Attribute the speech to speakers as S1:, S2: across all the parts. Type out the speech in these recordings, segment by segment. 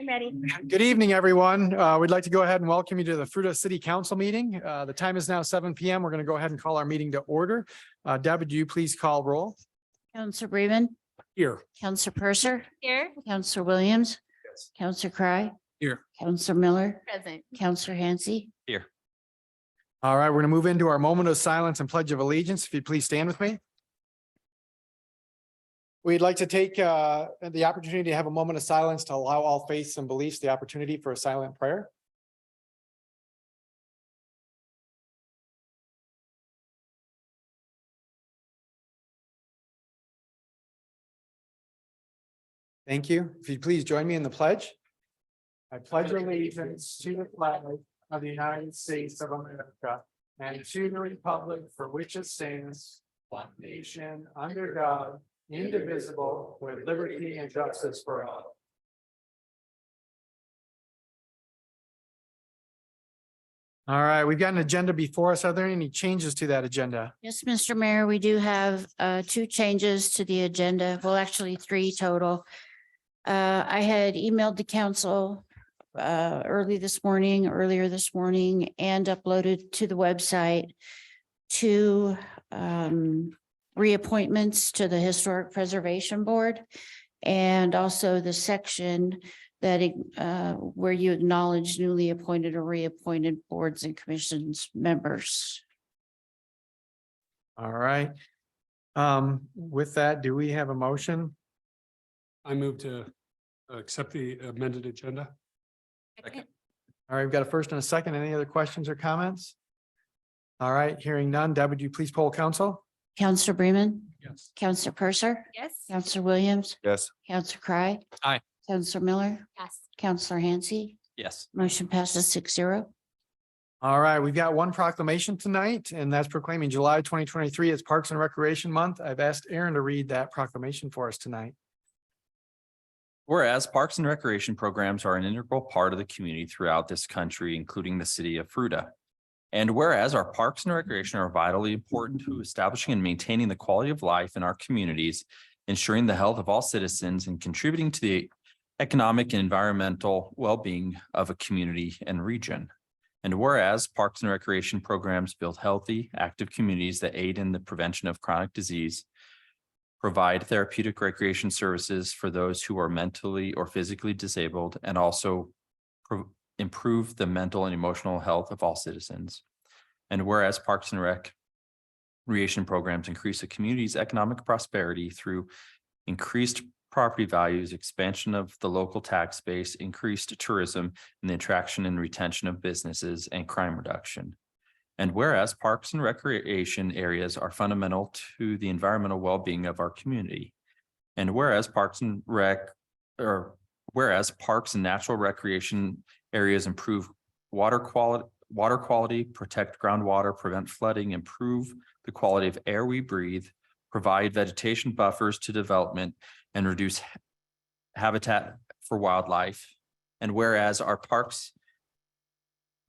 S1: I'm ready.
S2: Good evening, everyone. We'd like to go ahead and welcome you to the Fruita City Council meeting. The time is now 7 p.m. We're going to go ahead and call our meeting to order. Deb, would you please call roll?
S3: Counselor Bremen.
S2: Here.
S3: Counselor Purser.
S1: Here.
S3: Counselor Williams.
S2: Yes.
S3: Counselor Cry.
S2: Here.
S3: Counselor Miller.
S1: Present.
S3: Counselor Hansi.
S4: Here.
S2: All right, we're going to move into our moment of silence and pledge of allegiance. If you'd please stand with me. We'd like to take the opportunity to have a moment of silence to allow all faiths and beliefs the opportunity for a silent prayer. Thank you. If you'd please join me in the pledge. I pledge allegiance to the flag of the United States of America and to the republic for which it stands, one nation, under God, indivisible, with liberty and justice for all. All right, we've got an agenda before us. Are there any changes to that agenda?
S3: Yes, Mr. Mayor, we do have two changes to the agenda. Well, actually three total. I had emailed the council earlier this morning, and uploaded to the website two reappointments to the Historic Preservation Board, and also the section that where you acknowledge newly appointed or reappointed boards and commissions members.
S2: All right. With that, do we have a motion?
S5: I move to accept the amended agenda.
S4: Second.
S2: All right, we've got a first and a second. Any other questions or comments? All right, hearing none. Deb, would you please poll council?
S3: Counselor Bremen.
S5: Yes.
S3: Counselor Purser.
S1: Yes.
S3: Counselor Williams.
S4: Yes.
S3: Counselor Cry.
S4: Aye.
S3: Counselor Miller.
S1: Yes.
S3: Counselor Hansi.
S4: Yes.
S3: Motion passes 6-0.
S2: All right, we've got one proclamation tonight, and that's proclaiming July 2023 as Parks and Recreation Month. I've asked Aaron to read that proclamation for us tonight.
S4: Whereas parks and recreation programs are an integral part of the community throughout this country, including the city of Fruita. And whereas our parks and recreation are vitally important to establishing and maintaining the quality of life in our communities, ensuring the health of all citizens, and contributing to the economic and environmental well-being of a community and region. And whereas parks and recreation programs build healthy, active communities that aid in the prevention of chronic disease, provide therapeutic recreation services for those who are mentally or physically disabled, and also improve the mental and emotional health of all citizens. And whereas parks and recreation programs increase a community's economic prosperity through increased property values, expansion of the local tax base, increased tourism, and the attraction and retention of businesses, and crime reduction. And whereas parks and recreation areas are fundamental to the environmental well-being of our community. And whereas parks and natural recreation areas improve water quality, protect groundwater, prevent flooding, improve the quality of air we breathe, provide vegetation buffers to development, and reduce habitat for wildlife. And whereas our parks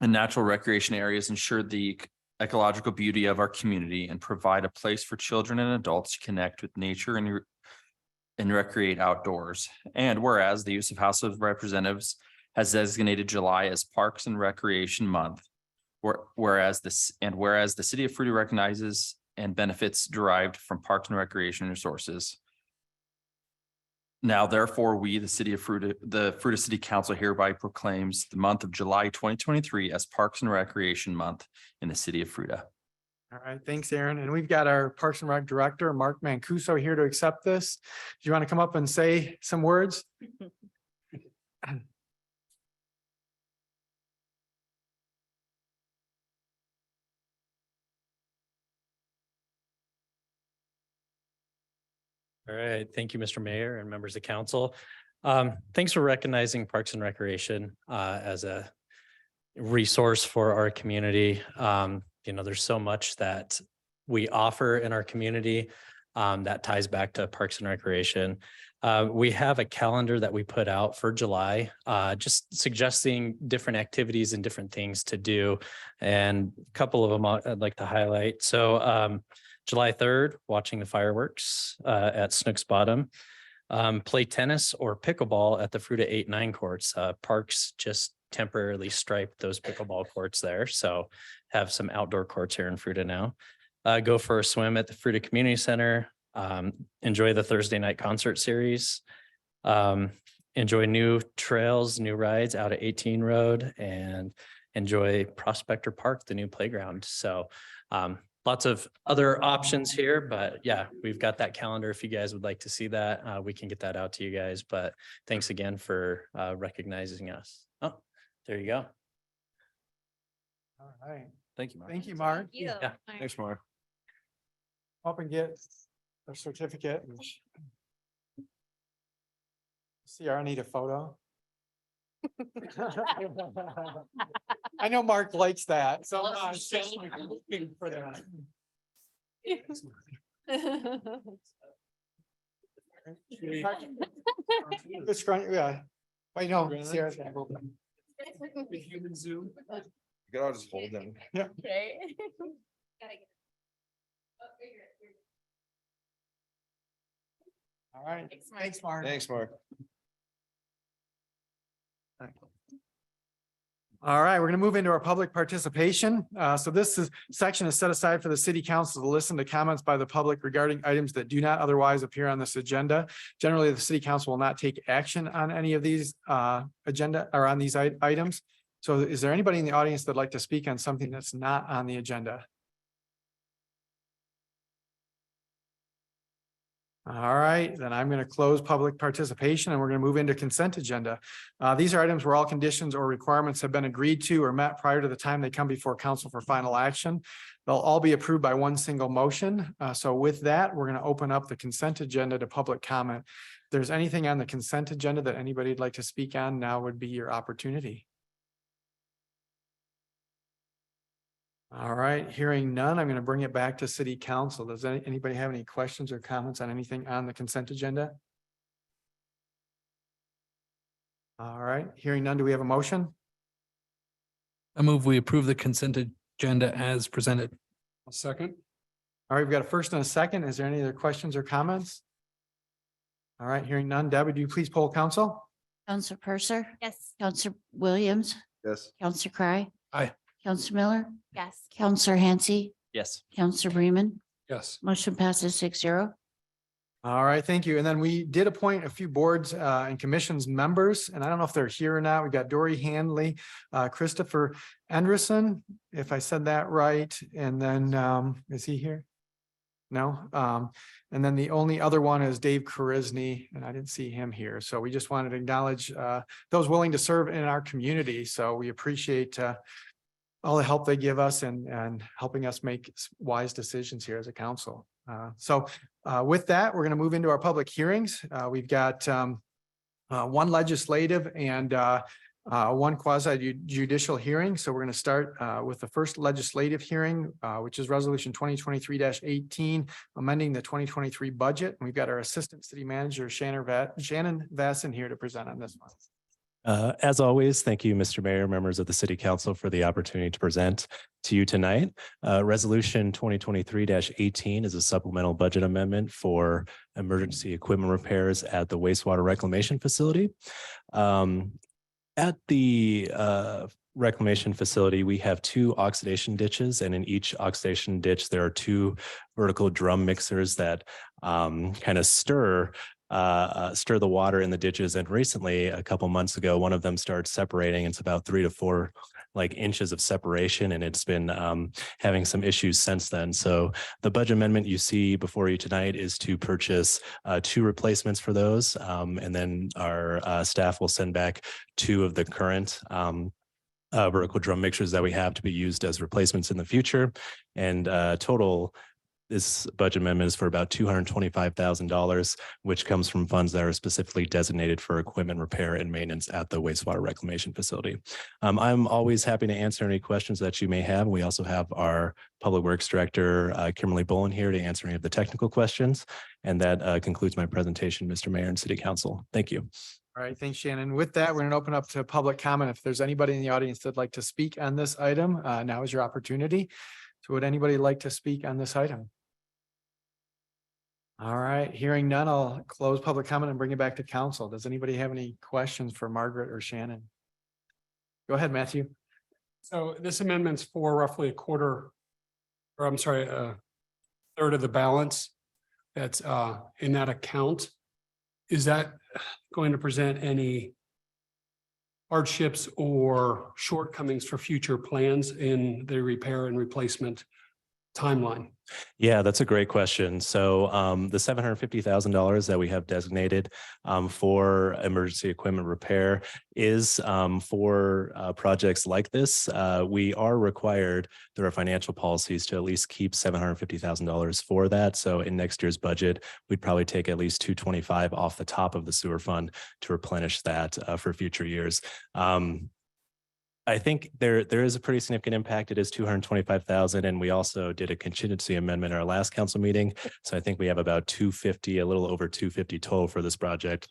S4: and natural recreation areas ensure the ecological beauty of our community and provide a place for children and adults to connect with nature and recreate outdoors. And whereas the use of House of Representatives has designated July as Parks and Recreation Month, whereas the city of Fruita recognizes and benefits derived from parks and recreation resources. Now, therefore, we, the city of Fruita, the Fruita City Council hereby proclaims the month of July 2023 as Parks and Recreation Month in the city of Fruita.
S2: All right, thanks, Aaron. And we've got our Parks and Rec Director, Mark Mancuso, here to accept this. Do you want to come up and say some words?
S6: All right. Thank you, Mr. Mayor and members of council. Thanks for recognizing Parks and Recreation as a resource for our community. There's so much that we offer in our community that ties back to Parks and Recreation. We have a calendar that we put out for July, just suggesting different activities and different things to do. And a couple of them I'd like to highlight. So July 3rd, watching the fireworks at Snook's Bottom. play tennis or pickleball at the Fruita 8-9 courts. Parks just temporarily striped those pickleball courts there. So have some outdoor courts here in Fruita now. Go for a swim at the Fruita Community Center. Enjoy the Thursday night concert series. Enjoy new trails, new rides out at 18 Road, and enjoy Prospector Park, the new playground. So lots of other options here, but yeah, we've got that calendar. If you guys would like to see that, we can get that out to you guys. But thanks again for recognizing us. Oh, there you go.
S2: All right.
S4: Thank you, Mark.
S2: Thank you, Mark.
S6: Yeah.
S4: Thanks, Mark.
S2: Up and get a certificate. CR, I need a photo. I know Mark likes that, so I'm just looking for that. The scrunch, yeah. I know. Sierra's gonna go.
S5: The human zoo.
S1: You could all just hold them.
S2: Yeah. All right. Thanks, Mark.
S1: Thanks, Mark.
S2: All right, we're going to move into our public participation. So section is set aside for the city council to listen to comments by the public regarding items that do not otherwise appear on this agenda. Generally, the city council will not take action on any of these agenda or on these items. So is there anybody in the audience that'd like to speak on something that's not on the agenda? All right, then I'm going to close public participation and we're going to move into consent agenda. These are items where all conditions or requirements have been agreed to or met prior to the time they come before council for final action. They'll all be approved by one single motion. So with that, we're going to open up the consent agenda to public comment. If there's anything on the consent agenda that anybody'd like to speak on, now would be your opportunity. All right, hearing none, I'm going to bring it back to city council. Does anybody have any questions or comments on anything on the consent agenda? All right, hearing none, do we have a motion?
S7: I move we approve the consent agenda as presented.
S5: A second.
S2: All right, we've got a first and a second. Is there any other questions or comments? All right, hearing none. Deb, would you please poll council?
S3: Counselor Purser,
S8: Yes.
S3: Counselor Williams,
S1: Yes.
S3: Counselor Cry.
S7: Aye.
S3: Counselor Miller,
S8: Yes.
S3: Counselor Hansi,
S4: Yes.
S3: Counselor Bremen,
S5: Yes.
S3: motion passes 6-0.
S2: All right, thank you. And then we did appoint a few boards and commissions members, and I don't know if they're here or not. We've got Dory Handley, Christopher Anderson, if I said that right. And then is he here? No. And then the only other one is Dave Charisny, and I didn't see him here. So we just wanted to acknowledge those willing to serve in our community. So we appreciate all the help they give us and helping us make wise decisions here as a council. So with that, we're going to move into our public hearings. We've got one legislative and one quasi judicial hearing. So we're going to start with the first legislative hearing, which is resolution 2023-18, amending the 2023 budget. And we've got our assistant city manager, Shannon Vasson, here to present on this one.
S9: As always, thank you, Mr. Mayor, members of the City Council, for the opportunity to present to you tonight. Resolution 2023-18 is a supplemental budget amendment for emergency equipment repairs at the wastewater reclamation facility. At the reclamation facility, we have 2 oxidation ditches, and in each oxidation ditch, there are 2 vertical drum mixers that kind of stir the water in the ditches. And recently, a couple months ago, one of them started separating. It's about 3 to 4 inches of separation, and it's been having some issues since then. So the budget amendment you see before you tonight is to purchase 2 replacements for those. And then our staff will send back 2 of the current vertical drum mixers that we have to be used as replacements in the future. And total, this budget amendment is for about $225,000, which comes from funds that are specifically designated for equipment repair and maintenance at the wastewater reclamation facility. I'm always happy to answer any questions that you may have. We also have our Public Works Director, Kimberly Bolin, here to answer any of the technical questions. And that concludes my presentation, Mr. Mayor and City Council. Thank you.
S2: All right, thanks, Shannon. With that, we're going to open up to public comment. If there's anybody in the audience that'd like to speak on this item, now is your opportunity. So would anybody like to speak on this item? All right, hearing none, I'll close public comment and bring it back to council. Does anybody have any questions for Margaret or Shannon? Go ahead, Matthew.
S5: So this amendment's for roughly a quarter, or I'm sorry, a third of the balance that's in that account. Is that going to present any hardships or shortcomings for future plans in the repair and replacement timeline?
S9: Yeah, that's a great question. So the $750,000 that we have designated for emergency equipment repair is for projects like this. We are required through our financial policies to at least keep $750,000 for that. So in next year's budget, we'd probably take at least $225 off the top of the sewer fund to replenish that for future years. I think there is a pretty significant impact. It is 225,000, and we also did a contingency amendment at our last council meeting. So I think we have about 250, a little over 250 total for this project.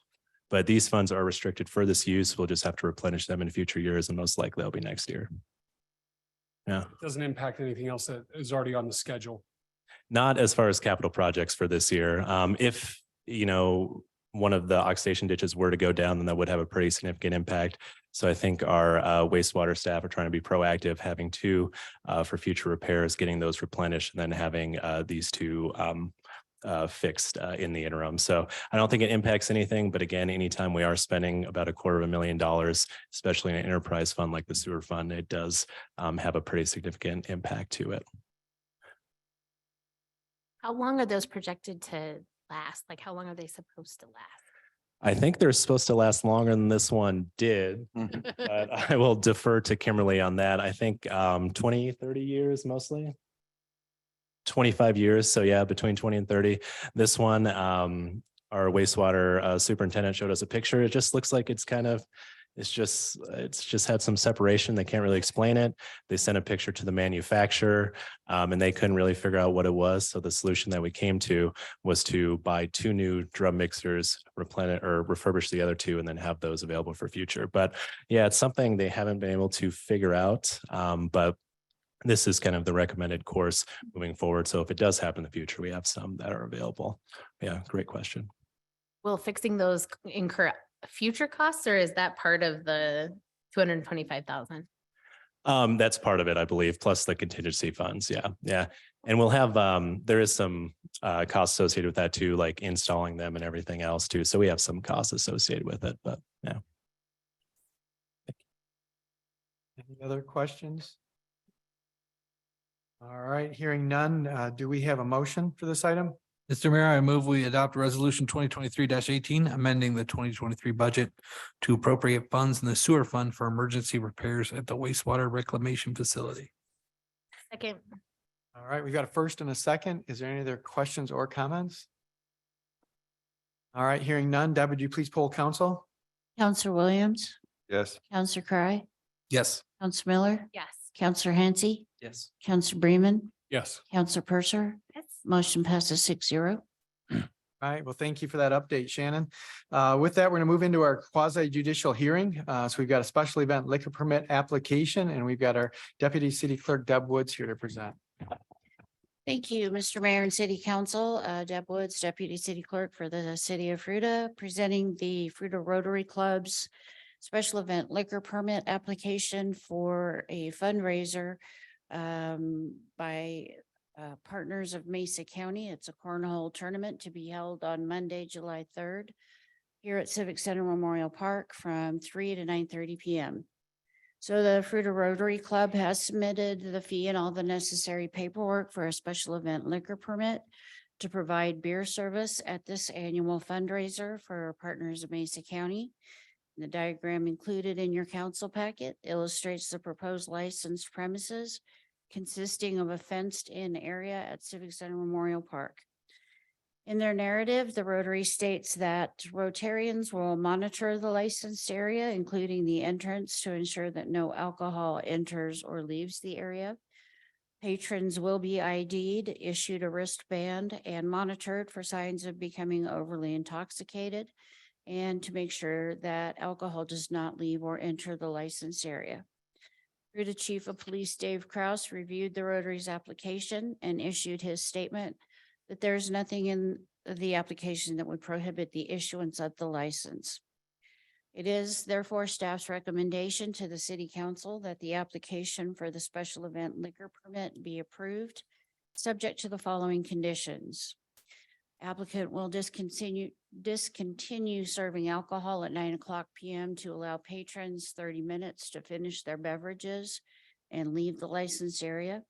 S9: But these funds are restricted for this use. We'll just have to replenish them in future years, and most likely that'll be next year. Yeah,
S5: It doesn't impact anything else that is already on the schedule.
S9: not as far as capital projects for this year. If one of the oxidation ditches were to go down, then that would have a pretty significant impact. So I think our wastewater staff are trying to be proactive, having two for future repairs, getting those replenished, and then having these two fixed in the interim. So I don't think it impacts anything. But again, anytime we are spending about $250,000, especially in an enterprise fund like the sewer fund, it does have a pretty significant impact to it.
S8: How long are those projected to last? Like, how long are they supposed to last?
S9: I think they're supposed to last longer than this one did, but I will defer to Kimberly on that. I think 20, 30 years mostly. 25 years. So yeah, between 20 and 30. This one, our wastewater superintendent showed us a picture. It just looks like it's just had some separation. They can't really explain it. They sent a picture to the manufacturer and they couldn't really figure out what it was. So the solution that we came to was to buy 2 new drum mixers, replenish or refurbish the other 2, and then have those available for future. But yeah, it's something they haven't been able to figure out. But this is kind of the recommended course moving forward. So if it does happen in the future, we have some that are available. Yeah, great question.
S8: Will fixing those incur future costs, or is that part of the 225,000?
S9: That's part of it, I believe, plus the contingency funds. Yeah. Yeah. And we'll have, there is some costs associated with that too, like installing them and everything else too. So we have some costs associated with it, but yeah.
S2: Any other questions? All right, hearing none, do we have a motion for this item?
S7: Mr. Mayor, I move we adopt resolution 2023-18, amending the 2023 budget to appropriate funds in the sewer fund for emergency repairs at the wastewater reclamation facility.
S8: Second.
S2: All right, we've got a first and a second. Is there any other questions or comments? All right, hearing none. Deb, would you please poll council?
S3: Counselor Williams,
S1: Yes.
S3: Counselor Cry,
S7: Yes.
S3: Counselor Miller,
S8: Yes.
S3: Counselor Hansi,
S4: Yes.
S3: Counselor Bremen,
S5: Yes.
S3: Counselor Purser.
S8: Yes.
S3: Motion passes 6-0.
S2: All right, well, thank you for that update, Shannon. With that, we're going to move into our quasi judicial hearing. So we've got a special event liquor permit application, and we've got our Deputy City Clerk Deb Woods here to present.
S3: Thank you, Mr. Mayor and City Council. Deb Woods, Deputy City Clerk for the City of Fruita, presenting the Fruita Rotary Club's special event liquor permit application for a fundraiser by partners of Mesa County. It's a cornhole tournament to be held on Monday, July 3rd here at Civic Center Memorial Park from 3 to 9:30 p.m. So the Fruita Rotary Club has submitted the fee and all the necessary paperwork for a special event liquor permit to provide beer service at this annual fundraiser for partners of Mesa County. The diagram included in your council packet illustrates the proposed licensed premises consisting of a fenced-in area at Civic Center Memorial Park. In their narrative, the Rotary states that Rotarians will monitor the licensed area, including the entrance, to ensure that no alcohol enters or leaves the area. Patrons will be ID'd, issued a wristband, and monitored for signs of becoming overly intoxicated, and to make sure that alcohol does not leave or enter the licensed area. Fruita Chief of Police Dave Kraus reviewed the Rotary's application and issued his statement that there's nothing in the application that would prohibit the issuance of the license. It is therefore staff's recommendation to the city council that the application for the special event liquor permit be approved, subject to the following conditions. Applicant will discontinue serving alcohol at 9 p.m. to allow patrons 30 minutes to finish their beverages and leave the licensed area.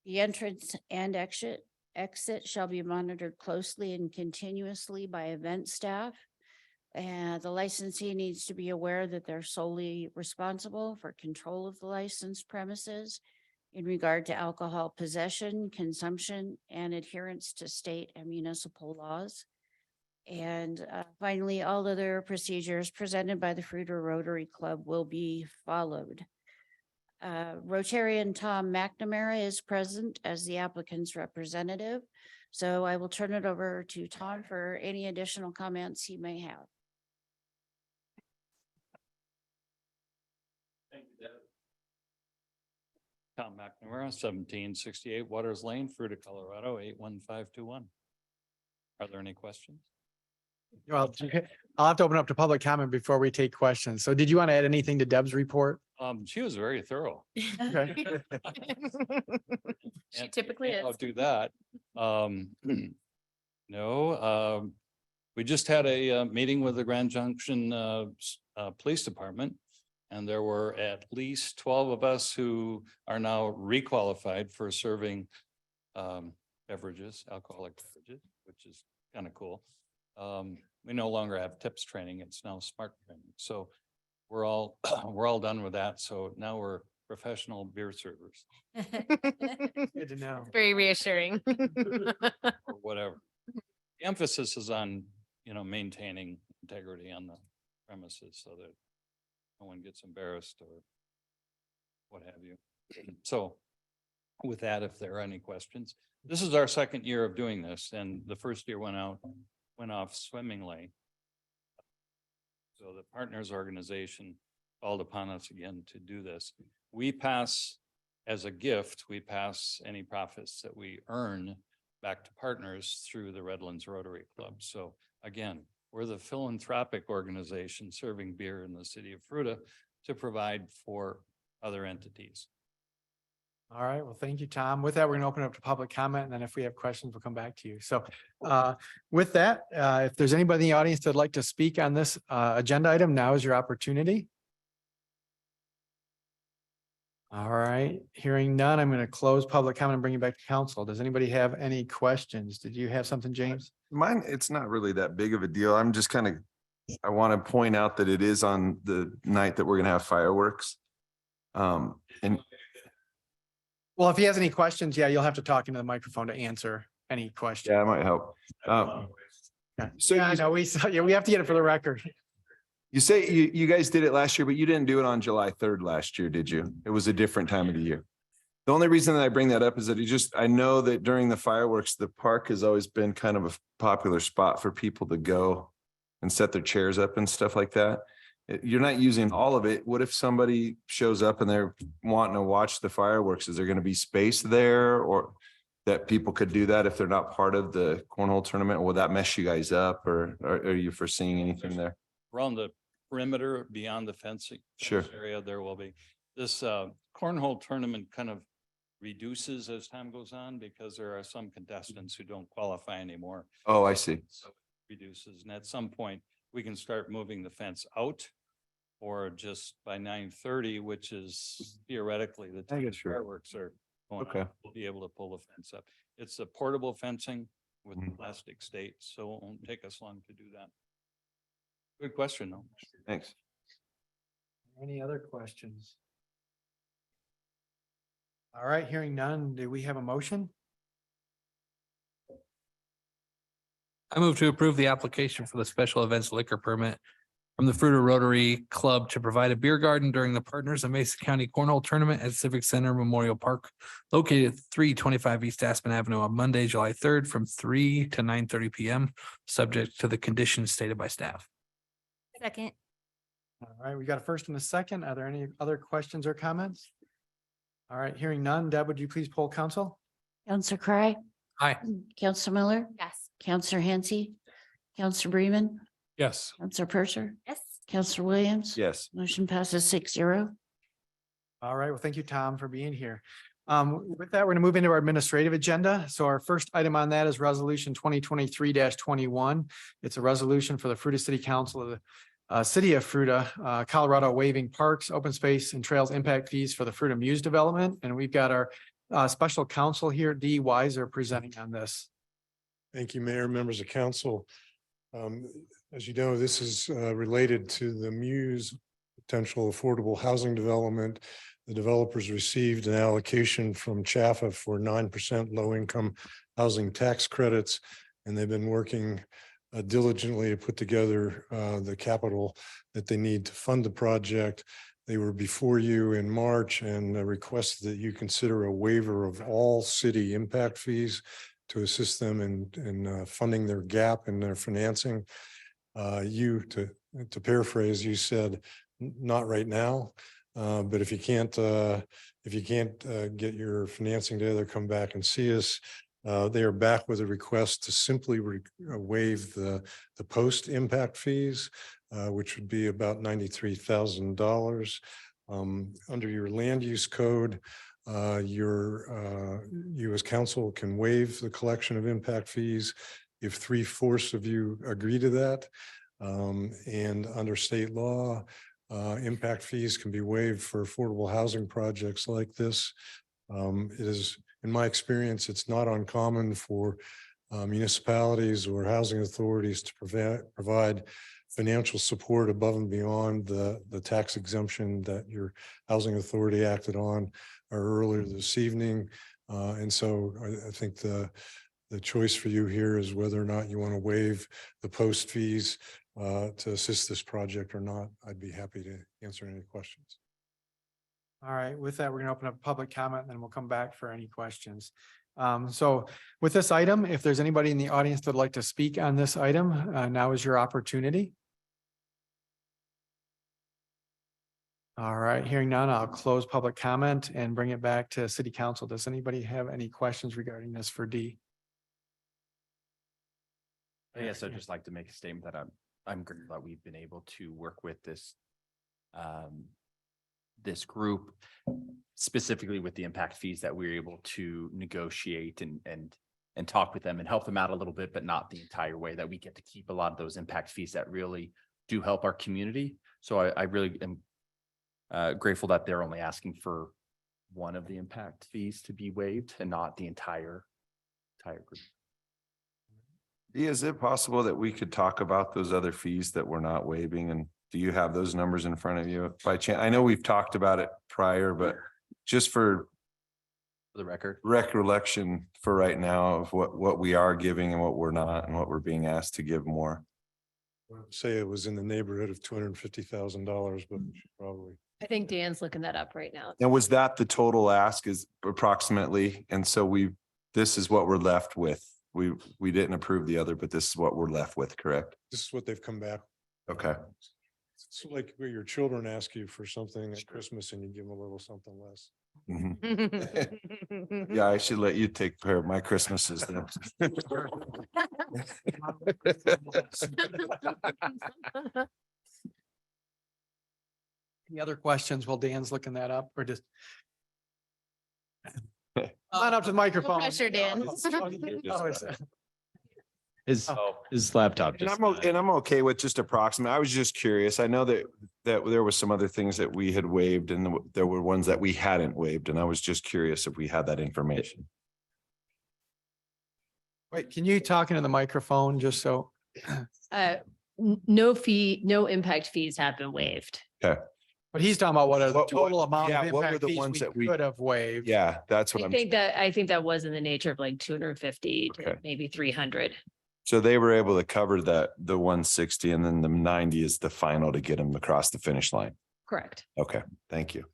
S3: The entrance and exit shall be monitored closely and continuously by event staff. And the licensee needs to be aware that they're solely responsible for control of the licensed premises in regard to alcohol possession, consumption, and adherence to state and municipal laws. And finally, all other procedures presented by the Fruita Rotary Club will be followed. Rotarian Tom McNamara is present as the applicant's representative. So I will turn it over to Tom for any additional comments he may have.
S10: Thank you, Deb. Tom McNamara, 1768 Waters Lane, Fruita, Colorado, 81521. Are there any questions?
S2: Well, I'll have to open up to public comment before we take questions. So did you want to add anything to Deb's report?
S10: She was very thorough.
S2: Okay.
S8: She typically
S10: I'll
S8: is.
S10: do that. We just had a meeting with the Grand Junction Police Department. And there were at least 12 of us who are now requalified for serving beverages, alcoholic beverages, which is kind of cool. We no longer have tips training. It's now SMART training. So we're all done with that. So now we're professional beer servers
S2: Good to know.
S8: Very reassuring.
S10: or whatever. The emphasis is on, maintaining integrity on the premises so that no one gets embarrassed or what have you. So with that, if there are any questions, this is our second year of doing this, and the first year went off swimmingly. So the partners organization called upon us again to do this. We pass as a gift, we pass any profits that we earn back to partners through the Redlands Rotary Club. So again, we're the philanthropic organization serving beer in the city of Fruita to provide for other entities.
S2: All right. Well, thank you, Tom. With that, we're going to open up to public comment. And then if we have questions, we'll come back to you. So with that, if there's anybody in the audience that'd like to speak on this agenda item, now is your opportunity. All right. Hearing none, I'm going to close public comment and bring you back to council. Does anybody have any questions? Did you have something, James?
S1: Mine, it's not really that big of a deal. I'm just I want to point out that it is on the night that we're going to have fireworks. And
S2: Well, if he has any questions, yeah, you'll have to talk into the microphone to answer any question.
S1: yeah, it might help. So
S2: Yeah, I know we have to get it for the record.
S1: you say you guys did it last year, but you didn't do it on July 3rd last year, did you? It was a different time of the year. The only reason that I bring that up is that I know that during the fireworks, the park has always been kind of a popular spot for people to go and set their chairs up and stuff like that. You're not using all of it. What if somebody shows up and they're wanting to watch the fireworks? Is there going to be space there, or that people could do that if they're not part of the cornhole tournament? Will that mess you guys up, or are you foreseeing anything there?
S10: Around the perimeter beyond the fencing
S1: Sure.
S10: area, there will be. This cornhole tournament kind of reduces as time goes on because there are some contestants who don't qualify anymore.
S1: Oh, I see.
S10: So it reduces, and at some point, we can start moving the fence out, or just by 9:30, which is theoretically the time
S1: guess you're right.
S10: fireworks are going
S1: Okay.
S10: on, we'll be able to pull the fence up. It's a portable fencing with
S1: Mhm.
S10: plastic state, so it won't take us long to do that. Good question, though.
S1: Thanks.
S2: Any other questions? All right, hearing none, do we have a motion?
S7: I move to approve the application for the special events liquor permit from the Fruita Rotary Club to provide a beer garden during the Partners of Mesa County Cornhole Tournament at Civic Center Memorial Park, located at 325 East Aspen Avenue on Monday, July 3rd, from 3 to 9:30 p.m., subject to the conditions stated by staff.
S8: Second.
S2: All right, we got a first and a second. Are there any other questions or comments? All right, hearing none. Deb, would you please poll council?
S3: Counselor Cry,
S7: Aye.
S3: Counselor Miller,
S8: Yes.
S3: Counselor Hansi, Counselor Bremen,
S5: Yes.
S3: Counselor Purser,
S8: Yes.
S3: Counselor Williams.
S1: Yes.
S3: Motion passes 6-0.
S2: All right, well, thank you, Tom, for being here. With that, we're going to move into our administrative agenda. So our first item on that is resolution 2023-21. It's a resolution for the Fruita City Council of the City of Fruita, Colorado, waiving parks, open space and trails impact fees for the Fruita Mews development. And we've got our special counsel here, Dee Weiser, presenting on this.
S11: Thank you, Mayor, members of council. As you know, this is related to the Mews potential affordable housing development. The developers received an allocation from CHAFA for 9% low-income housing tax credits, and they've been working diligently to put together the capital that they need to fund the project. They were before you in March and requested that you consider a waiver of all city impact fees to assist them in funding their gap in their financing. To paraphrase, you said, not right now, but if you can't get your financing together, come back and see us. They are back with a request to simply waive the post impact fees, which would be about $93,000. Under your land use code, you as council can waive the collection of impact fees if 3/4 of you agree to that. And under state law, impact fees can be waived for affordable housing projects like this. It is, in my experience, it's not uncommon for municipalities or housing authorities to provide financial support above and beyond the tax exemption that your housing authority acted on earlier this evening. And so I think the choice for you here is whether or not you want to waive the post fees to assist this project or not. I'd be happy to answer any questions.
S2: All right, with that, we're going to open up public comment and then we'll come back for any questions. So with this item, if there's anybody in the audience that'd like to speak on this item, now is your opportunity. All right, hearing none, I'll close public comment and bring it back to City Council. Does anybody have any questions regarding this for D?
S4: Yes, I'd just like to make a statement that I'm grateful that we've been able to work with this this group, specifically with the impact fees, that we were able to negotiate and talk with them and help them out a little bit, but not the entire way, that we get to keep a lot of those impact fees that really do help our community. So I really am grateful that they're only asking for one of the impact fees to be waived and not the entire group.
S1: Is it possible that we could talk about those other fees that we're not waiving? And do you have those numbers in front of you by chance? I know we've talked about it prior, but just for
S4: the record,
S1: recollection for right now of what we are giving and what we're not and what we're being asked to give more.
S11: Say it was in the neighborhood of $250,000, but we should probably.
S12: I think Dan's looking that up right now.
S1: And was that the total ask is approximately? And so this is what we're left with. We didn't approve the other, but this is what we're left with, correct?
S11: This is what they've come back.
S1: Okay.
S11: It's like where your children ask you for something at Christmas and you give them a little something less.
S1: Mhm. Yeah, I should let you take care of my Christmases then.
S2: Any other questions while Dan's looking that up or just? Come on up to the microphone.
S8: pressure, Dan.
S9: His laptop
S1: And
S9: just.
S1: I'm okay with just approximate. I was just curious. I know that there was some other things that we had waived and there were ones that we hadn't waived. And I was just curious if we had that information.
S2: Wait, can you talk into the microphone just so?
S12: No impact fees have been waived.
S1: Okay.
S2: But he's talking about what are the
S1: What-
S2: total amount
S1: yeah,
S2: of
S1: what were
S2: impact
S1: the
S2: fees
S1: ones that
S2: we
S1: we-
S2: could have waived.
S1: Yeah, that's what
S12: I
S1: I'm.
S12: think that was in the nature of like 250 to
S1: Okay.
S12: maybe 300.
S1: So they were able to cover the 160 and then the 90 is the final to get them across the finish line.
S12: Correct.
S1: Okay, thank you.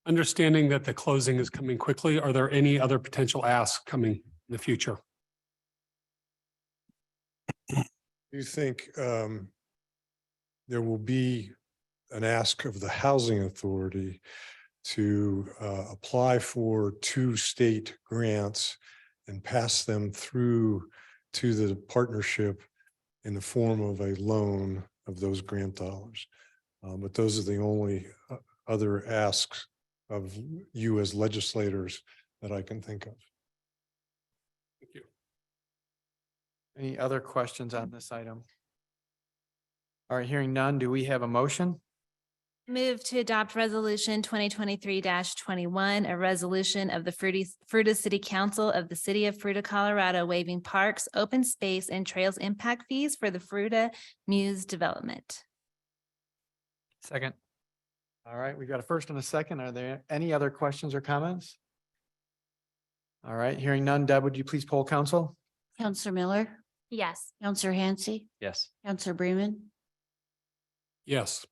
S5: Understanding that the closing is coming quickly, are there any other potential asks coming in the future?
S11: You think there will be an ask of the housing authority to apply for 2 state grants and pass them through to the partnership in the form of a loan of those grant dollars. But those are the only other asks of you as legislators that I can think of.
S5: Thank you.
S2: Any other questions on this item? All right, hearing none, do we have a motion?
S8: Move to adopt resolution 2023-21, a resolution of the Fruita City Council of the City of Fruita, Colorado, waiving parks, open space, and trails impact fees for the Fruita Mews development.
S7: Second.
S2: All right, we've got a first and a second. Are there any other questions or comments? All right, hearing none. Deb, would you please poll council?
S3: Counselor Miller,
S8: Yes.
S3: Counselor Hansi,
S4: Yes.
S3: Counselor Bremen,
S5: Yes.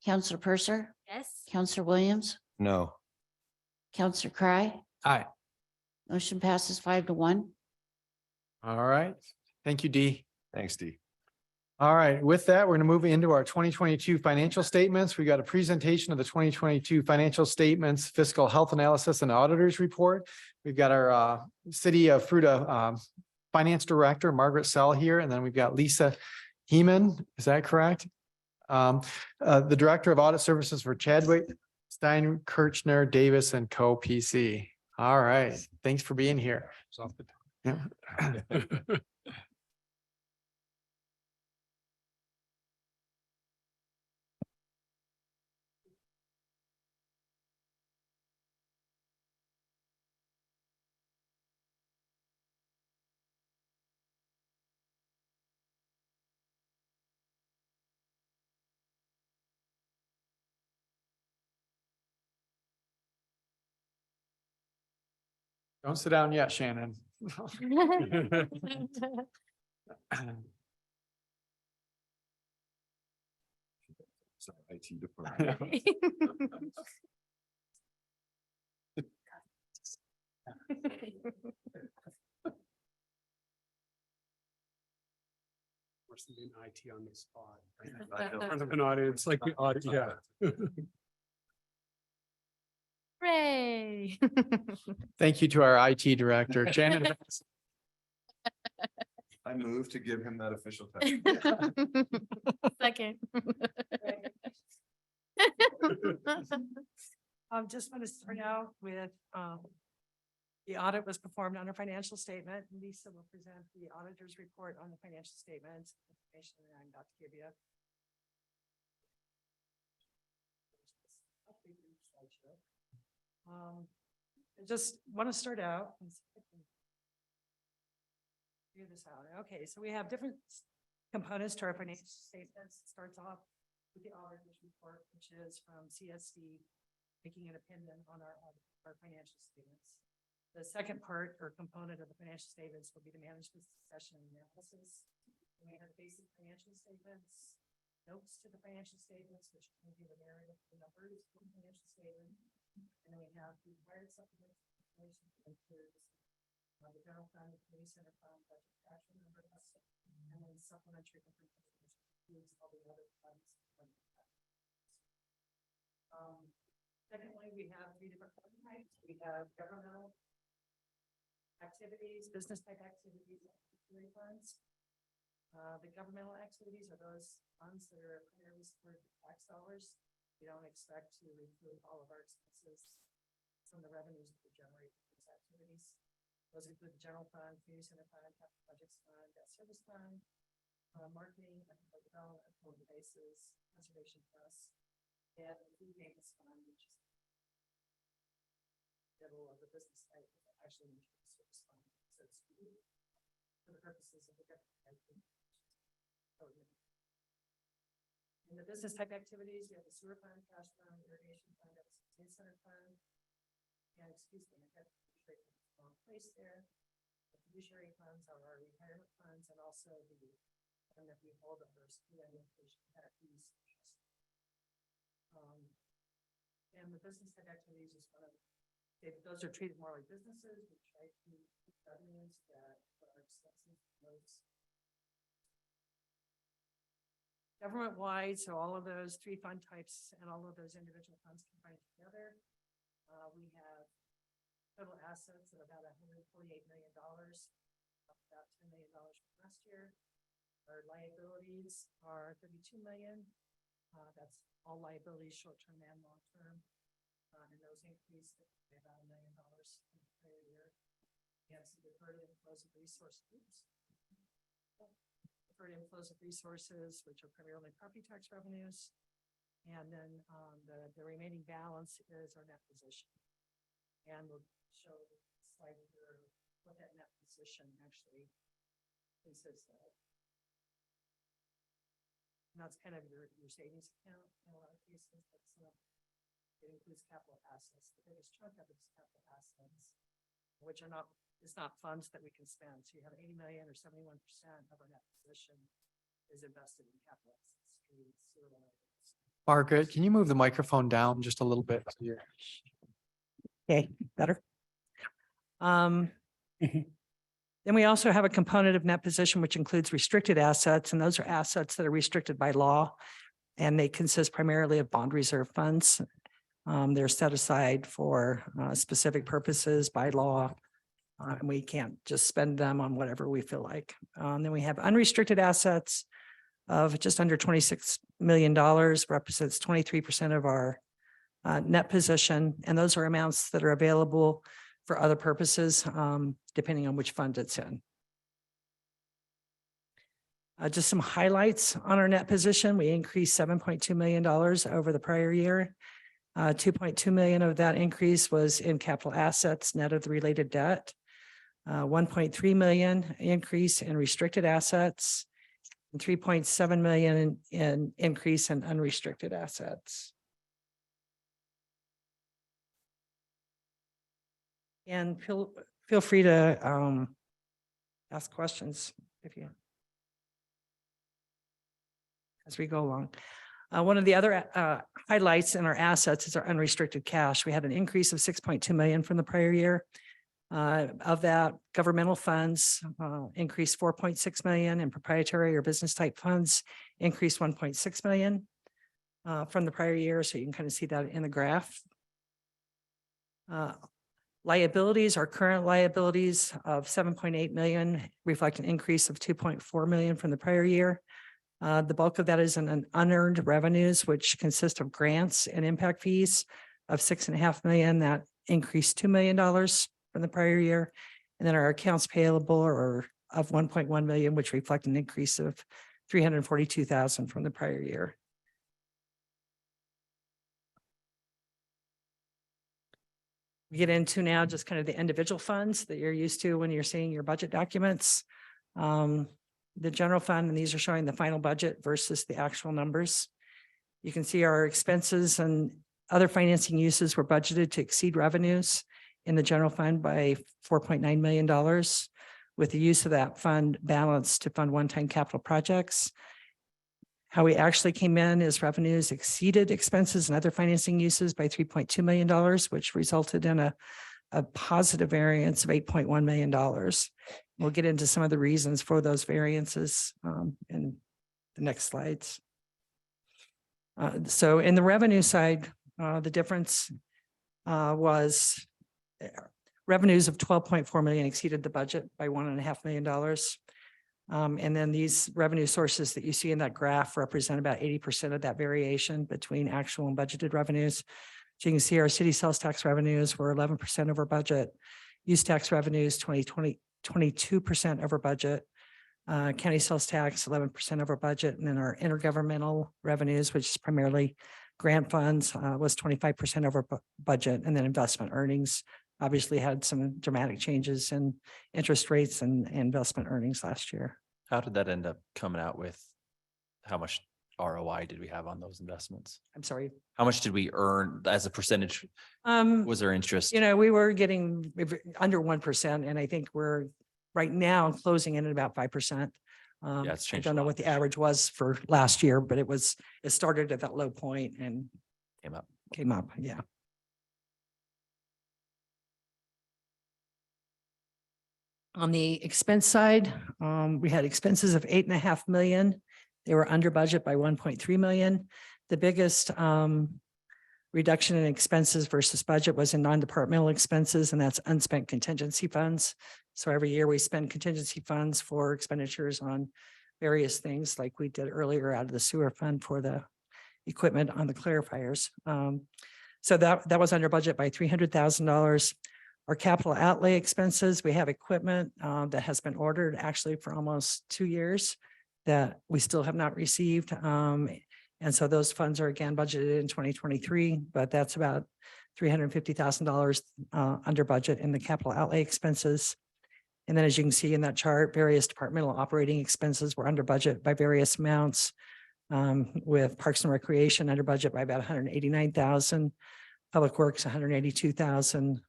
S3: Counselor Purser,
S8: Yes.
S3: Counselor Williams,
S1: No.
S3: Counselor Cry.
S7: Aye.
S3: Motion passes 5-1.
S2: All right, thank you, Dee.
S1: Thanks, Dee.
S2: All right, with that, we're going to move into our 2022 financial statements. We got a presentation of the 2022 financial statements, fiscal health analysis and auditors report. We've got our City of Fruita Finance Director, Margaret Sell here, and then we've got Lisa Heeman. Is that correct? The Director of Audit Services for Chadwick, Stein, Kirchner, Davis, and Co. PC. All right, thanks for being here. Yeah. Don't sit down yet, Shannon.
S1: Sorry, IT department.
S5: Worse than being IT on the spot. In front of an audience, like the audit, yeah.
S8: Hooray.
S2: Thank you to our IT Director, Shannon.
S1: I move to give him that official title.
S8: Second.
S13: Just want to start out with, the audit was performed on a financial statement. Lisa will present the auditor's report on the financial statements, information that I'm about to give you. I just want to start out. And see if I can figure this out. Okay, so we have different components to our financial statements. It starts off with the auditor's report, which is from CSD, making an opinion on our financial statements. The second part or component of the financial statements will be the management session analysis. And we have basic financial statements, notes to the financial statements, which can be the narrative, the numbers from the financial statement. And then we have the required supplemental information that includes the general fund, the community center fund, budget action numbers, and then supplementary information, which includes all the other funds. Secondly, we have three different fund types. We have governmental activities, business type activities, and security funds. The governmental activities are those funds that are primarily supported with tax dollars. We don't expect to include all of our expenses from the revenues that we generate from these activities. Those include the general fund, community center fund, capital projects fund, debt service fund, marketing, economic development, public bases, conservation trust, and the food maintenance fund, which is middle of the business type, actually service fund. So it's for the purposes of the government. In the business type activities, we have the sewer fund, cash fund, irrigation fund, community center fund. And excuse me, I got the wrong place there. The fiduciary funds are our retirement funds and also the fund that we hold under school education fees. And the business type activities is one of those are treated more like businesses. We try to keep revenues that are expensive those. Government-wide, so all of those three fund types and all of those individual funds combined together. We have total assets of about $148 million. about $10 million from last year. Our liabilities are 32 million. That's all liabilities, short-term and long-term. And those increased by about $1 million from the prior year. We have some deferred inflows of resources. Deferred inflows of resources, which are primarily property tax revenues. And then the remaining balance is our net position. And we'll show the slide here what that net position actually consists of. And that's kind of your savings account in a lot of cases. That's not, it includes capital assets. The biggest chunk of it is capital assets, which are not, it's not funds that we can spend. So you have 80 million or 71% of our net position is invested in capital assets. Streets, sewer lines.
S2: Margaret, can you move the microphone down just a little bit?
S13: Okay, better. Then we also have a component of net position, which includes restricted assets, and those are assets that are restricted by law. And they consist primarily of bond reserve funds. They're set aside for specific purposes by law. And we can't just spend them on whatever we feel like. Then we have unrestricted assets of just under $26 million, represents 23% of our net position. And those are amounts that are available for other purposes, depending on which fund it's in. Just some highlights on our net position. We increased $7.2 million over the prior year. 2.2 million of that increase was in capital assets, net of the related debt. 1.3 million increase in restricted assets, and 3.7 million in increase in unrestricted assets. And feel free to ask questions if you, as we go along. One of the other highlights in our assets is our unrestricted cash. We had an increase of 6.2 million from the prior year. Of that, governmental funds increased 4.6 million, and proprietary or business type funds increased 1.6 million from the prior year. So you can kind of see that in the graph. Liabilities, our current liabilities of 7.8 million reflect an increase of 2.4 million from the prior year. The bulk of that is in unearned revenues, which consist of grants and impact fees of 6.5 million. That increased $2 million from the prior year. And then our accounts payable or of 1.1 million, which reflect an increase of 342,000 from the prior year. We get into now just kind of the individual funds that you're used to when you're seeing your budget documents. The general fund, and these are showing the final budget versus the actual numbers. You can see our expenses and other financing uses were budgeted to exceed revenues in the general fund by $4.9 million, with the use of that fund balance to fund one-time capital projects. How we actually came in is revenues exceeded expenses and other financing uses by $3.2 million, which resulted in a positive variance of $8.1 million. We'll get into some of the reasons for those variances in the next slides. So in the revenue side, the difference was revenues of 12.4 million exceeded the budget by $1.5 million. And then these revenue sources that you see in that graph represent about 80% of that variation between actual and budgeted revenues. So you can see our city sales tax revenues were 11% over budget, use tax revenues 22% over budget, county sales tax 11% over budget, and then our intergovernmental revenues, which is primarily grant funds, was 25% over budget, and then investment earnings obviously had some dramatic changes in interest rates and investment earnings last year.
S4: How did that end up coming out with? How much ROI did we have on those investments?
S13: I'm sorry.
S4: How much did we earn as a percentage? Was there interest?
S13: You know, we were getting under 1%, and I think we're right now closing in at about 5%.
S4: Yeah, it's
S13: I
S4: changed.
S13: don't know what the average was for last year, but it started at that low point and came up. Yeah. On the expense side, we had expenses of 8.5 million. They were under budget by 1.3 million. The biggest Reduction in expenses versus budget was in non-departmental expenses, and that's unspent contingency funds. So every year we spend contingency funds for expenditures on various things like we did earlier out of the sewer fund for the equipment on the clarifiers. So that was under budget by $300,000. Our capital outlay expenses, we have equipment that has been ordered actually for almost 2 years that we still have not received. And so those funds are again budgeted in 2023, but that's about $350,000 under budget in the capital outlay expenses. And then as you can see in that chart, various departmental operating expenses were under budget by various amounts, with Parks and Recreation under budget by about 189,000, Public Works 182,000,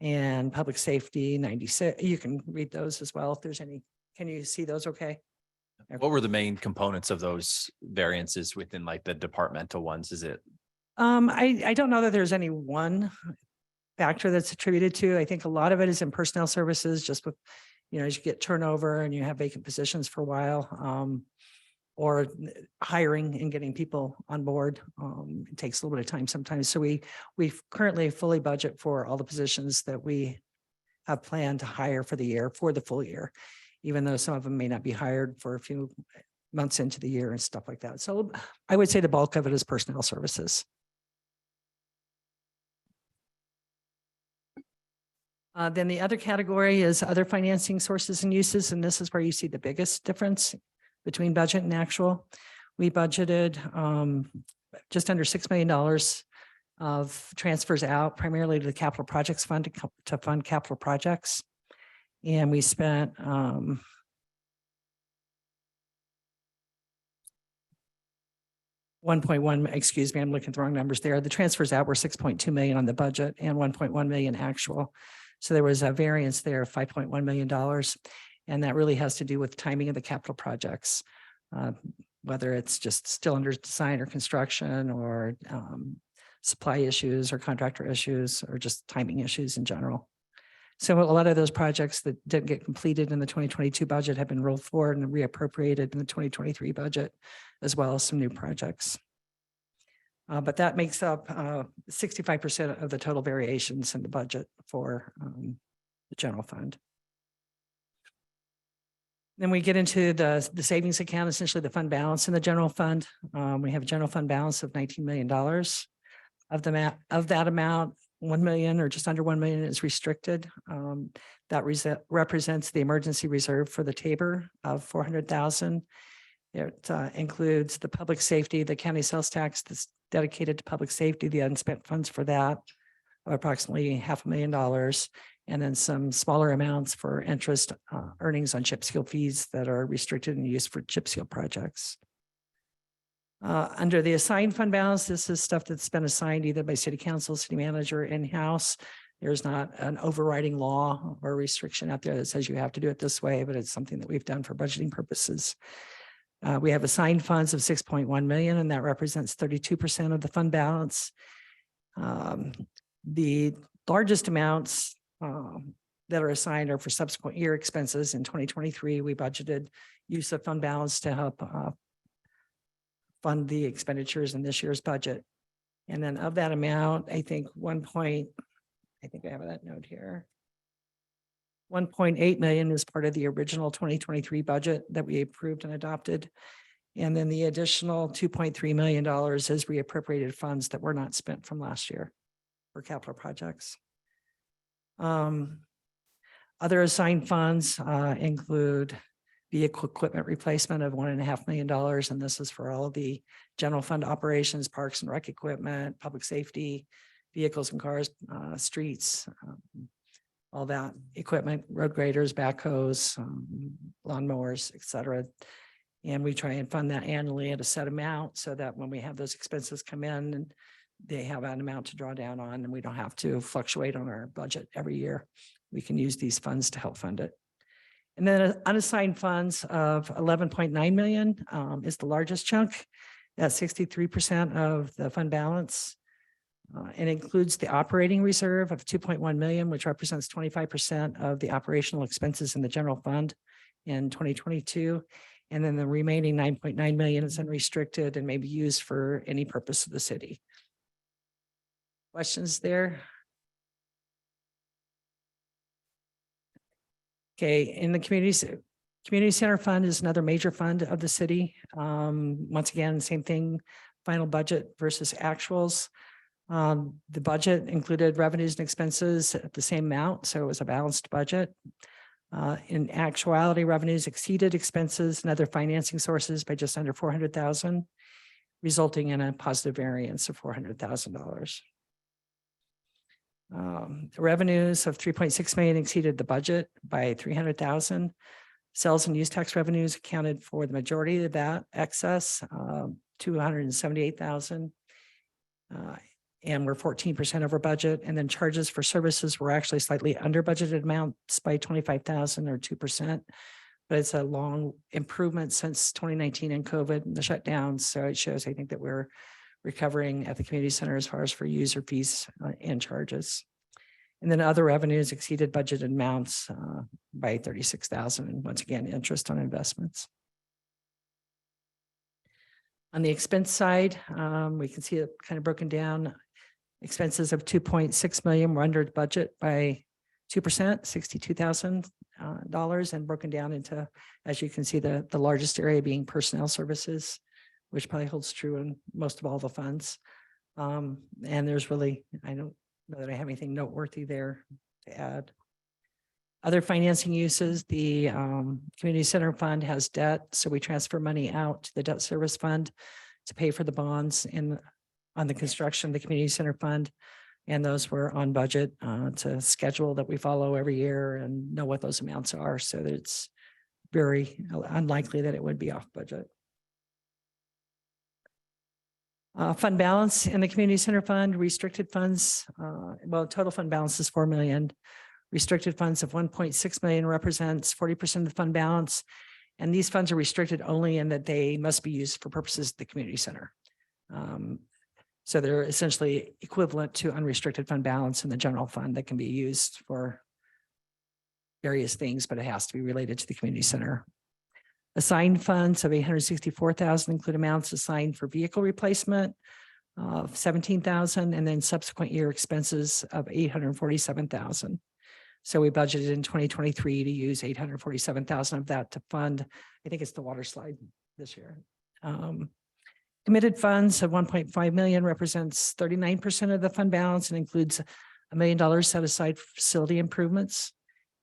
S13: and Public Safety 96. You can read those as well if there's any. Can you see those okay?
S4: What were the main components of those variances within like the departmental ones? Is it?
S13: I don't know that there's any one factor that's attributed to. I think a lot of it is in personnel services, just with, as you get turnover and you have vacant positions for a while, or hiring and getting people on board. It takes a little bit of time sometimes. So we currently fully budget for all the positions that we have planned to hire for the year, for the full year, even though some of them may not be hired for a few months into the year and stuff like that. So I would say the bulk of it is personnel services. Then the other category is other financing sources and uses, and this is where you see the biggest difference between budget and actual. We budgeted just under $6 million of transfers out primarily to the capital projects fund to fund capital projects. And we spent $1.1, excuse me, I'm looking at the wrong numbers there. The transfers out were $6.2 million on the budget and $1.1 million actual. So there was a variance there of $5.1 million. And that really has to do with timing of the capital projects, whether it's just still under design or construction, or supply issues or contractor issues, or just timing issues in general. So a lot of those projects that didn't get completed in the 2022 budget have been rolled forward and reappropriated in the 2023 budget, as well as some new projects. But that makes up 65% of the total variations in the budget for the general fund. Then we get into the savings account, essentially the fund balance in the general fund. We have a general fund balance of $19 million. Of that amount, 1 million or just under 1 million is restricted. That represents the emergency reserve for the Tabor of 400,000. It includes the public safety, the county sales tax that's dedicated to public safety, the unspent funds for that of approximately $500,000, and then some smaller amounts for interest earnings on chip seal fees that are restricted and used for chip seal projects. Under the assigned fund balance, this is stuff that's been assigned either by city council, city manager, in-house. There's not an overriding law or restriction out there that says you have to do it this way, but it's something that we've done for budgeting purposes. We have assigned funds of 6.1 million, and that represents 32% of the fund balance. The largest amounts that are assigned are for subsequent year expenses. In 2023, we budgeted use of fund balance to help fund the expenditures in this year's budget. And then of that amount, I think I have that note here. 1.8 million is part of the original 2023 budget that we approved and adopted. And then the additional $2.3 million is reappropriated funds that were not spent from last year for capital projects. Other assigned funds include vehicle equipment replacement of $1.5 million. And this is for all of the general fund operations, parks and rec equipment, public safety, vehicles and cars, streets, all that equipment, road graders, backhoes, lawnmowers, et cetera. And we try and fund that annually at a set amount so that when we have those expenses come in, and they have an amount to draw down on, and we don't have to fluctuate on our budget every year. We can use these funds to help fund it. And then unassigned funds of 11.9 million is the largest chunk. That's 63% of the fund balance. It includes the operating reserve of 2.1 million, which represents 25% of the operational expenses in the general fund in 2022. And then the remaining 9.9 million is unrestricted and may be used for any purpose of the city. Questions there? Okay, in the community center fund is another major fund of the city. Once again, same thing, final budget versus actuals. The budget included revenues and expenses at the same amount, so it was a balanced budget. In actuality, revenues exceeded expenses and other financing sources by just under 400,000, resulting in a positive variance of $400,000. Revenues of 3.6 million exceeded the budget by 300,000. Sales and use tax revenues accounted for the majority of that excess, 278,000. And we're 14% over budget. And then charges for services were actually slightly under budgeted amounts by 25,000 or 2%. But it's a long improvement since 2019 and COVID and the shutdowns. So it shows, I think, that we're recovering at the community center as far as for user fees and charges. And then other revenues exceeded budgeted amounts by 36,000. And once again, interest on investments. On the expense side, we can see it kind of broken down. Expenses of 2.6 million were under budget by 2%, $62,000, and broken down into, as you can see, the largest area being personnel services, which probably holds true in most of all the funds. And there's really, I don't know that I have anything noteworthy there to add. Other financing uses, the community center fund has debt, so we transfer money out to the debt service fund to pay for the bonds on the construction of the community center fund. And those were on budget to schedule that we follow every year and know what those amounts are. So that it's very unlikely that it would be off budget. Fund balance in the community center fund, restricted funds, well, total fund balance is 4 million. Restricted funds of 1.6 million represents 40% of the fund balance. And these funds are restricted only in that they must be used for purposes of the community center. So they're essentially equivalent to unrestricted fund balance in the general fund that can be used for various things, but it has to be related to the community center. Assigned funds of 864,000 include amounts assigned for vehicle replacement of 17,000 and then subsequent year expenses of 847,000. So we budgeted in 2023 to use 847,000 of that to fund, I think it's the water slide this year. Committed funds of 1.5 million represents 39% of the fund balance and includes $1 million set aside for facility improvements.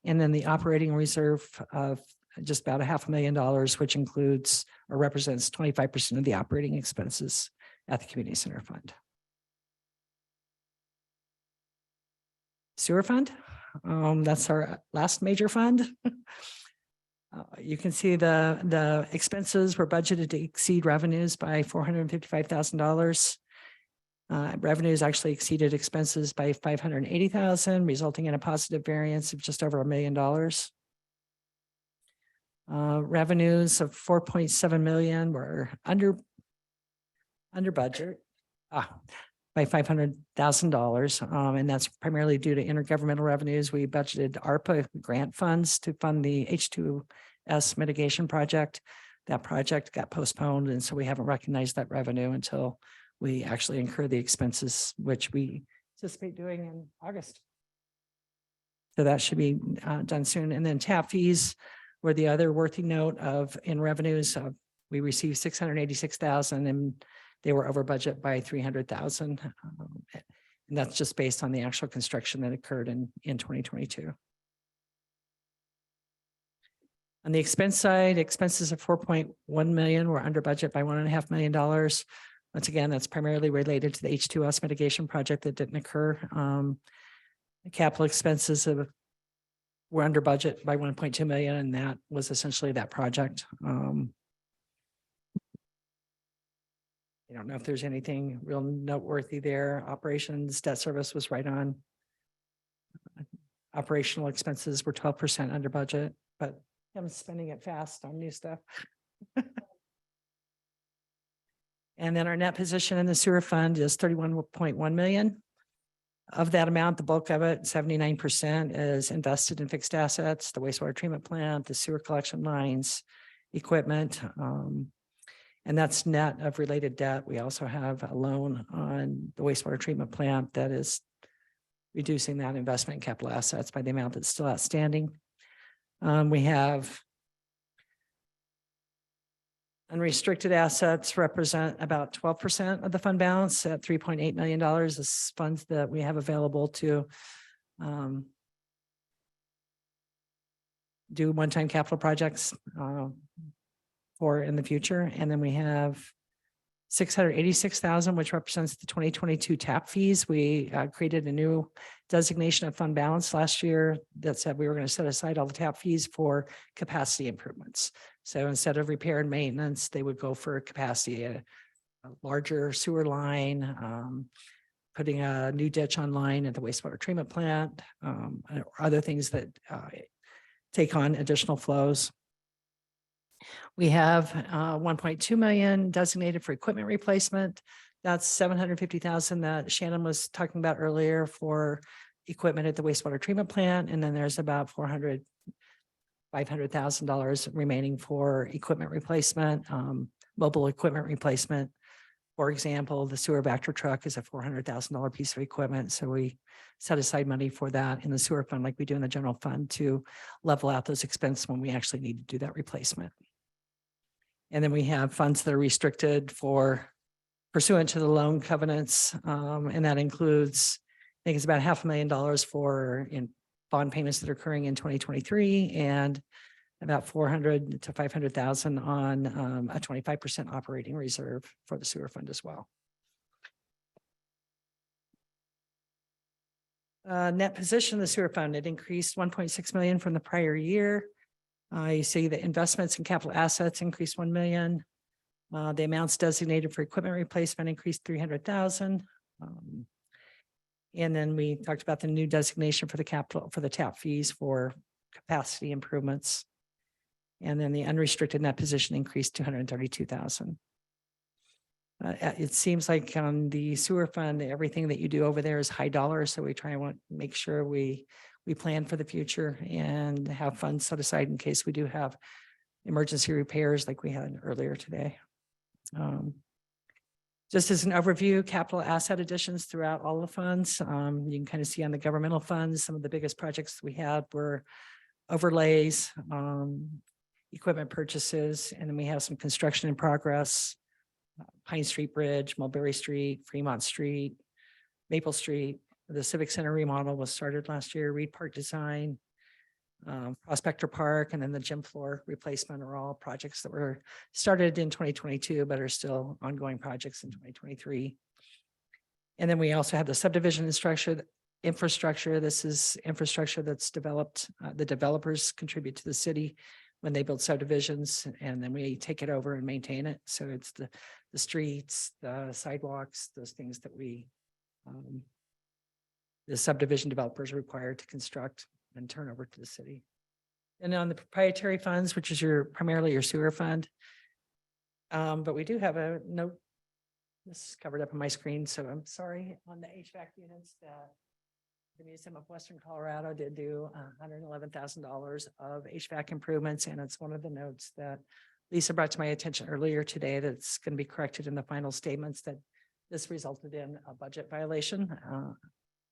S13: And then the operating reserve of just about $500,000, which includes or represents 25% of the operating expenses at the community center fund. Sewer fund, that's our last major fund. You can see the expenses were budgeted to exceed revenues by $455,000. Revenues actually exceeded expenses by $580,000, resulting in a positive variance of just over $1 million. Revenues of 4.7 million were under budget by $500,000. And that's primarily due to intergovernmental revenues. We budgeted ARPA grant funds to fund the H2S mitigation project. That project got postponed, and so we haven't recognized that revenue until we actually incur the expenses, which we anticipate doing in August. So that should be done soon. And then tap fees were the other worthy note of in revenues. We received 686,000 and they were over budget by 300,000. And that's just based on the actual construction that occurred in 2022. On the expense side, expenses of 4.1 million were under budget by $1.5 million. Once again, that's primarily related to the H2S mitigation project that didn't occur. The capital expenses were under budget by 1.2 million, and that was essentially that project. I don't know if there's anything real noteworthy there. Operations, debt service was right on. Operational expenses were 12% under budget, but I'm spending it fast on new stuff. And then our net position in the sewer fund is 31.1 million. Of that amount, the bulk of it, 79%, is invested in fixed assets, the wastewater treatment plant, the sewer collection lines, equipment. And that's net of related debt. We also have a loan on the wastewater treatment plant that is reducing that investment in capital assets by the amount that's still outstanding. We have unrestricted assets represent about 12% of the fund balance at $3.8 million. This is funds that we have available to do one-time capital projects for in the future. And then we have 686,000, which represents the 2022 TAP fees. We created a new designation of fund balance last year that said we were going to set aside all the TAP fees for capacity improvements. So instead of repair and maintenance, they would go for capacity, a larger sewer line, putting a new ditch online at the wastewater treatment plant, or other things that take on additional flows. We have 1.2 million designated for equipment replacement. That's 750,000 that Shannon was talking about earlier for equipment at the wastewater treatment plant. And then there's about $500,000 remaining for equipment replacement, mobile equipment replacement. For example, the sewer Vector truck is a $400,000 piece of equipment. So we set aside money for that in the sewer fund, like we do in the general fund, to level out those expenses when we actually need to do that replacement. And then we have funds that are restricted for pursuant to the loan covenants. And that includes, I think it's about $500,000 for bond payments that are occurring in 2023 and about 400 to 500,000 on a 25% operating reserve for the sewer fund as well. Net position of the sewer fund, it increased 1.6 million from the prior year. You see the investments in capital assets increased 1 million. The amounts designated for equipment replacement increased 300,000. And then we talked about the new designation for the capital for the TAP fees for capacity improvements. And then the unrestricted net position increased 232,000. It seems like on the sewer fund, everything that you do over there is high dollar. So we try and make sure we plan for the future and have funds set aside in case we do have emergency repairs like we had earlier today. Just as an overview, capital asset additions throughout all the funds. You can kind of see on the governmental funds, some of the biggest projects we had were overlays, equipment purchases, and then we have some construction in progress. Pine Street Bridge, Mulberry Street, Fremont Street, Maple Street. The Civic Center remodel was started last year, Reed Park design, Prospector Park, and then the gym floor replacement are all projects that were started in 2022, but are still ongoing projects in 2023. And then we also have the subdivision infrastructure. This is infrastructure that's developed. The developers contribute to the city when they build subdivisions, and then we take it over and maintain it. So it's the streets, the sidewalks, those things that the subdivision developers are required to construct and turn over to the city. And on the proprietary funds, which is primarily your sewer fund. But we do have a note. This is covered up on my screen, so I'm sorry. On the HVAC units, the Museum of Western Colorado did do $111,000 of HVAC improvements, and it's one of the notes that Lisa brought to my attention earlier today that's going to be corrected in the final statements that this resulted in a budget violation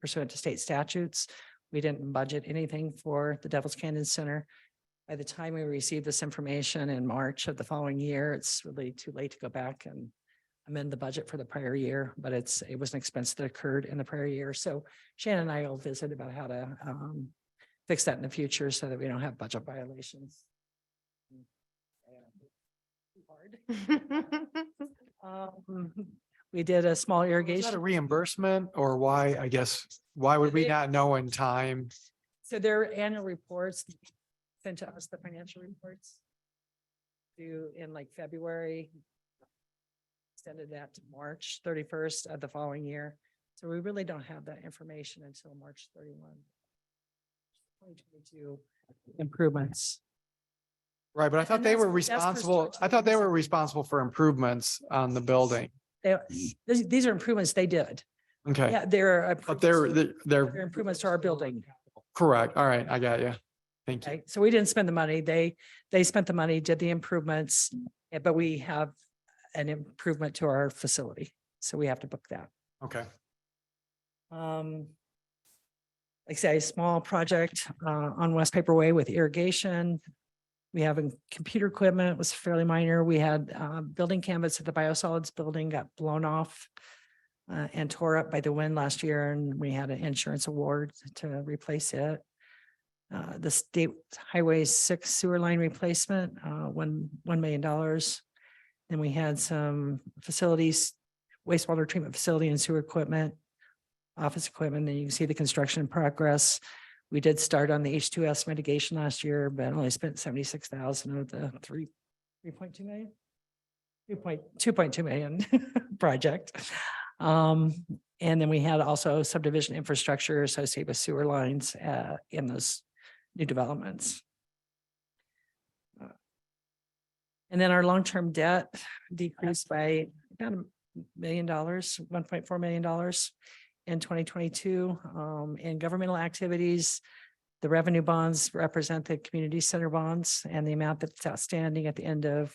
S13: pursuant to state statutes. We didn't budget anything for the Devil's Canyon Center. By the time we received this information in March of the following year, it's really too late to go back and amend the budget for the prior year, but it was an expense that occurred in the prior year. So Shannon and I will visit about how to fix that in the future so that we don't have budget violations. We did a small
S2: Is that
S13: irrigation.
S2: a reimbursement or why, I guess, why would we not know in time?
S13: So their annual reports sent to us, the financial reports due in like February, extended that to March 31st of the following year. So we really don't have that information until March 31. 2022 improvements.
S2: Right, but I thought
S13: And
S2: they
S13: that's-
S2: were
S13: that's for
S2: responsible. I
S13: structural
S2: thought they were
S13: reasons.
S2: responsible for improvements on the building.
S13: These are improvements they did.
S2: Okay,
S13: Yeah, they're.
S2: but
S13: they're
S2: they're
S13: improvements to our building.
S2: correct. All right, I got you. Thank you.
S13: Okay, so we didn't spend the money. They spent the money, did the improvements, but we have an improvement to our facility. So we have to book that.
S2: Okay.
S13: Like I say, a small project on West Paper Way with irrigation. We have computer equipment was fairly minor. We had building canvas at the biosolids building got blown off and tore up by the wind last year, and we had an insurance award to replace it. The state highway 6 sewer line replacement, $1 million. Then we had some facilities, wastewater treatment facility and sewer equipment, office equipment. Then you can see the construction in progress. We did start on the H2S mitigation last year, but only spent 76,000 of the 3.2 million, 2.2 million project. And then we had also subdivision infrastructure associated with sewer lines in those new developments. And then our long-term debt decreased by about $1 million, $1.4 million in 2022. In governmental activities, the revenue bonds represent the community center bonds, and the amount that's outstanding at the end of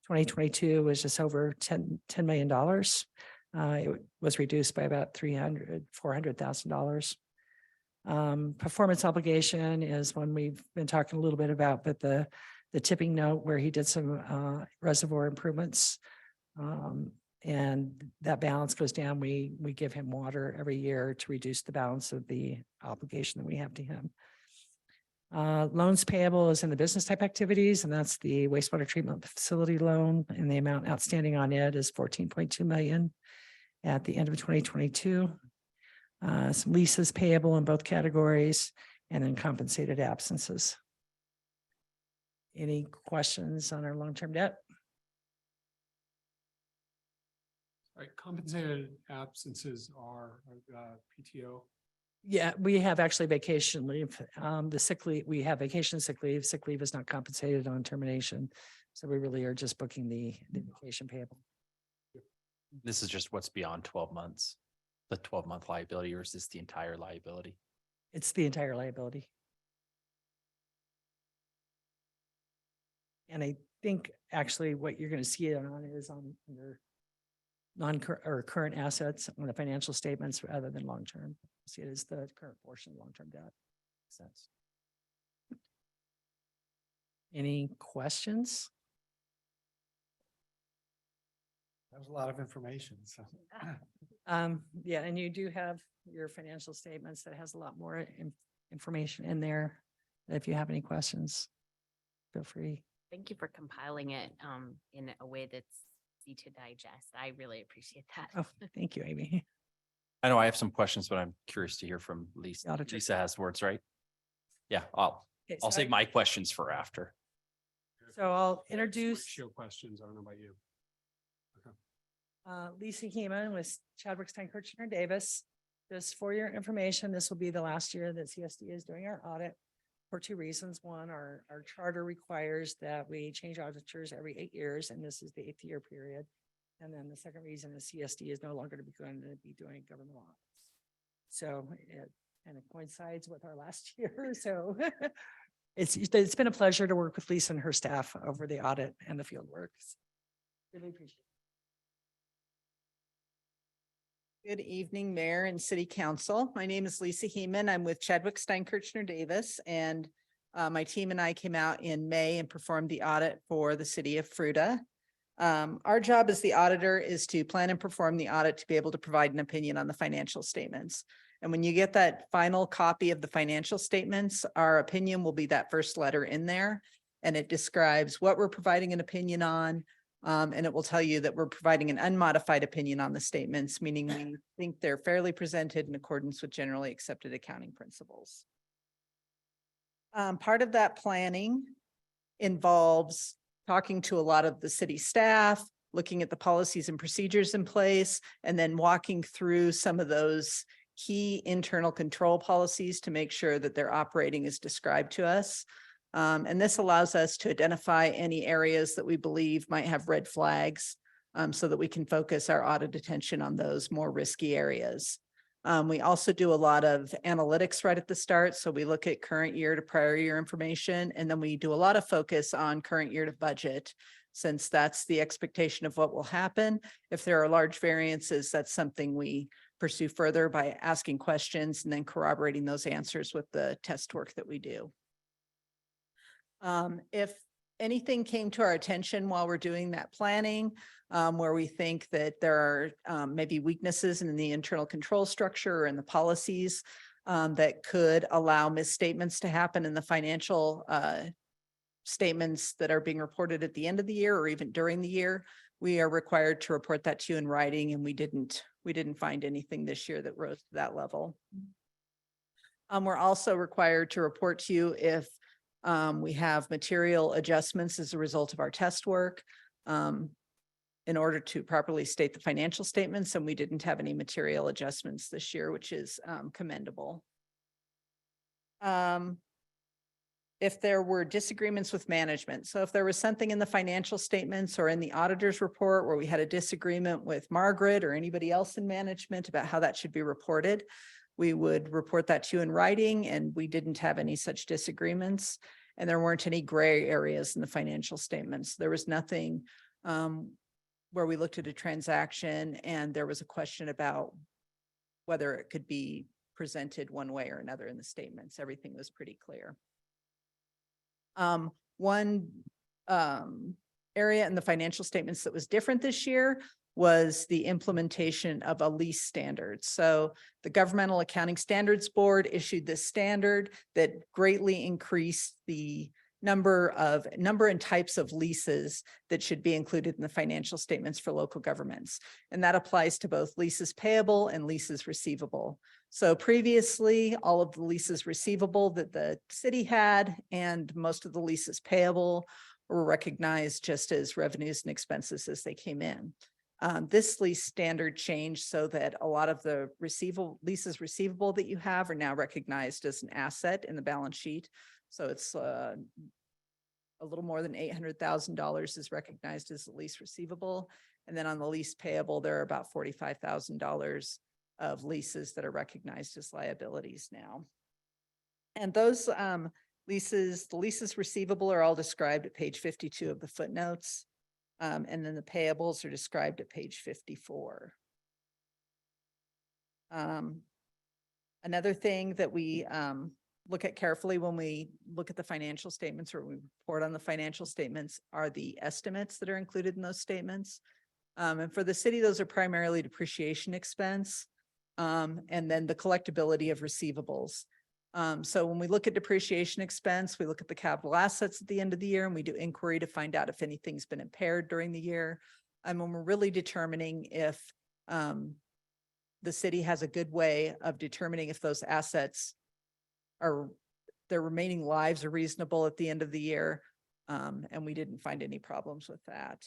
S13: 2022 was just over $10 million. It was reduced by about $400,000. Performance obligation is one we've been talking a little bit about, but the tipping note where he did some reservoir improvements. And that balance goes down. We give him water every year to reduce the balance of the obligation that we have to him. Loans payable is in the business type activities, and that's the wastewater treatment facility loan, and the amount outstanding on it is 14.2 million at the end of 2022. Some leases payable in both categories, and then compensated absences. Any questions on our long-term debt?
S5: Right, compensated absences are PTO.
S13: Yeah, we have actually vacation leave. The sick leave, we have vacation sick leave. Sick leave is not compensated on termination. So we really are just booking the vacation payable.
S4: This is just what's beyond 12 months, the 12-month liability, or is this the entire liability?
S13: It's the entire liability. And I think actually what you're going to see it on is on under non-current or current assets on the financial statements rather than long-term. See it as the current portion of long-term debt. Makes sense. Any questions?
S2: That was a lot of information. So
S13: Yeah, and you do have your financial statements that has a lot more information in there. If you have any questions, feel free.
S12: Thank you for compiling it in a way that's easy to digest. I really appreciate that.
S13: Oh, thank you, Amy.
S4: I know I have some questions, but I'm curious to hear from Lisa.
S13: Auditor.
S4: Lisa has words, right? Yeah, I'll
S13: Okay,
S4: I'll
S13: so
S4: save my questions for after.
S13: So I'll introduce
S5: Show questions. I don't know about you.
S13: Lisa Heeman with Chadwick Stein Kirchner Davis. Just for your information, this will be the last year that CSD is doing our audit for two reasons. One, our charter requires that we change auditors every 8 years, and this is the 8th year period. And then the second reason is CSD is no longer going to be doing government audits. So it kind of coincides with our last year. So it's been a pleasure to work with Lisa and her staff over the audit and the field work. Really appreciate it.
S14: Good evening, Mayor and City Council. My name is Lisa Heeman. I'm with Chadwick Stein Kirchner Davis, and my team and I came out in May and performed the audit for the city of Fruita. Our job as the auditor is to plan and perform the audit to be able to provide an opinion on the financial statements. And when you get that final copy of the financial statements, our opinion will be that first letter in there, and it describes what we're providing an opinion on. And it will tell you that we're providing an unmodified opinion on the statements, meaning we think they're fairly presented in accordance with generally accepted accounting principles. Part of that planning involves talking to a lot of the city staff, looking at the policies and procedures in place, and then walking through some of those key internal control policies to make sure that they're operating as described to us. And this allows us to identify any areas that we believe might have red flags so that we can focus our audit attention on those more risky areas. We also do a lot of analytics right at the start. So we look at current year to prior year information, and then we do a lot of focus on current year to budget since that's the expectation of what will happen. If there are large variances, that's something we pursue further by asking questions and then corroborating those answers with the test work that we do. If anything came to our attention while we're doing that planning, where we think that there are maybe weaknesses in the internal control structure and the policies that could allow misstatements to happen in the financial statements that are being reported at the end of the year or even during the year, we are required to report that to you in writing, and we didn't find anything this year that rose to that level. We're also required to report to you if we have material adjustments as a result of our test work in order to properly state the financial statements, and we didn't have any material adjustments this year, which is commendable. If there were disagreements with management, so if there was something in the financial statements or in the auditor's report where we had a disagreement with Margaret or anybody else in management about how that should be reported, we would report that to you in writing, and we didn't have any such disagreements. And there weren't any gray areas in the financial statements. There was nothing where we looked at a transaction and there was a question about whether it could be presented one way or another in the statements. Everything was pretty clear. One area in the financial statements that was different this year was the implementation of a lease standard. So the Governmental Accounting Standards Board issued this standard that greatly increased the number and types of leases that should be included in the financial statements for local governments. And that applies to both leases payable and leases receivable. So previously, all of the leases receivable that the city had and most of the leases payable were recognized just as revenues and expenses as they came in. This lease standard changed so that a lot of the leases receivable that you have are now recognized as an asset in the balance sheet. So it's a little more than $800,000 is recognized as the lease receivable. And then on the lease payable, there are about $45,000 of leases that are recognized as liabilities now. And those the leases receivable are all described at page 52 of the footnotes. And then the payables are described at page 54. Another thing that we look at carefully when we look at the financial statements or we report on the financial statements are the estimates that are included in those statements. And for the city, those are primarily depreciation expense and then the collectability of receivables. So when we look at depreciation expense, we look at the capital assets at the end of the year and we do inquiry to find out if anything's been impaired during the year. And when we're really determining if the city has a good way of determining if those assets are, their remaining lives are reasonable at the end of the year. And we didn't find any problems with that.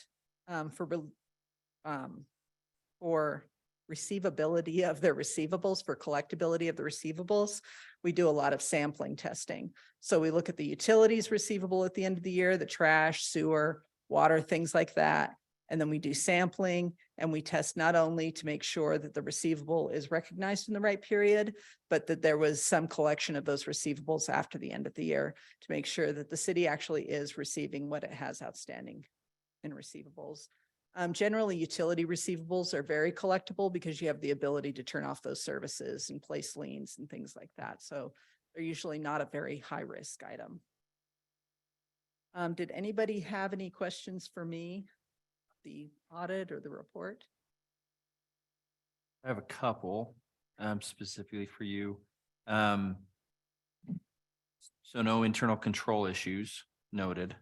S14: For receivability of their receivables, for collectability of the receivables, we do a lot of sampling testing. So we look at the utilities receivable at the end of the year, the trash, sewer, water, things like that. And then we do sampling and we test not only to make sure that the receivable is recognized in the right period, but that there was some collection of those receivables after the end of the year to make sure that the city actually is receiving what it has outstanding in receivables. Generally, utility receivables are very collectible because you have the ability to turn off those services and place liens and things like that. So they're usually not a very high risk item. Did anybody have any questions for me? The audit or the report?
S4: I have a couple specifically for you. So no internal control issues noted.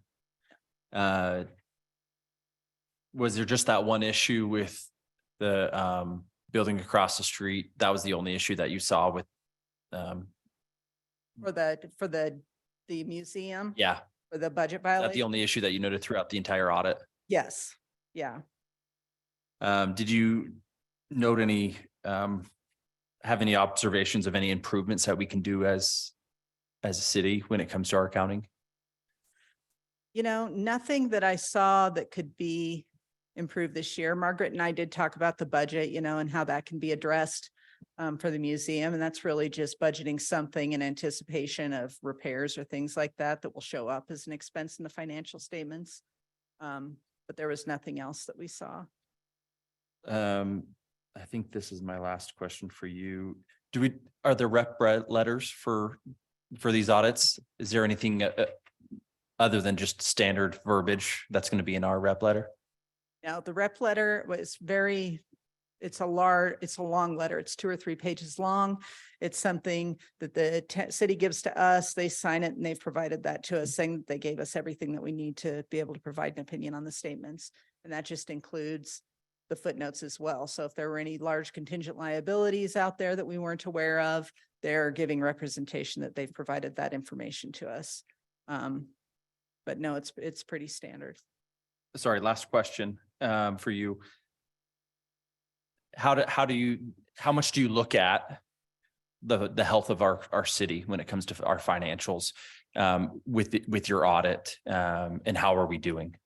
S4: Was there just that one issue with the building across the street? That was the only issue that you saw with
S14: For the museum?
S4: yeah.
S14: For the budget
S4: Is that
S14: violation?
S4: the only issue that you noted throughout the entire audit?
S14: Yes, yeah.
S4: Did you note any have any observations of any improvements that we can do as a city when it comes to our accounting?
S14: You know, nothing that I saw that could be improved this year. Margaret and I did talk about the budget, you know, and how that can be addressed for the museum. And that's really just budgeting something in anticipation of repairs or things like that that will show up as an expense in the financial statements. but there was nothing else that we saw.
S4: I think this is my last question for you. Are there letters for these audits? Is there anything other than just standard verbiage that's going to be in our rep letter?
S14: Now, the rep letter was it's a long letter. It's 2 or 3 pages long. It's something that the city gives to us. They sign it and they've provided that to us, saying that they gave us everything that we need to be able to provide an opinion on the statements. And that just includes the footnotes as well. So if there were any large contingent liabilities out there that we weren't aware of, they're giving representation that they've provided that information to us. But no, it's pretty standard.
S4: Sorry, last question for you. How much do you look at the health of our city when it comes to our financials with your audit, and how are we doing?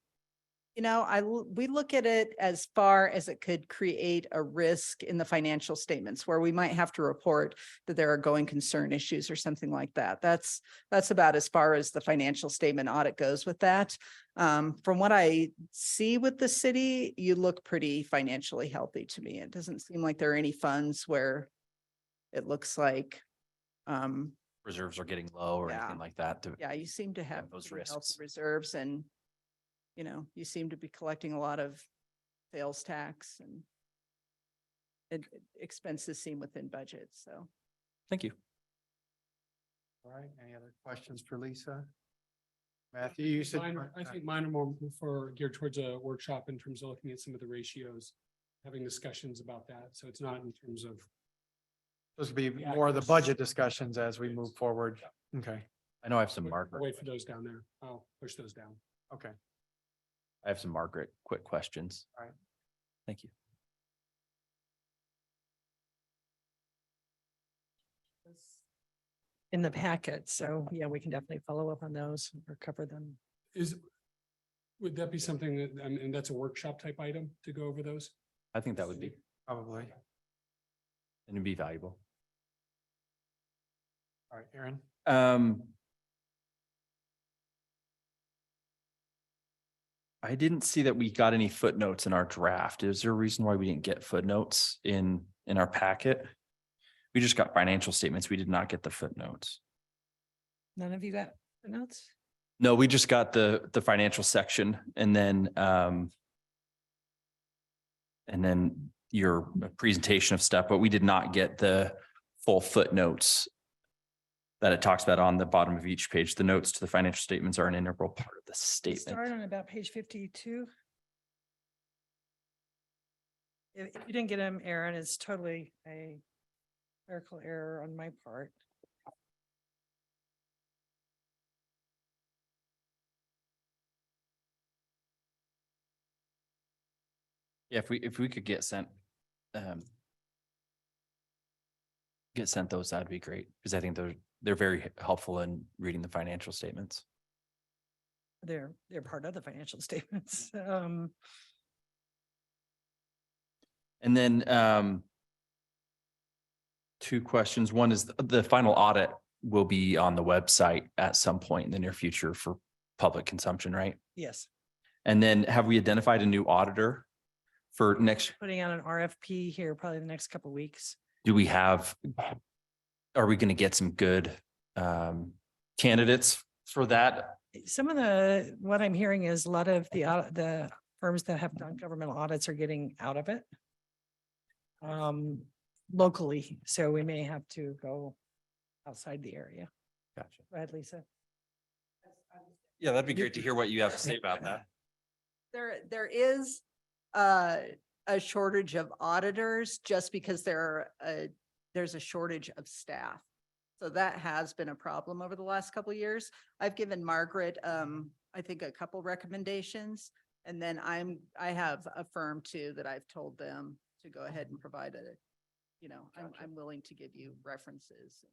S14: You know, we look at it as far as it could create a risk in the financial statements where we might have to report that there are going concern issues or something like that. That's about as far as the financial statement audit goes with that. From what I see with the city, you look pretty financially healthy to me. It doesn't seem like there are any funds where it looks like
S4: Reserves are getting low or anything like that?
S14: Yeah, you seem to have
S4: those
S14: pretty healthy
S4: risks.
S14: reserves, and you know, you seem to be collecting a lot of sales tax, and expenses seem within budget. So
S4: Thank you.
S2: All right, any other questions for Lisa? Matthew, you said.
S5: I think mine are more geared towards a workshop in terms of looking at some of the ratios, having discussions about that. So it's not in terms of.
S2: Those would be more of the budget discussions as we move forward. Okay,
S4: I know I have some Margaret.
S5: Wait for those down there. I'll push those down.
S2: okay.
S4: I have some Margaret quick questions.
S2: All right.
S4: Thank you.
S13: In the packet. So yeah, we can definitely follow up on those or cover them.
S5: Would that be something that, and that's a workshop type item to go over those?
S4: I think that would be,
S2: Probably.
S4: and it'd be valuable.
S2: All right, Aaron.
S4: I didn't see that we got any footnotes in our draft. Is there a reason why we didn't get footnotes in our packet? We just got financial statements. We did not get the footnotes.
S13: None of you got the notes?
S4: No, we just got the financial section and then your presentation of stuff, but we did not get the full footnotes that it talks about on the bottom of each page. The notes to the financial statements are an integral part of the statement.
S13: Start on about page 52. If you didn't get them, Aaron, it's totally a clerical error on my part.
S4: Yeah, if we could get sent those, that'd be great, because I think they're very helpful in reading the financial statements.
S13: They're part of the financial statements.
S4: And then 2 questions. One is the final audit will be on the website at some point in the near future for public consumption, right?
S13: Yes,
S4: And then have we identified a new auditor for next?
S13: putting out an RFP here probably the next couple of weeks.
S4: Are we going to get some good candidates for that?
S13: Some of what I'm hearing is a lot of the firms that have done governmental audits are getting out of it locally. So we may have to go outside the area.
S4: Gotcha.
S13: Go ahead, Lisa.
S4: Yeah, that'd be great to hear what you have to say about that.
S14: there is a shortage of auditors just because there's a shortage of staff. So that has been a problem over the last couple of years. I've given Margaret, I think, a couple recommendations. And then I have a firm too that I've told them to go ahead and provide I'm willing to give you references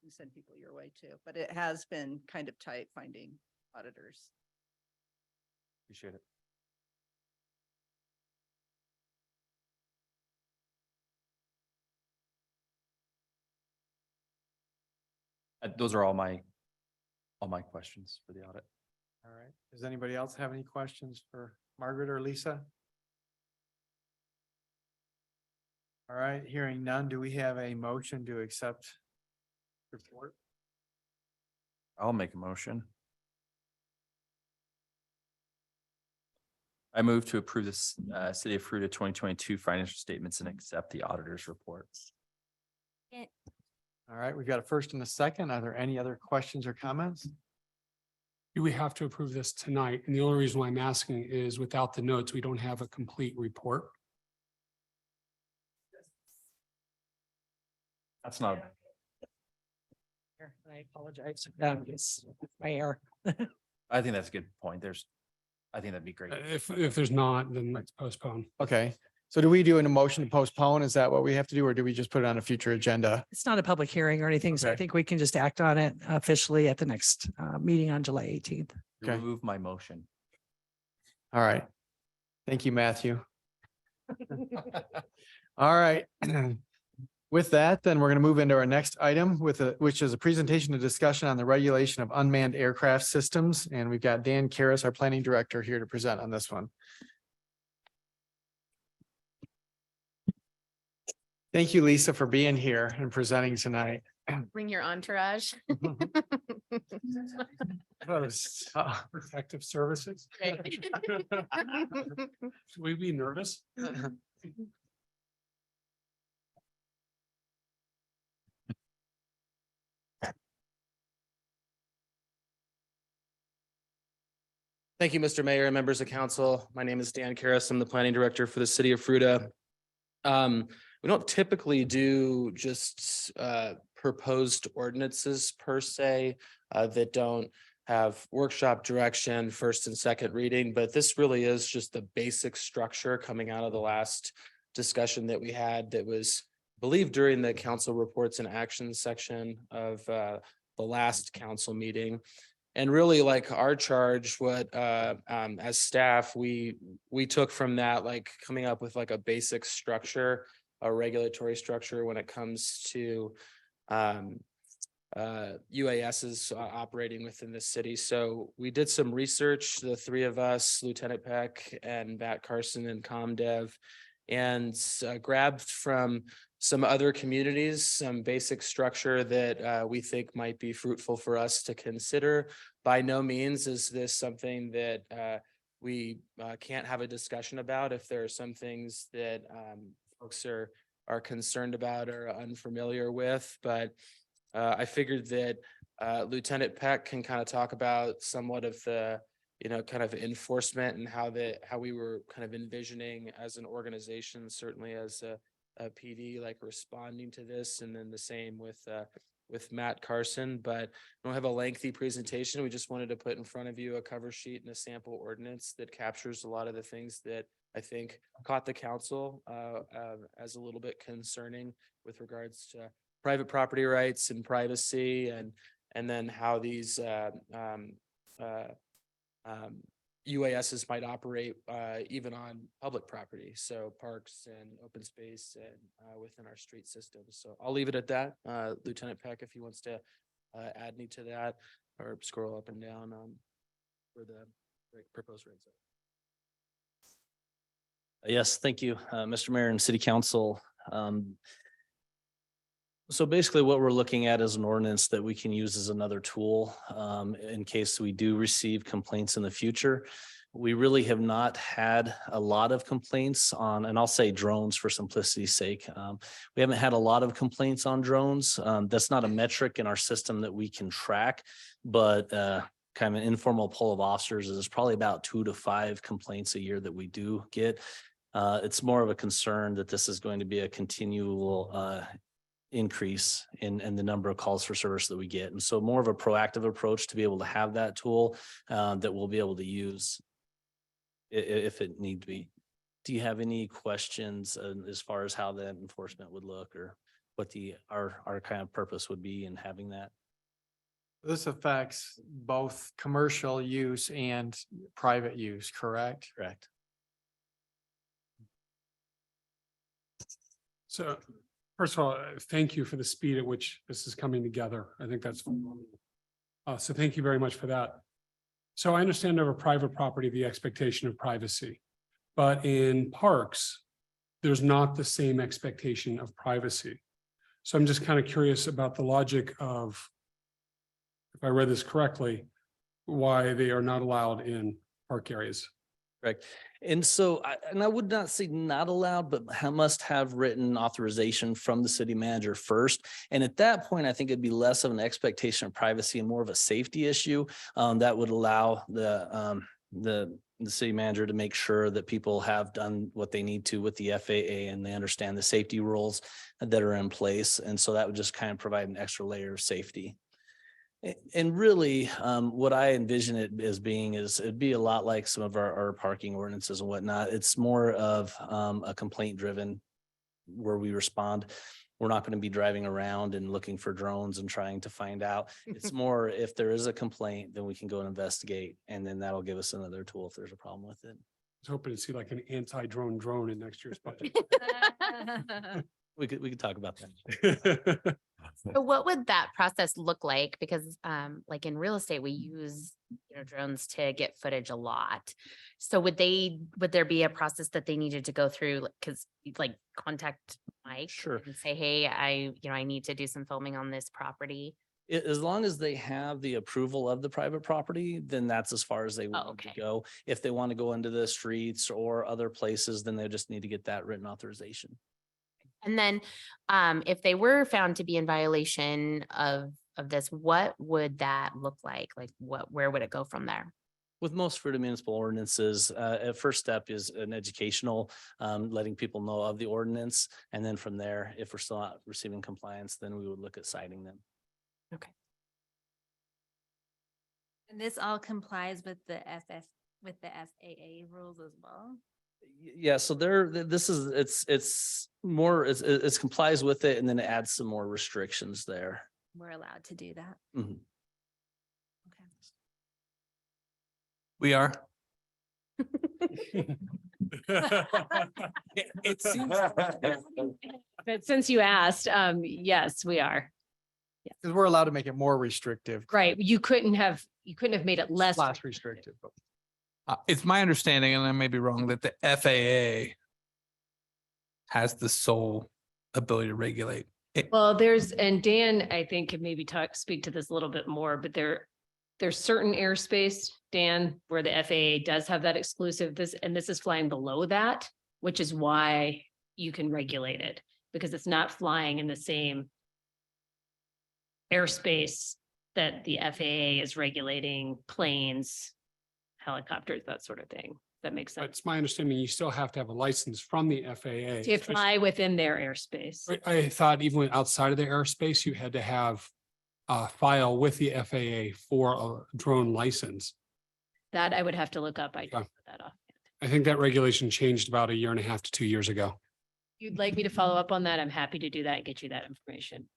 S14: and send people your way too. But it has been kind of tight finding auditors.
S4: Appreciate it. Those are all my questions for the audit.
S2: All right. Does anybody else have any questions for Margaret or Lisa? All right, hearing none, do we have a motion to accept report?
S4: I'll make a motion. I move to approve this City of Fruita 2022 financial statements and accept the auditor's reports.
S2: All right, we've got a first and a second. Are there any other questions or comments?
S5: Do we have to approve this tonight? And the only reason why I'm asking is without the notes, we don't have a complete report.
S4: That's not,
S13: I apologize. It's my error.
S4: I think that's a good point. I think that'd be great.
S5: If there's not, then let's postpone.
S2: Okay, so do we do a motion to postpone? Is that what we have to do, or do we just put it on a future agenda?
S13: It's not a public hearing or anything, so I
S2: Okay.
S13: think we can just act on it officially at the next meeting on July 18th.
S2: Okay.
S4: Remove my motion.
S2: All right. Thank you, Matthew. All right. With that, then we're going to move into our next item which is a presentation and discussion on the regulation of unmanned aircraft systems. And we've got Dan Karas, our planning director, here to present on this one. Thank you, Lisa, for being here and presenting tonight.
S12: Bring your entourage.
S5: Protective services. Should we be nervous?
S15: Thank you, Mr. Mayor and members of council. My name is Dan Karas. I'm the planning director for the city of Fruita. We don't typically do just proposed ordinances per se that don't have workshop direction, first and second reading, but this really is just the basic structure coming out of the last discussion that we had that was believed during the council reports and actions section of the last council meeting. And really, like our charge, what as staff, we took from that, like coming up with like a basic structure, a regulatory structure when it comes to UASs operating within the city. So we did some research, the three of us, Lieutenant Peck and Matt Carson and ComDev, and grabbed from some other communities, some basic structure that we think might be fruitful for us to consider. By no means is this something that we can't have a discussion about. If there are some things that folks are concerned about or unfamiliar with, but I figured that Lieutenant Peck can kind of talk about somewhat of the kind of enforcement and how we were kind of envisioning as an organization, certainly as a PD, like responding to this, and then the same with Matt Carson. But we don't have a lengthy presentation. We just wanted to put in front of you a cover sheet and a sample ordinance that captures a lot of the things that I think caught the council as a little bit concerning with regards to private property rights and privacy, and then how these UASs might operate even on public property, so parks and open space and within our street system. So I'll leave it at that. Lieutenant Peck, if he wants to add any to that or scroll up and down for the proposed rates.
S6: Yes, thank you, Mr. Mayor and City Council. So basically what we're looking at is an ordinance that we can use as another tool in case we do receive complaints in the future. We really have not had a lot of complaints on, and I'll say drones for simplicity's sake. We haven't had a lot of complaints on drones. That's not a metric in our system that we can track, but kind of an informal poll of officers is probably about 2 to 5 complaints a year that we do get. It's more of a concern that this is going to be a continual increase in the number of calls for service that we get. And so more of a proactive approach to be able to have that tool that we'll be able to use if it need to be. Do you have any questions as far as how that enforcement would look or what our kind of purpose would be in having that?
S2: This affects both commercial use and private use, correct?
S6: Correct.
S5: So first of all, thank you for the speed at which this is coming together. I think that's phenomenal. So thank you very much for that. So I understand over private property, the expectation of privacy. But in parks, there's not the same expectation of privacy. So I'm just kind of curious about the logic of, if I read this correctly, why they are not allowed in park areas.
S6: Correct. And so, and I would not say not allowed, but must have written authorization from the city manager first. And at that point, I think it'd be less of an expectation of privacy and more of a safety issue that would allow the city manager to make sure that people have done what they need to with the FAA and they understand the safety rules that are in place. And so that would just kind of provide an extra layer of safety. And really, what I envision it as being is it'd be a lot like some of our parking ordinances and whatnot. It's more of a complaint driven where we respond. We're not going to be driving around and looking for drones and trying to find out. It's more if there is a complaint, then we can go and investigate. And then that'll give us another tool if there's a problem with it.
S5: I was hoping to see like an anti-drone drone in next year's budget.
S6: We could talk about that.
S12: So what would that process look like? Because like in real estate, we use, drones to get footage a lot. So would there be a process that they needed to go through? Because like contact Mike
S6: Sure.
S12: and say, hey, I need to do some filming on this property.
S6: As long as they have the approval of the private property, then that's as far as they want to go. If they want to go into the streets or other places, then they just need to get that written authorization.
S12: And then if they were found to be in violation of this, what would that look like? Like where would it go from there?
S6: With most Fruita municipal ordinances, a first step is an educational, letting people know of the ordinance. And then from there, if we're still not receiving compliance, then we would look at citing them.
S12: Okay.
S8: And this all complies with the FAA rules as well?
S6: Yeah, so it's complies with it and then it adds some more restrictions there.
S8: We're allowed to do that.
S6: Mhm.
S8: Okay.
S7: We are.
S6: It seems.
S16: But since you asked, yes, we are.
S2: Because we're allowed to make it more restrictive.
S16: Right. You couldn't have made it less.
S2: Restrictive. But
S7: It's my understanding, and I may be wrong, that the FAA has the sole ability to regulate.
S16: Well, and Dan, I think could maybe speak to this a little bit more, but there's certain airspace, Dan, where the FAA does have that exclusive, this is flying below that, which is why you can regulate it, because it's not flying in the same airspace that the FAA is regulating planes, helicopters, that sort of thing. That makes
S5: But
S16: sense.
S5: it's my understanding you still have to have a license from the FAA.
S16: To fly within their airspace.
S5: I thought even outside of the airspace, you had to have a file with the FAA for a drone license.
S16: That I would have to look up. I
S5: Okay.
S16: didn't put that off.
S5: I think that regulation changed about 1.5 to 2 years ago.
S16: You'd like me to follow up on that? I'm happy to do that and get you that information.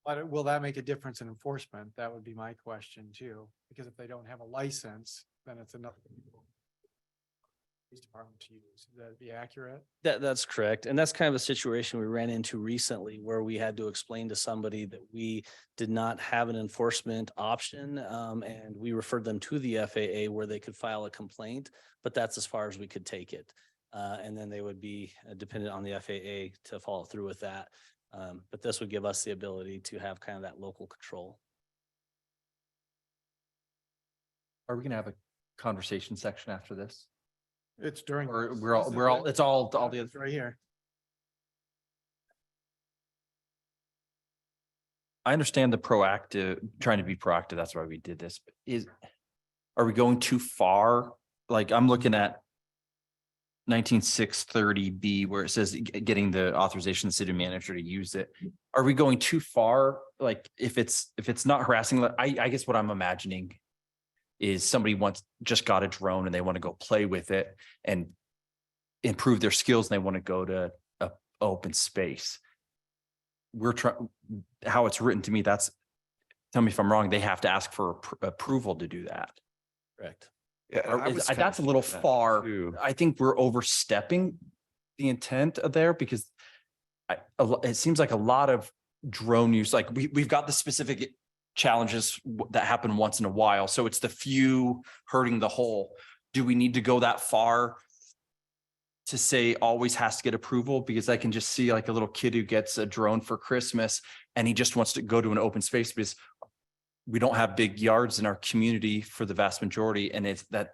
S2: But will that make a difference in enforcement? That would be my question too, because if they don't have a license, then it's another police department to use. Would that be accurate?
S6: That's correct. And that's kind of a situation we ran into recently where we had to explain to somebody that we did not have an enforcement option. And we referred them to the FAA where they could file a complaint, but that's as far as we could take it. And then they would be dependent on the FAA to follow through with that. But this would give us the ability to have kind of that local control.
S4: Are we gonna have a conversation section after this?
S2: It's during.
S4: Or it's all the
S2: It's right here.
S4: I understand trying to be proactive. That's why we did this. But are we going too far? Like I'm looking at 19630B where it says getting the authorization of the city manager to use it. Are we going too far? Like if it's not harassing, I guess what I'm imagining is somebody just got a drone and they want to go play with it and improve their skills and they want to go to a open space. How it's written to me, tell me if I'm wrong, they have to ask for approval to do that.
S6: Correct.
S1: Yeah,
S4: That's a little far. I think we're overstepping the intent of there because it seems like a lot of drone use, like we've got the specific challenges that happen once in a while. So it's the few hurting the whole. Do we need to go that far to say always has to get approval? Because I can just see like a little kid who gets a drone for Christmas and he just wants to go to an open space because we don't have big yards in our community for the vast majority. And it's that,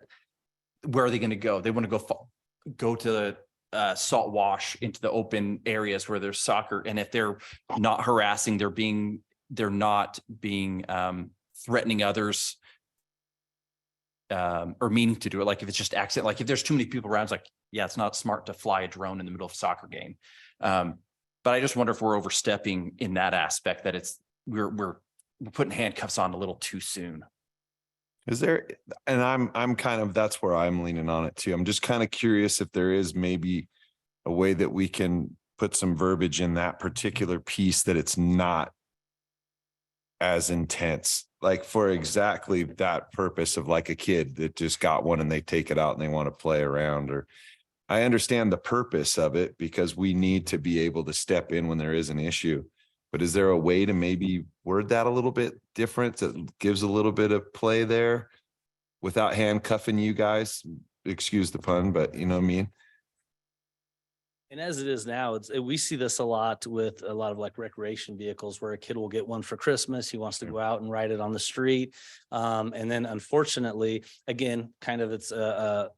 S4: where are they going to go? They want to go to the salt wash into the open areas where there's soccer. And if they're not harassing, they're not being threatening others or meaning to do it. Like if it's just accident, like if there's too many people around, it's like, yeah, it's not smart to fly a drone in the middle of a soccer game. But I just wonder if we're overstepping in that aspect, that it's, we're putting handcuffs on a little too soon.
S1: Is there, and I'm kind of, that's where I'm leaning on it too. I'm just kind of curious if there is maybe a way that we can put some verbiage in that particular piece that it's not as intense, like for exactly that purpose of like a kid that just got one and they take it out and they want to play around. Or I understand the purpose of it because we need to be able to step in when there is an issue. But is there a way to maybe word that a little bit different that gives a little bit of play there without handcuffing you guys? Excuse the pun, but you know what I mean?
S17: And as it is now, we see this a lot with a lot of like recreation vehicles where a kid will get one for Christmas. He wants to go out and ride it on the street. And then unfortunately, again, kind of it's a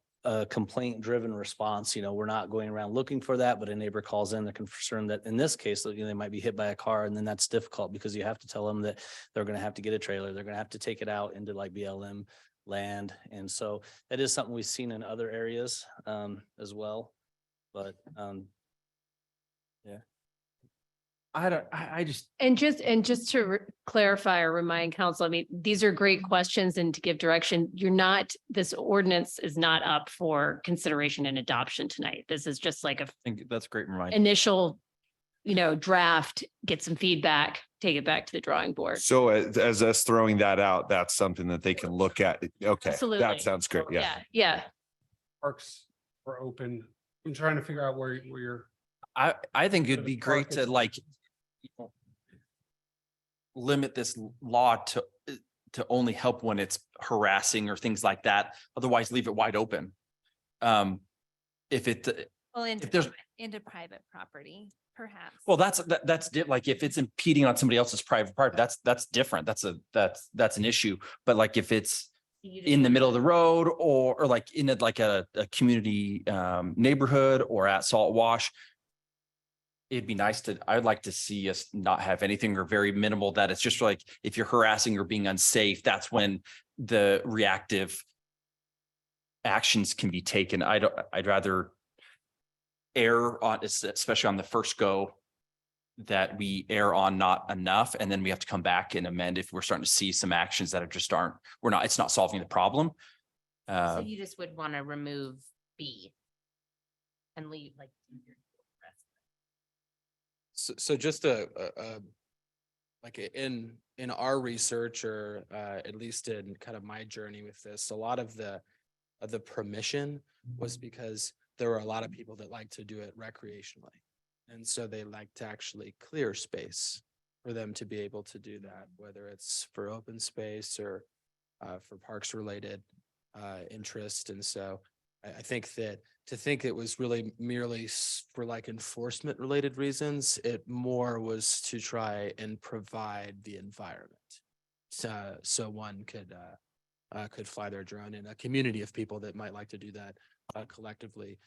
S17: complaint driven response. You know, we're not going around looking for that, but a neighbor calls in, they're concerned that in this case, you know, they might be hit by a car. And then that's difficult because you have to tell them that they're going to have to get a trailer. They're going to have to take it out into like BLM land. And so that is something we've seen in other areas as well. But yeah.
S4: I just.
S16: And just to clarify or remind council, I mean, these are great questions, and to give direction, this ordinance is not up for consideration and adoption tonight. This is just like
S4: I think that's a great reminder.
S16: initial, draft, get some feedback, take it back to the drawing board.
S1: So as us throwing that out, that's something that they can look at. Okay,
S16: Absolutely.
S1: that sounds great. Yeah.
S16: Yeah.
S5: Parks are open. I'm trying to figure out where you're.
S4: I think it'd be great to like limit this law to only help when it's harassing or things like that. Otherwise, leave it wide open. If there's
S8: into private property, perhaps.
S4: well, that's like if it's impeding on somebody else's private property, that's different. That's an issue. But like if it's in the middle of the road or like in a community neighborhood or at Salt Wash, it'd be nice I'd like to see us not have anything or very minimal, that it's just like if you're harassing or being unsafe, that's when the reactive actions can be taken. I'd rather err on, especially on the first go, that we err on not enough, and then we have to come back and amend if we're starting to see some actions that it's not solving the problem.
S12: So you just would want to remove B and leave like.
S15: So just like in our research, or at least in kind of my journey with this, a lot of the permission was because there were a lot of people that like to do it recreationally. And so they like to actually clear space for them to be able to do that, whether it's for open space or for parks related interest. And so I think that to think it was really merely for like enforcement related reasons, it more was to try and provide the environment. So one could fly their drone in a community of people that might like to do that collectively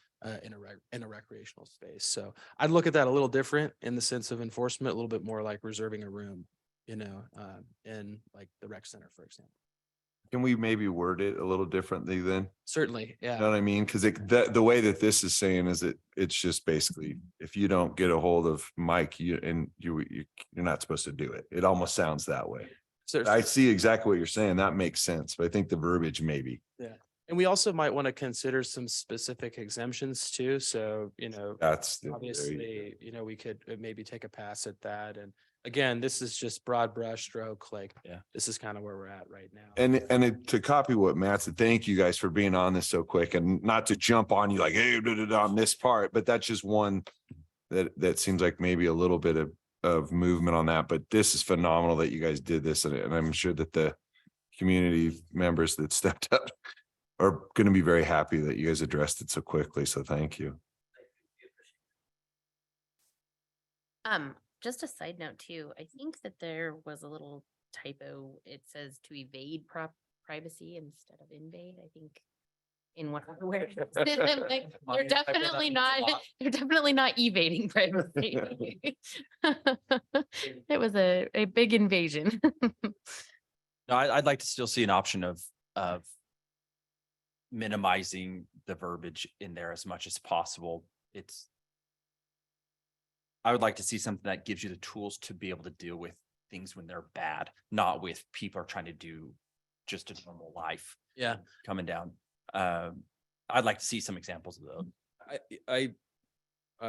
S15: in a recreational space. So I'd look at that a little different in the sense of enforcement, a little bit more like reserving a room, in like the rec center, for example.
S1: Can we maybe word it a little differently then?
S15: Certainly, yeah.
S1: You know what I mean? Because the way that this is saying is that it's just basically, if you don't get a hold of Mike, you're not supposed to do it. It almost sounds that way. I see exactly what you're saying. That makes sense. But I think the verbiage maybe.
S15: Yeah. And we also might want to consider some specific exemptions too. So, obviously, we could maybe take a pass at that. And again, this is just broad brush stroke. Like, this is kind of where we're at right now.
S1: And to copy what Matt said, thank you guys for being on this so quick, and not to jump on you like, hey, on this part, but that's just one that seems like maybe a little bit of of movement on that, but this is phenomenal that you guys did this, and I'm sure that the community members that stepped up are going to be very happy that you guys addressed it so quickly. So thank you.
S12: Just a side note too, I think that there was a little typo. It says to evade privacy instead of invade, I think. In one of the words. I'm like, You're definitely not evading privacy. It was a big invasion.
S4: No, I'd like to still see an option of minimizing the verbiage in there as much as possible. I would like to see something that gives you the tools to be able to deal with things when they're bad, not with people are trying to do just a normal life.
S15: Yeah.
S4: Coming down. I'd like to see some examples of those.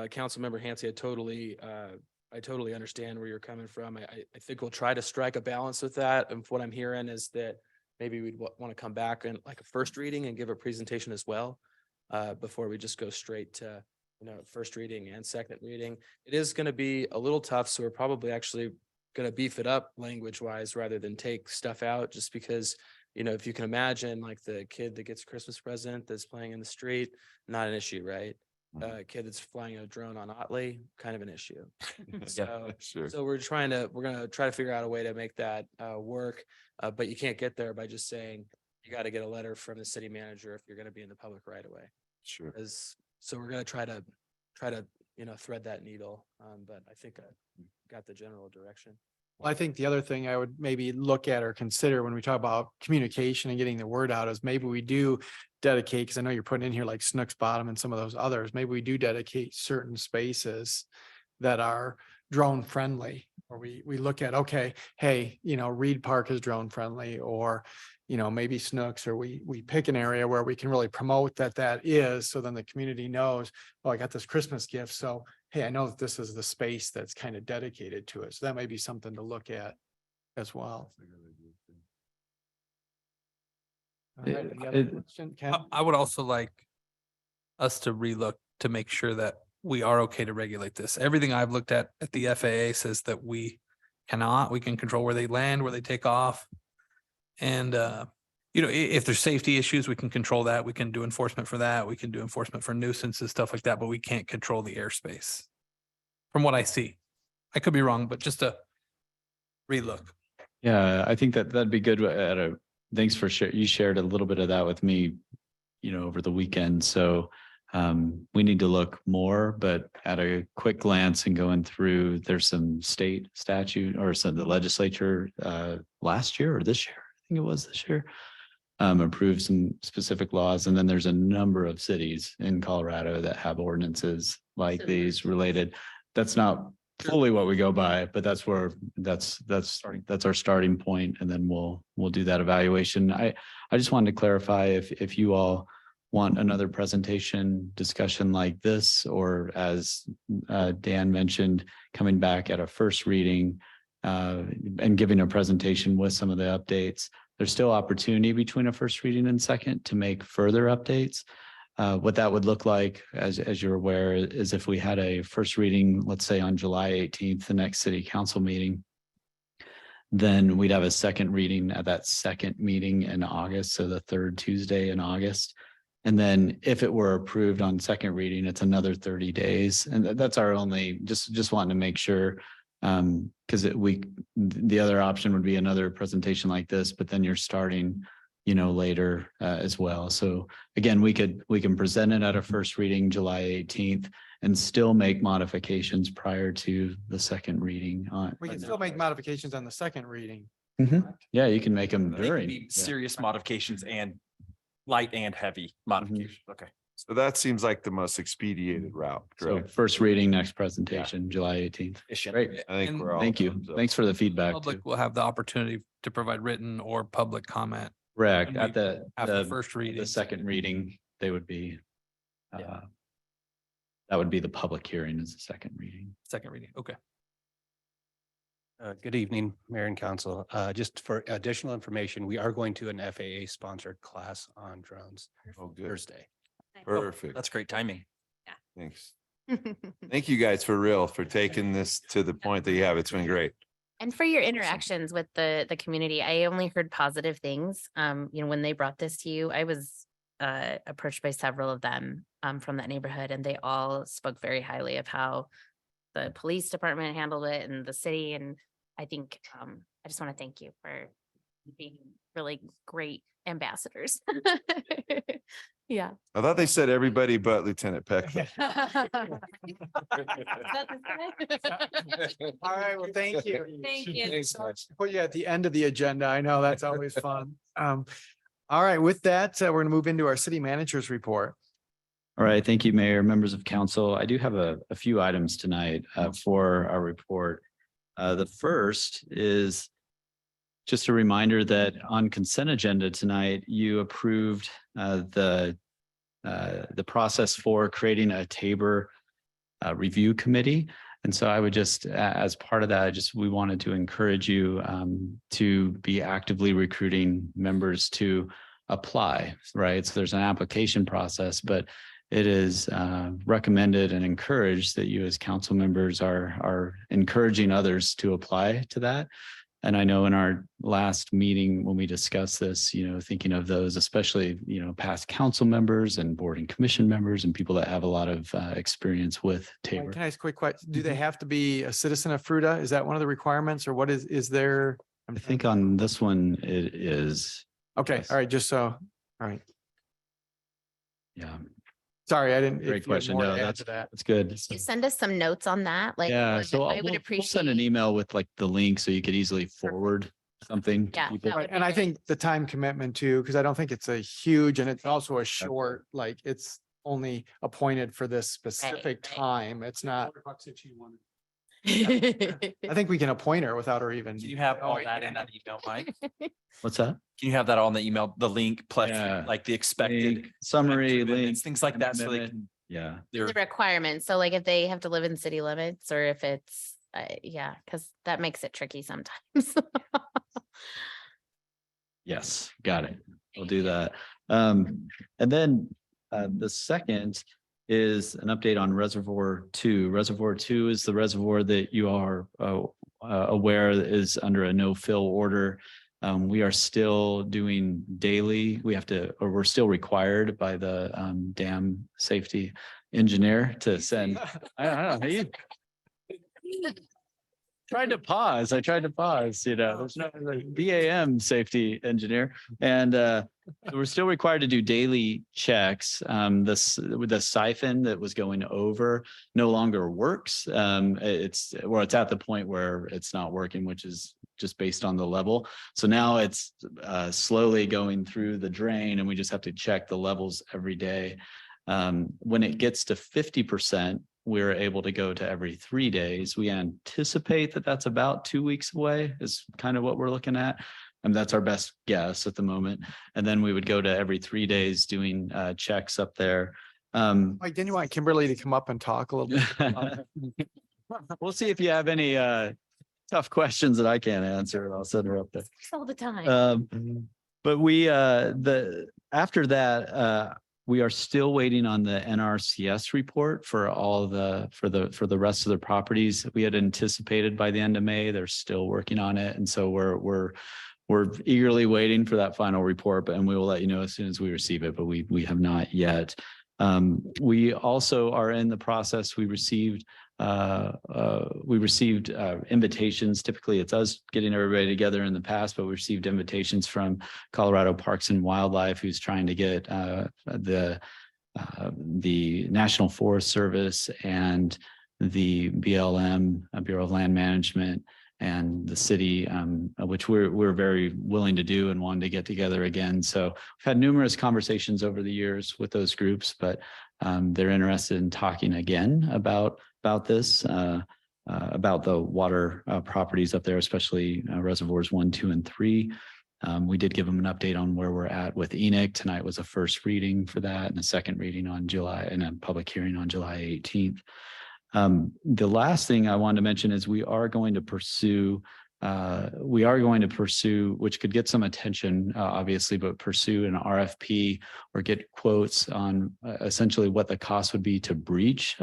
S15: Councilmember Hansi, I totally understand where you're coming from. I think we'll try to strike a balance with that. And what I'm hearing is that maybe we'd want to come back and like a first reading and give a presentation as well, before we just go straight to, first reading and second reading. It is going to be a little tough, so we're probably actually going to beef it up language wise rather than take stuff out, just because, if you can imagine, like the kid that gets a Christmas present that's playing in the street, not an issue, right? Kid that's flying a drone on Otley, kind of an issue. So,
S1: Sure.
S15: so we're going to try to figure out a way to make that work. But you can't get there by just saying you got to get a letter from the city manager if you're going to be in the public right away.
S1: Sure.
S15: So we're going to try to thread that needle. But I think I got the general direction.
S2: Well, I think the other thing I would maybe look at or consider when we talk about communication and getting the word out is maybe we do dedicate, because I know you're putting in here like Snook's Bottom and some of those others, maybe we do dedicate certain spaces that are drone friendly, or we look at, okay, hey, Reed Park is drone friendly, or, maybe Snooks, or we pick an area where we can really promote that is, so then the community knows, oh, I got this Christmas gift. So, hey, I know that this is the space that's kind of dedicated to it. So that may be something to look at as well. All right, any other question, Ken?
S7: I would also like us to relook to make sure that we are okay to regulate this. Everything I've looked at the FAA says that we can control where they land, where they take off. And, if there's safety issues, we can control that. We can do enforcement for that. We can do enforcement for nuisances, stuff like that, but we can't control the airspace. From what I see, I could be wrong, but just a relook.
S18: Yeah, I think that'd be good. Thanks for you shared a little bit of that with me, over the weekend. So we need to look more, but at a quick glance and going through, there's some state statute or the legislature last year or this year, I think it was this year, approved some specific laws. And then there's a number of cities in Colorado that have ordinances like these related. That's not fully what we go by, but that's our starting point. And then we'll do that evaluation. I just wanted to clarify if you all want another presentation discussion like this, or as Dan mentioned, coming back at a first reading and giving a presentation with some of the updates. There's still opportunity between a first reading and second to make further updates. What that would look like, as you're aware, is if we had a first reading, let's say on July 18th, the next city council meeting, then we'd have a second reading at that second meeting in August, so the third Tuesday in August. And then if it were approved on second reading, it's another 30 days. And that's our only, just wanting to make sure, because the other option would be another presentation like this, but then you're starting, later as well. So again, we can present it at a first reading July 18th and still make modifications prior to the second reading.
S2: We can still make modifications on the second reading.
S18: Yeah, you can make them
S4: They could
S18: during.
S4: be serious modifications and light and heavy modifications. Okay.
S1: So that seems like the most expedited route.
S18: So
S1: Correct.
S18: first reading, next presentation, July 18th.
S4: Great.
S1: I think
S7: And
S1: we're all.
S18: Thank you.
S1: thumbs up.
S18: Thanks for the feedback.
S7: Public will have the opportunity to provide written or public comment.
S18: Correct.
S7: And
S18: At the
S7: after first reading.
S18: the second reading, they would be.
S4: Yeah.
S18: That would be the public hearing as the second reading.
S7: Second reading. Okay.
S19: Good evening, Mayor and Council. Just for additional information, we are going to an FAA sponsored class on drones
S1: Oh, good.
S19: Thursday.
S1: Perfect.
S4: That's great timing.
S1: Thanks. Thank you guys for real, for taking this to the point that you have. It's been great.
S12: And for your interactions with the community, I only heard positive things. When they brought this to you, I was approached by several of them from that neighborhood, and they all spoke very highly of how the police department handled it and the city. And I think I just want to thank you for being really great ambassadors. Yeah.
S1: I thought they said everybody but Lieutenant Peck.
S2: All right, well, thank you.
S8: Thank you.
S2: Thanks so much. Put you at the end of the agenda. I know that's always fun. All right, with that, we're going to move into our city manager's report.
S18: All right, thank you, Mayor, members of council. I do have a few items tonight for our report. The first is just a reminder that on consent agenda tonight, you approved the process for creating a Tabor review committee. And so I would just, as part of that, we wanted to encourage you to be actively recruiting members to apply, right? So there's an application process, but it is recommended and encouraged that you as council members are encouraging others to apply to that. And I know in our last meeting, when we discussed this, thinking of those, especially, past council members and board and commission members and people that have a lot of experience with Tabor.
S2: Can I ask a quick question? Do they have to be a citizen of Fruita? Is that one of the requirements, or what is there?
S18: I think on this one, it is.
S2: Okay,
S18: Yes.
S2: all right, just so, all right.
S18: Yeah.
S2: Sorry, I didn't.
S18: Great
S2: if you had
S18: question.
S2: more to
S18: No,
S2: add
S18: that's
S2: to that.
S18: good.
S12: You send us some notes on that, like
S18: Yeah, so
S12: I would
S18: we'll
S12: appreciate.
S18: send an email with like the link so you could easily forward something. to
S12: Yeah,
S18: people.
S12: that
S2: Right, and I think the time commitment too, because I don't think it's a huge, and it's also a short, like it's only appointed for this specific
S12: right.
S2: time. It's not,
S5: $4 that you wanted.
S2: I think we can appoint her without her even.
S4: Can you have all that in that email, Mike?
S18: What's that?
S4: Can you have that on the email, the link plus
S18: Yeah.
S4: like the expected
S18: Link, summary,
S4: commitments,
S18: link,
S4: things like that. So they
S18: amendment.
S4: can,
S18: Yeah.
S4: they're
S12: The requirements. So like if they have to live in city limits, or if it's, yeah, because that makes it tricky sometimes.
S18: Yes, got it. We'll do that. And then the second is an update on Reservoir 2. Reservoir 2 is the reservoir that you are aware is under a no-fill order. We are still doing daily. We're still required by the dam safety engineer to send. I don't know. I tried to pause, there's no BAM safety engineer. And we're still required to do daily checks. The siphon that was going over no longer works. It's at the point where it's not working, which is just based on the level. So now it's slowly going through the drain, and we just have to check the levels every day. When it gets to 50%, we're able to go to every 3 days. We anticipate that that's about 2 weeks away is kind of what we're looking at. And that's our best guess at the moment. And then we would go to every 3 days doing checks up there.
S2: Mike, didn't you want Kimberly to come up and talk a little bit?
S18: We'll see if you have any tough questions that I can't answer. I'll send her up there.
S12: All the time.
S18: But after that, we are still waiting on the NRCS report for for the rest of the properties. We had anticipated by the end of May. They're still working on it, and so we're eagerly waiting for that final report. And we will let you know as soon as we receive it. But we have not yet. We also are in the process. We received invitations. Typically it's us getting everybody together in the past, but we received invitations from Colorado Parks and Wildlife, who's trying to get the National Forest Service and the BLM, Bureau of Land Management, and the city, which we're very willing to do and wanting to get together again. So we've had numerous conversations over the years with those groups, but they're interested in talking again about this, about the water properties up there, especially reservoirs 1, 2, and 3. We did give them an update on where we're at with Enoch. Tonight was a first reading for that, and a second reading on July, and a public hearing on July 18th. The last thing I wanted to mention is we are going to pursue we are going to pursue, which could get some attention, obviously, but pursue an RFP or get quotes on essentially what the cost would be to breach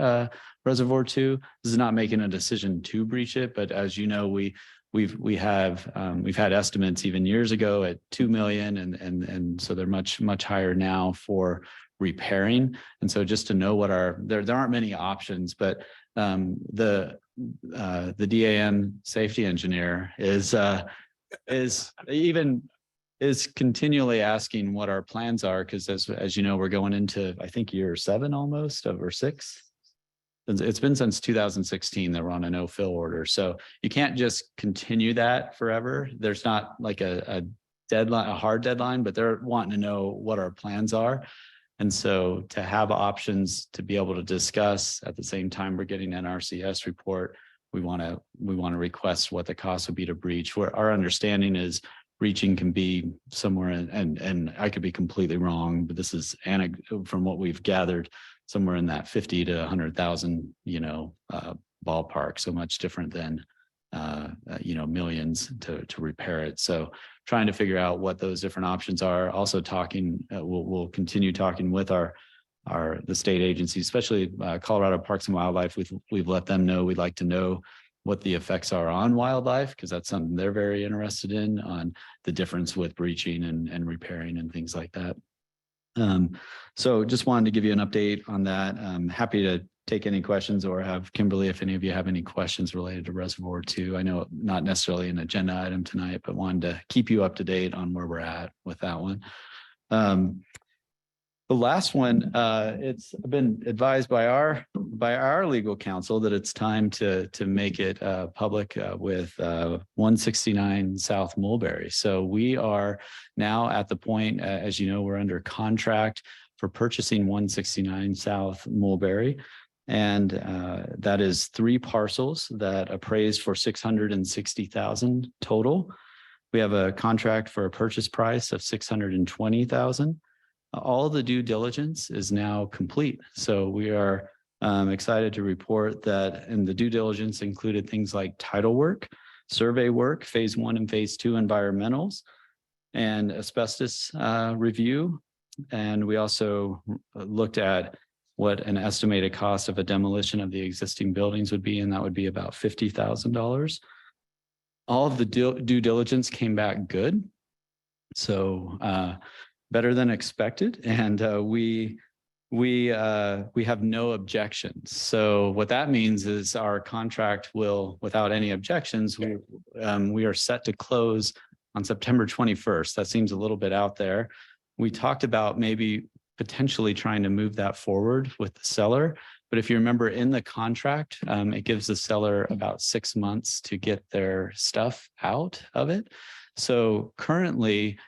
S18: Reservoir 2. This is not making a decision to breach it, but as you know, we've had estimates even years ago at 2 million, and so they're much higher now for repairing. And so just to know what there aren't many options, but the DAN safety engineer is continually asking what our plans are, because as you know, we're going into, I think, year 7 almost or 6. It's been since 2016 that we're on a no-fill order. So you can't just continue that forever. There's not like a deadline, a hard deadline, but they're wanting to know what our plans are. And so to have options to be able to discuss at the same time we're getting an RCS report, we want to request what the cost would be to breach. Where our understanding is breaching can be somewhere and I could be completely wrong, but this is from what we've gathered, somewhere in that 50 to 100,000, ballpark. So much different than millions to repair it. So trying to figure out what those different options are. Also talking, we'll continue talking with the state agencies, especially Colorado Parks and Wildlife. We've let them know we'd like to know what the effects are on wildlife, because that's something they're very interested in, on the difference with breaching and repairing and things like that. So just wanted to give you an update on that. I'm happy to take any questions, or have Kimberly, if any of you have any questions related to Reservoir 2. I know not necessarily an agenda item tonight, but wanted to keep you up to date on where we're at with that one. The last one, it's been advised by our legal counsel that it's time to make it public with 169 South Mulberry. So we are now at the point, as you know, we're under contract for purchasing 169 South Mulberry. And that is 3 parcels that appraised for $660,000 total. We have a contract for a purchase price of $620,000. All the due diligence is now complete. So we are excited to report that, and the due diligence included things like title work, survey work, phase 1 and phase 2 environmentals, and asbestos review. And we also looked at what an estimated cost of a demolition of the existing buildings would be, and that would be about $50,000. All of the due diligence came back good. So better than expected, and we have no objections. So what that means is our contract will, without any objections, we are set to close on September 21st. That seems a little bit out there. We talked about maybe potentially trying to move that forward with the seller, but if you remember in the contract, it gives the seller about 6 months to get their stuff out of it. So currently,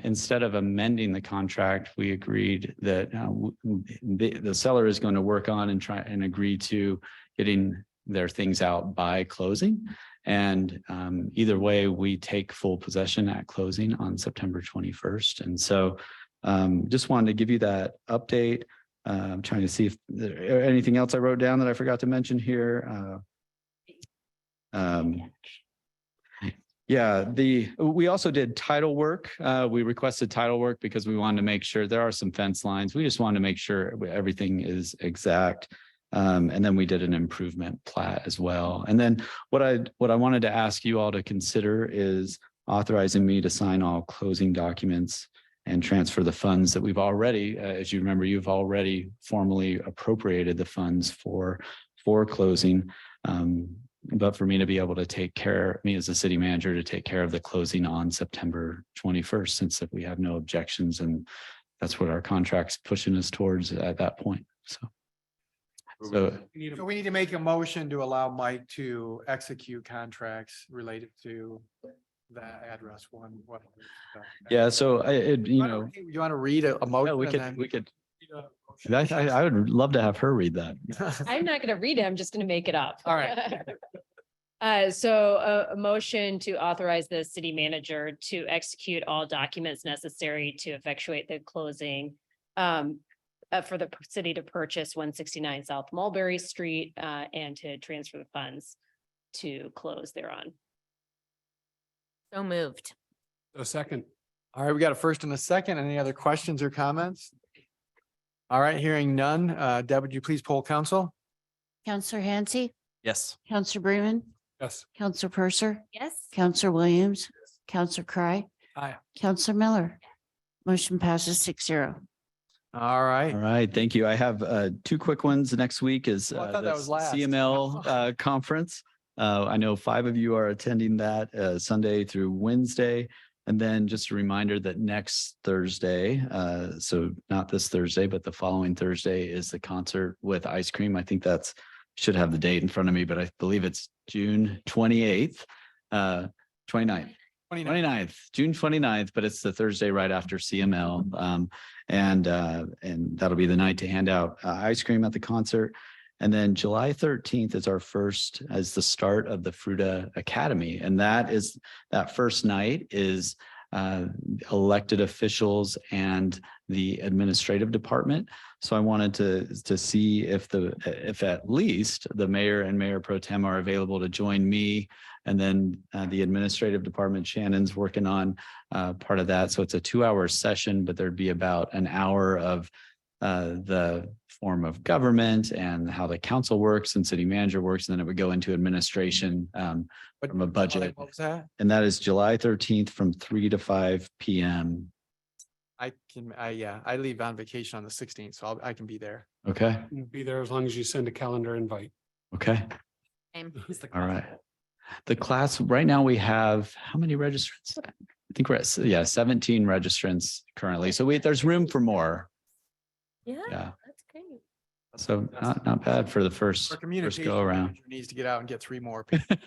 S18: instead of amending the contract, we agreed that the seller is going to work on and try and agree to getting their things out by closing. And either way, we take full possession at closing on September 21st. And so just wanted to give you that update. I'm trying to see if there anything else I wrote down that I forgot to mention here. Yeah, we also did title work. We requested title work because we wanted to make sure there are some fence lines. We just wanted to make sure everything is exact. And then we did an improvement plat as well. And then what I wanted to ask you all to consider is authorizing me to sign all closing documents and transfer the funds that we've already, as you remember, you've already formally appropriated the funds for closing. But for me to be able to take care, me as a city manager, to take care of the closing on September 21st, since we have no objections, and that's what our contract's pushing us towards at that point. So
S2: we need to make a motion to allow Mike to execute contracts related to that address one.
S18: yeah, so
S2: You want to read a motion?
S18: Yeah, we could. I would love to have her read that.
S16: I'm not going to read it. I'm just going to make it up.
S2: All right.
S16: So a motion to authorize the city manager to execute all documents necessary to effectuate the closing for the city to purchase 169 South Mulberry Street and to transfer the funds to close thereon.
S12: So moved.
S5: A second.
S2: All right, we got a first and a second. Any other questions or comments? All right, hearing none. Deb, would you please poll council?
S3: Counselor Hansi,
S4: Yes.
S3: Counselor Bremen,
S5: Yes.
S3: Counselor Purser,
S8: Yes.
S3: Counselor Williams, Counselor Cry,
S5: Aye.
S3: Counselor Miller. Motion passes 6-0.
S2: All right.
S18: All right, thank you. I have two quick ones. Next week is
S2: Oh, I thought
S18: the
S2: that was last.
S18: CML conference. I know 5 of you are attending that Sunday through Wednesday. And then just a reminder that next Thursday, so not this Thursday, but the following Thursday is the concert with ice cream. I think that's, should have the date in front of me, but I believe it's June 28th, 29th. 29th, June 29th, but it's the Thursday right after CML. And that'll be the night to hand out ice cream at the concert. And then July 13th is our first, as the start of the Fruita Academy. And that first night is elected officials and the administrative department. So I wanted to see if at least the mayor and mayor pro tem are available to join me. And then the administrative department, Shannon's working on part of that. So it's a 2-hour session, but there'd be about an hour of the form of government and how the council works and city manager works. And then it would go into administration from a budget.
S2: What was that?
S18: And that is July 13th from 3 to 5 p.m.
S2: I leave on vacation on the 16th, so I can be there.
S18: Okay.
S5: Be there as long as you send a calendar invite.
S18: Okay.
S12: Same.
S18: All right. The class right now, we have how many registrants? I think we're at 17 registrants currently. So there's room for more.
S12: Yeah,
S18: Yeah.
S12: that's great.
S18: So not bad for the first
S2: Our communication
S18: go around.
S2: manager needs to get out and get 3 more people.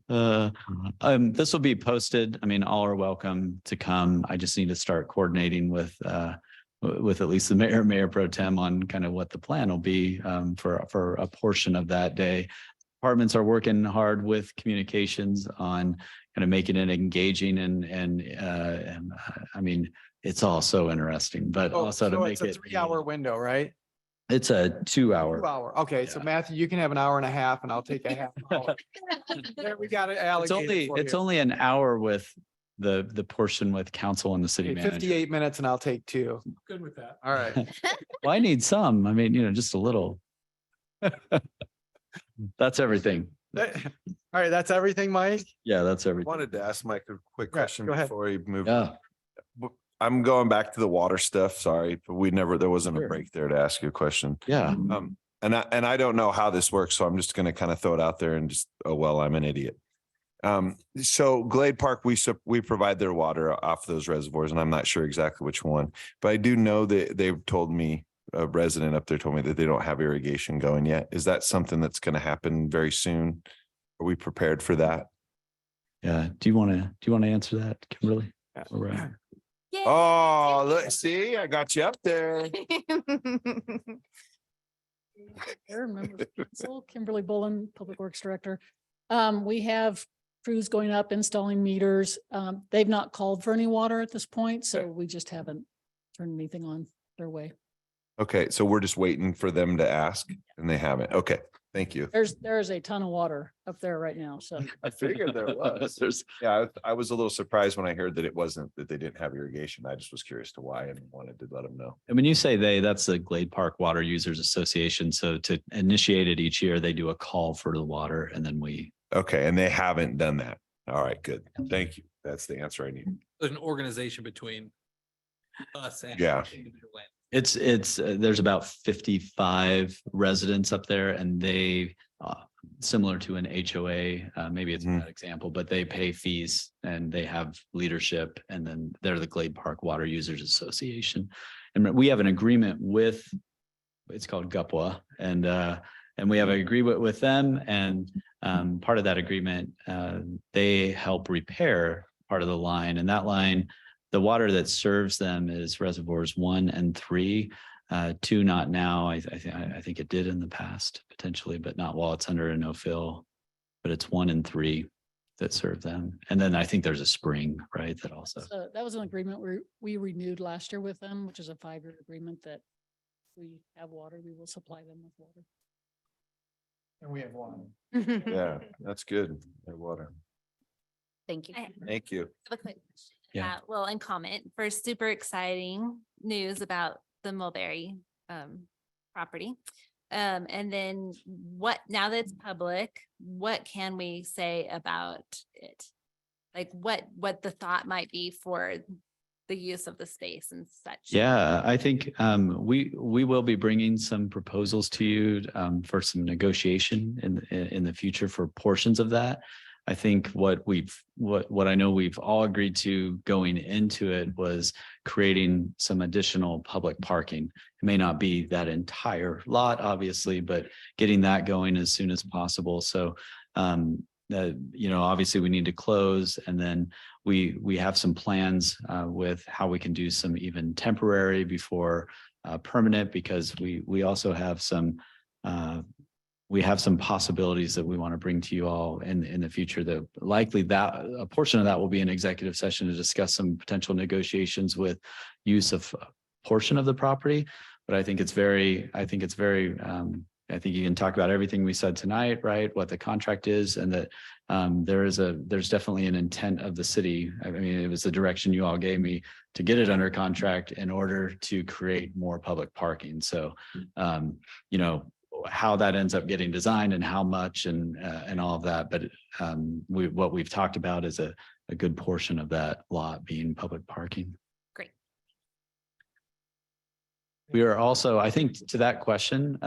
S18: This will be posted. I mean, all are welcome to come. I just need to start coordinating with at least the mayor pro tem on kind of what the plan will be for a portion of that day. Departments are working hard with communications on kind of making it engaging and I mean, it's all so interesting, but also to make
S2: it's a
S18: it
S2: 3-hour window, right?
S18: It's a 2-hour.
S2: 2-hour. Okay, so Matthew, you can have an hour and a half and I'll take a half hour. There, we got it allocated.
S18: It's only an hour with the portion with council and the city manager.
S2: 58 minutes and I'll take 2.
S5: Good with that.
S2: All right.
S18: Well, I need some. I mean, just a little. That's everything.
S2: All right, that's everything, Mike?
S18: Yeah, that's
S1: I
S18: everything.
S1: wanted to ask Mike a quick
S2: Yeah,
S1: question
S2: go ahead.
S1: before we move.
S18: Yeah.
S1: I'm going back to the water stuff. Sorry, but there wasn't a
S18: Sure.
S1: break there to ask you a question.
S18: Yeah.
S1: And I don't know how this works, so I'm just going to kind of throw it out there and just, oh, well, I'm an idiot. So Glade Park, we provide their water off those reservoirs, and I'm not sure exactly which one, but I do know that they've told me, a resident up there told me that they don't have irrigation going yet. Is that something that's going to happen very soon? Are we prepared for that?
S18: Yeah. Do you want to answer that, Kimberly? All right.
S1: Oh, look, see, I got you up there.
S13: Kimberly Bullen, Public Works Director. We have crews going up installing meters. They've not called for any water at this point, so we just haven't turned anything on their way.
S1: Okay, so we're just waiting for them to ask and they haven't. Okay, thank you.
S13: There is a ton of water up there right now, so.
S1: I figured there was. Yeah, I was a little surprised when I heard that that they didn't have irrigation. I just was curious to why and wanted to let them know.
S18: And when you say that's the Glade Park Water Users Association. So to initiate it each year, they do a call for the water and then we.
S1: Okay, and they haven't done that. All right, good. Thank you. That's the answer I need.
S7: There's an organization between us and.
S1: Yeah.
S7: individual land.
S18: It's there's about 55 residents up there and they similar to an HOA, maybe it's a bad example, but they pay fees and they have leadership and then they're the Glade Park Water Users Association. And we have an agreement with, it's called GUPWA and we have an agreement with them and part of that agreement, they help repair part of the line and that line, the water that serves them is reservoirs 1 and 3, 2 not now. I think it did in the past potentially, but not while it's under a no-fill. But it's 1 and 3 that serve them. And then I think there's a spring, right? That also.
S13: So that was an agreement we renewed last year with them, which is a 5-year agreement that we have water, we will supply them with water.
S2: And we have one.
S1: Yeah, that's good. Their water.
S12: Thank you.
S1: Thank you.
S8: Have a quick question.
S9: Yeah.
S8: Well, and comment for super exciting news about the Mulberry property. And then now that it's public, what can we say about it? Like what the thought might be for the use of the space and such?
S18: Yeah, I think we will be bringing some proposals to you for some negotiation in the future for portions of that. I think what I know we've all agreed to going into it was creating some additional public parking. It may not be that entire lot, obviously, but getting that going as soon as possible. So obviously we need to close, and then we have some plans with how we can do some even temporary before permanent, because we also have some possibilities that we want to bring to you all in the future. That likely that a portion of that will be an executive session to discuss some potential negotiations with use of a portion of the property. But I think you can talk about everything we said tonight, right? What the contract is, and that there's definitely an intent of the city. I mean, it was the direction you all gave me to get it under contract in order to create more public parking. So, how that ends up getting designed and how much and all of that. But what we've talked about is a good portion of that lot being public parking.
S8: Great.
S18: We are also, I think, to that question,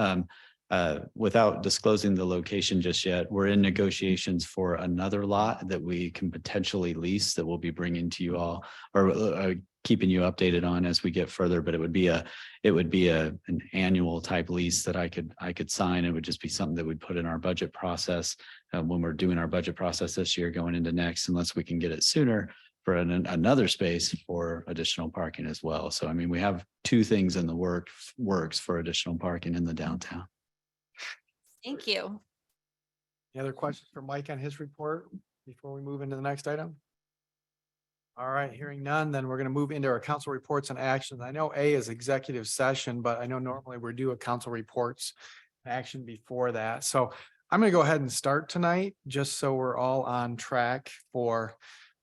S18: without disclosing the location just yet, we're in negotiations for another lot that we can potentially lease that we'll be bringing to you all, or keeping you updated on as we get further. But it would be an annual type lease that I could sign. It would just be something that we'd put in our budget process when we're doing our budget process this year going into next, unless we can get it sooner for another space for additional parking as well. So, I mean, we have two things in the works for additional parking in the downtown.
S8: Thank you.
S2: Any other questions for Mike on his report before we move into the next item? All right, hearing none, then we're going to move into our council reports and actions. I know A is executive session, but I know normally we do a council reports action before that. So I'm going to go ahead and start tonight, just so we're all on track for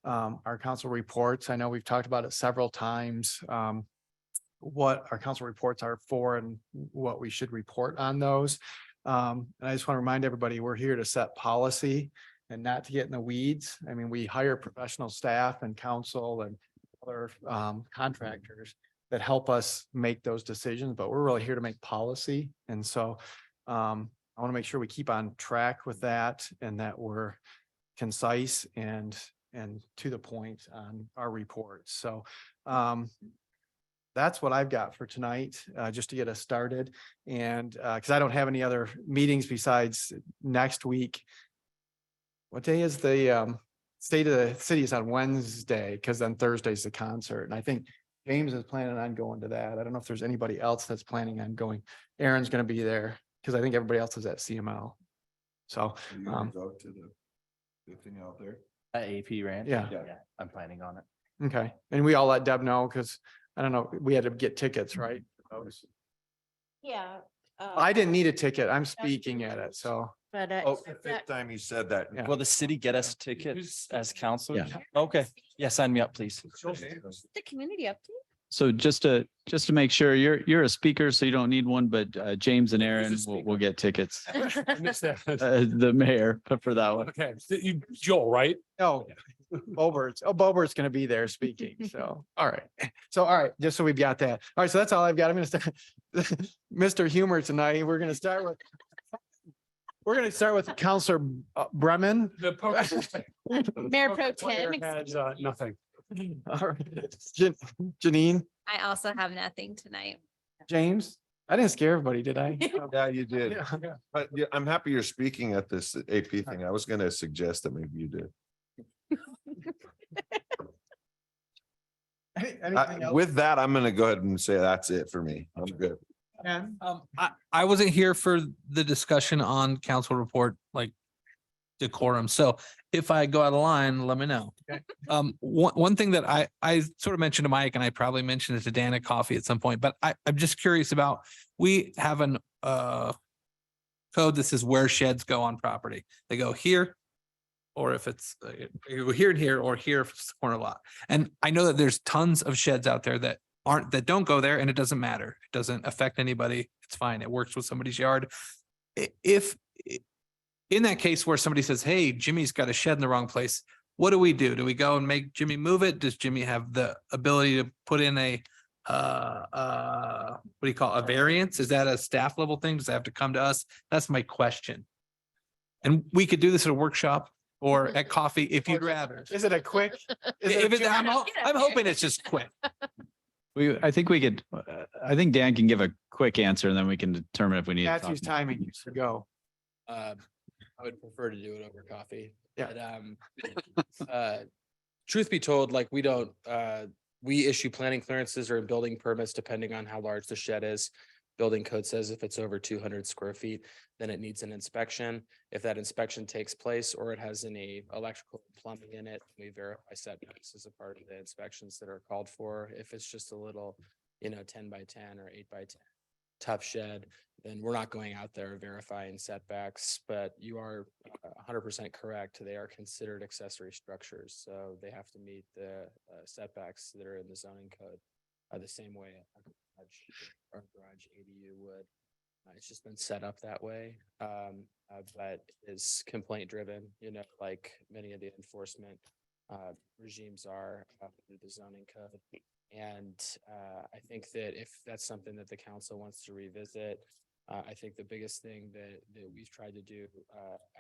S2: our council reports. I know we've talked about it several times, what our council reports are for and what we should report on those. And I just want to remind everybody, we're here to set policy and not to get in the weeds. I mean, we hire professional staff and counsel and other contractors that help us make those decisions, but we're really here to make policy. And so I want to make sure we keep on track with that and that we're concise and to the point on our reports. So that's what I've got for tonight, just to get us started. And because I don't have any other meetings besides next week. What day is the State of the City is on Wednesday, because then Thursday's the concert. And I think James is planning on going to that. I don't know if there's anybody else that's planning on going. Aaron's going to be there because I think everybody else is at CML. So
S1: Go to the thing out there.
S4: At AP Ranch?
S2: Yeah.
S4: I'm planning on it.
S2: okay. And we all let Deb know because I don't know, we had to get tickets, right?
S3: Yeah.
S2: I didn't need a ticket. I'm speaking at it. So
S3: But
S1: The fifth time you said that.
S2: Yeah.
S4: Will the city get us tickets as council?
S18: Yeah.
S4: Okay. Yeah, sign me up, please.
S3: the community update.
S18: So just to make sure you're a speaker, so you don't need one, but James and Aaron will get tickets.
S5: I missed that.
S18: The mayor for that one.
S5: Okay, Joel, right?
S2: no, Bobert's going to be there speaking. So, all right. So, all right, just so we've got that. All right. So that's all I've got. I'm going to start Mr. Humor tonight. We're going to start with Counselor Bremen.
S8: Mayor Pro Tem.
S5: Has nothing.
S2: All right. Janine,
S8: I also have nothing tonight.
S2: James. I didn't scare everybody, did I?
S1: Yeah, you did.
S2: Yeah.
S1: But yeah, I'm happy you're speaking at this AP thing. I was going to suggest that maybe you did.
S2: Anything else?
S1: With that, I'm going to go ahead and say that's it for me. I'm good.
S2: Ken?
S7: I wasn't here for the discussion on council report, like decorum. So if I go out of line, let me know.
S2: Okay.
S7: One thing that I sort of mentioned to Mike, and I probably mentioned it to Dan at coffee at some point, but I'm just curious about, we have code that says where sheds go on property. They go here. Or if it's you go here and here, or here if it's the corner lot. And I know that there's tons of sheds out there that don't go there, and it doesn't matter. It doesn't affect anybody. It's fine. It works with somebody's yard. If in that case where somebody says, hey, Jimmy's got a shed in the wrong place, what do we do? Do we go and make Jimmy move it? Does Jimmy have the ability to put in a what do you call it, a variance? Is that a staff level thing? Does it have to come to us? That's my question. And we could do this at a workshop or at coffee if you'd rather.
S2: Is it a quick?
S7: I'm hoping it's just quick.
S18: I think Dan can give a quick answer and then we can determine if we need.
S2: Matthew's timing you to go.
S15: I would prefer to do it over coffee.
S2: Yeah.
S15: But, truth be told, like we don't, we issue planning clearances or building permits depending on how large the shed is. Building code says if it's over 200 square feet, then it needs an inspection. If that inspection takes place or it has any electrical plumbing in it, we verify setbacks as a part of the inspections that are called for. If it's just a little, 10 by 10 or 8 by 10 tough shed, then we're not going out there verifying setbacks, but you are 100% correct. They are considered accessory structures. So they have to meet the setbacks that are in the zoning code the same way a garage ADU would. It's just been set up that way, but is complaint driven, like many of the enforcement regimes are through the zoning code. And I think that if that's something that the council wants to revisit, I think the biggest thing that we've tried to do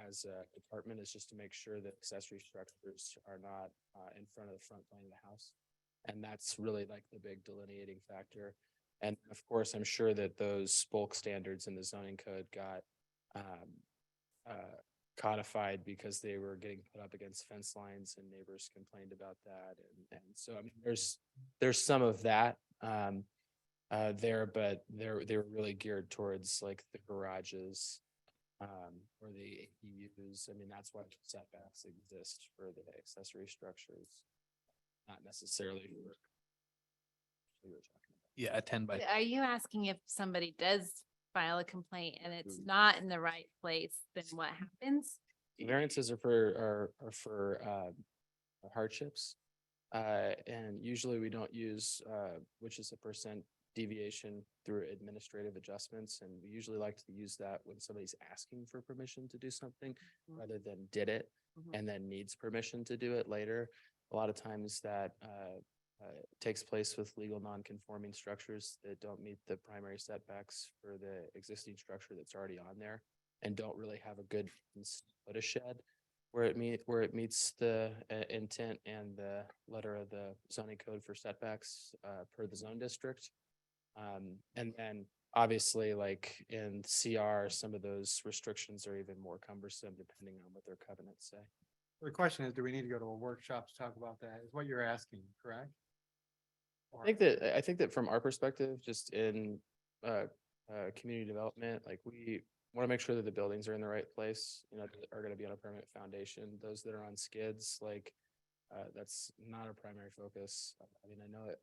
S15: as a department is just to make sure that accessory structures are not in front of the front plane of the house. And that's really like the big delineating factor. And of course, I'm sure that those bulk standards in the zoning code got codified because they were getting put up against fence lines and neighbors complained about that. And so, I mean, there's some of that there, but they were really geared towards like the garages or the ADUs. I mean, that's why setbacks exist for the accessory structures, not necessarily for we were talking about.
S7: Yeah, a 10 by.
S8: Are you asking if somebody does file a complaint and it's not in the right place, then what happens?
S15: Variances are for hardships. And usually we don't use which is a percent deviation through administrative adjustments. And we usually like to use that when somebody's asking for permission to do something rather than did it and then needs permission to do it later. A lot of times that takes place with legal non-conforming structures that don't meet the primary setbacks for the existing structure that's already on there and don't really have a good put a shed where it meets the intent and the letter of the zoning code for setbacks per the zone district. And then obviously like in CR, some of those restrictions are even more cumbersome depending on what their covenants say.
S2: The question is, do we need to go to a workshop to talk about that? Is what you're asking, correct?
S15: I think that from our perspective, just in community development, like we want to make sure that the buildings are in the right place, are going to be on a permanent foundation. Those that are on skids, like that's not our primary focus. I mean, I know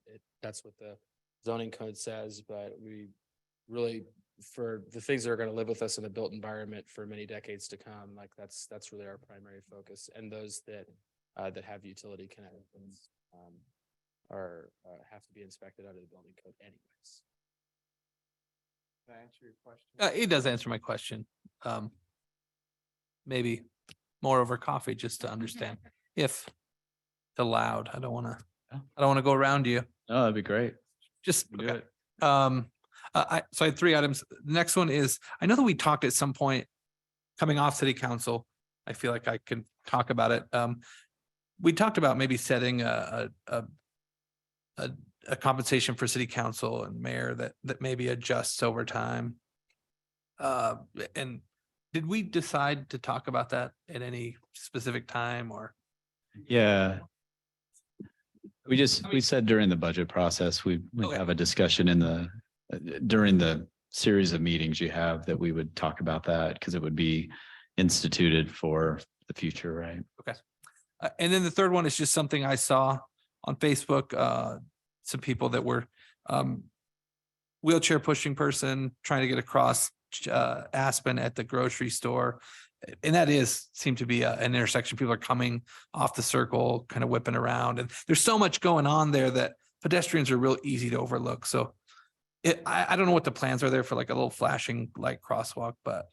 S15: that's what the zoning code says, but we really, for the things that are going to live with us in a built environment for many decades to come, like that's really our primary focus. And those that have utility connections have to be inspected under the building code anyways.
S2: Does that answer your question?
S7: It does answer my question. Maybe more over coffee just to understand if allowed. I don't want to go around you.
S18: No, that'd be great.
S7: Just
S18: Do
S7: okay.
S18: it.
S7: So I had 3 items. The next one is, I know that we talked at some point coming off city council. I feel like I can talk about it. We talked about maybe setting a compensation for city council and mayor that maybe adjusts over time. And did we decide to talk about that at any specific time or?
S18: Yeah. We said during the budget process, we have a discussion during the series of meetings you have that we would talk about that because it would be instituted for the future, right?
S7: Okay. And then the third one is just something I saw on Facebook, some people that were wheelchair pushing person trying to get across Aspen at the grocery store. And that seemed to be an intersection. People are coming off the circle, kind of whipping around, and there's so much going on there that pedestrians are real easy to overlook. So I don't know what the plans are there for like a little flashing light crosswalk, but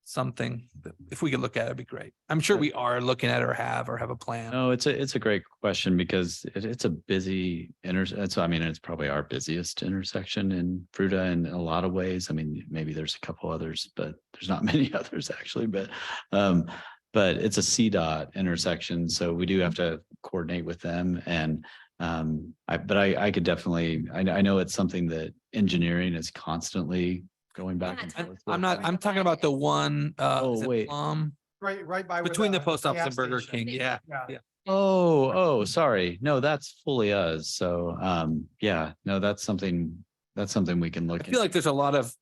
S7: something that if we could look at it, it'd be great. I'm sure we are looking at or have a plan.
S18: No, it's a great question because it's a busy I mean, it's probably our busiest intersection in Fruita in a lot of ways. I mean, maybe there's a couple others, but there's not many others actually, but it's a CDOT intersection. So we do have to coordinate with them. And I could definitely, I know it's something that engineering is constantly going back and forth.
S7: I'm talking about the one, is it
S18: wait.
S7: Plum?
S2: Right by. where
S7: Between the post office
S2: gas
S7: and Burger
S2: station.
S7: King. Yeah.
S18: Oh, sorry. No, that's fully us. So, yeah, no, that's something we can look
S7: I feel
S18: at.
S7: like there's a lot of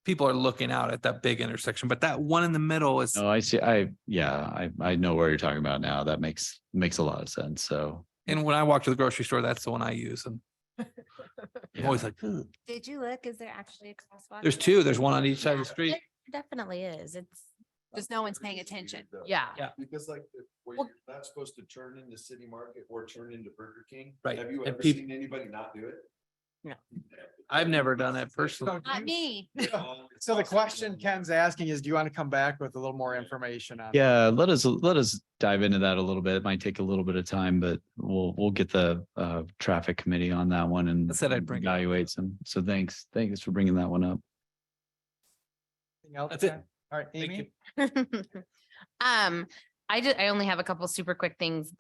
S7: people are looking out at that big intersection, but that one in the middle is.
S18: No, I see. I know where you're talking about now. That makes a lot of sense. So,
S7: And when I walk to the grocery store, that's the one I use. And I'm always like, "Ugh."
S8: Did you look? Is there actually a crosswalk?
S7: There's two. There's one on each side of the street.
S12: There definitely is. It's
S8: Just no one's paying attention.
S12: yeah.
S1: Because like where
S12: Well-
S1: you're not supposed to turn into City Market or turn into Burger King.
S7: Right.
S1: Have you
S7: And
S1: ever
S7: peop-
S1: seen anybody not do it?
S7: I've never done that personally.
S2: So do
S8: Not
S2: you-
S8: me.
S2: So the question Ken's asking is, do you want to come back with a little more information on?
S18: yeah, let us dive into that a little bit. It might take a little bit of time, but we'll get the traffic committee on that one and
S7: I said I'd bring it up.
S18: evaluate some. So thanks for bringing that one up.
S2: Anything else,
S7: That's it.
S2: Ken? All right,
S7: Thank
S2: Amy?
S12: I only have a couple super quick things.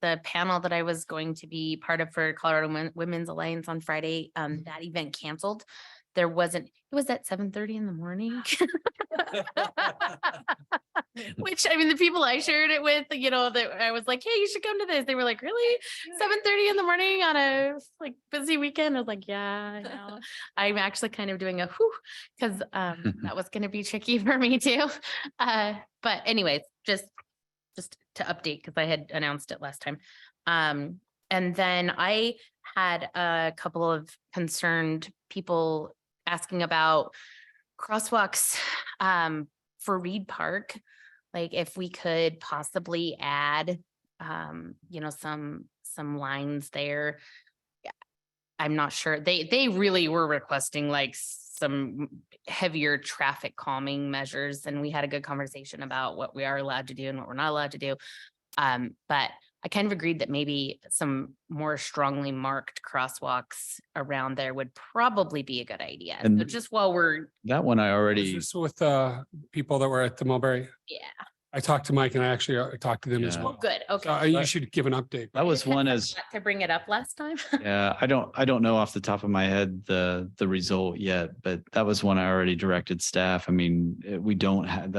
S12: The panel that I was going to be part of for Colorado Women's Alliance on Friday, that event canceled. It was at 7:30 in the morning. Which, I mean, the people I shared it with, that I was like, hey, you should come to this. They were like, really? 7:30 in the morning on a like busy weekend? I was like, yeah, I know. I'm actually kind of doing a whew, because that was gonna be tricky for me too. But anyways, just to update, because I had announced it last time. And then I had a couple of concerned people asking about crosswalks for Reed Park. Like if we could possibly add, some lines there. I'm not sure. They really were requesting like some heavier traffic calming measures. And we had a good conversation about what we are allowed to do and what we're not allowed to do. But I kind of agreed that maybe some more strongly marked crosswalks around there would probably be a good idea.
S18: And
S12: So just while we're,
S18: that one I
S5: Is
S18: already,
S5: this with people that were at the Mulberry?
S12: yeah,
S5: I talked to Mike and I actually talked to them as
S18: Yeah.
S5: well.
S12: good,
S5: So
S12: okay.
S5: you should give an update.
S18: that was one as.
S12: To bring it up last time.
S18: Yeah, I don't know off the top of my head the result yet, but that was one I already directed staff. I mean, we don't have,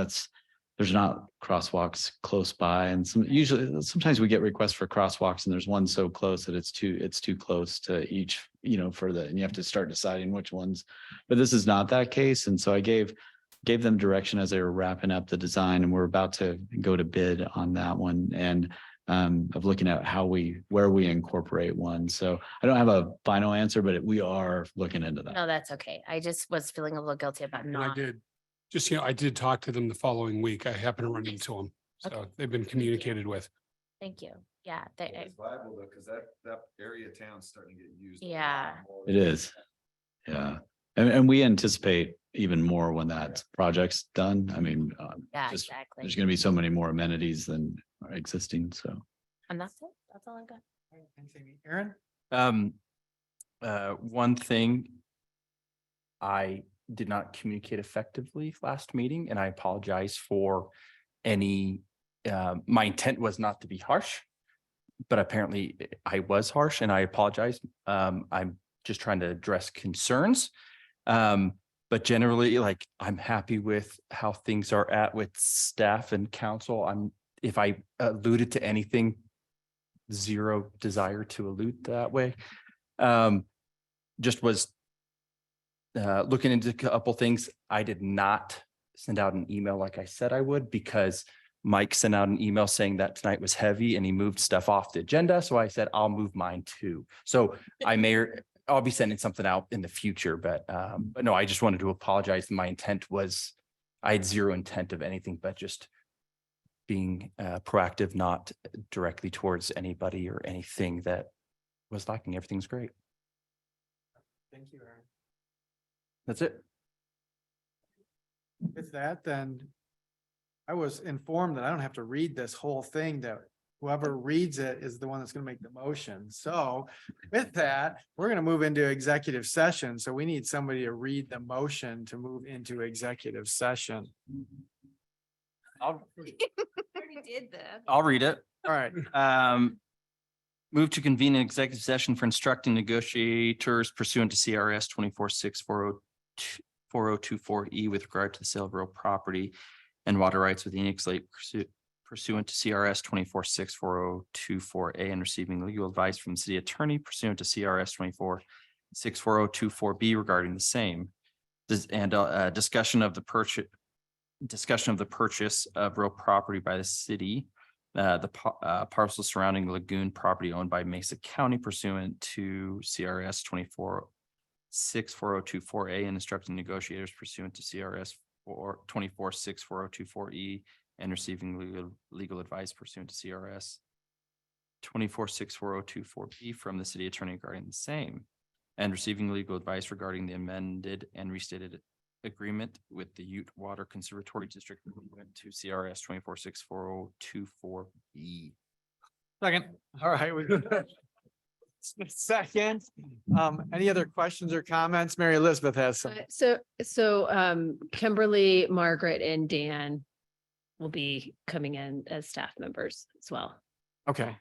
S18: there's not crosswalks close by, and sometimes we get requests for crosswalks and there's one so close that it's too close to each, and you have to start deciding which ones. But this is not that case, and so I gave them direction as they were wrapping up the design, and we're about to go to bid on that one, and of looking at where we incorporate one. So I don't have a final answer, but we are looking into that.
S12: No, that's okay. I just was feeling a little guilty about
S5: And I
S12: not.
S5: did, I did talk to them the following week. I happened to run into them. So they've been communicated with.
S12: Thank you. Yeah,
S1: It's viable though, because that area of town's starting to get used. a lot
S12: Yeah.
S1: more.
S18: It is. Yeah. And we anticipate even more when that project's done. I mean,
S12: yeah,
S18: just,
S12: exactly.
S18: there's going to be so many more amenities than are existing. So.
S12: And that's it. That's all I got.
S2: Thanks, Amy. Aaron?
S4: One thing I did not communicate effectively last meeting, and I apologize for any, my intent was not to be harsh, but apparently I was harsh and I apologize. I'm just trying to address concerns. But generally, like, I'm happy with how things are at with staff and council. If I alluded to anything, zero desire to allude that way. Just was looking into a couple things. I did not send out an email like I said I would, because Mike sent out an email saying that tonight was heavy and he moved stuff off the agenda. So I said, I'll move mine too. So I may I'll be sending something out in the future, but no, I just wanted to apologize. My intent was, I had zero intent of anything but just being proactive, not directly towards anybody or anything that was lacking. Everything's great.
S2: Thank you, Aaron.
S4: That's it.
S2: With that, then I was informed that I don't have to read this whole thing, that whoever reads it is the one that's gonna make the motion. So with that, we're gonna move into executive session. So we need somebody to read the motion to move into executive session.
S8: Already did that.
S4: I'll read it.
S2: All right.
S4: Move to convene an executive session for instructing negotiators pursuant to CRS 24640224E with regard to the sale of real property and water rights with Enix Lake pursuant to CRS 24640224A and receiving legal advice from the city attorney pursuant to CRS 24640224B regarding the same. Discussion of the purchase of real property by the city, the parcel surrounding Lagoon property owned by Mesa County pursuant to CRS 24640224A and instructing negotiators pursuant to CRS 24640224E and receiving legal advice pursuant to CRS 24640224B from the city attorney regarding the same, and receiving legal advice regarding the amended and restated agreement with the Ute Water Conservatory District to CRS 24640224B.
S2: Second. All right. Second, any other questions or comments? Mary Elizabeth has some.
S16: So Kimberly, Margaret, and Dan will be coming in as staff members as well.
S2: Okay.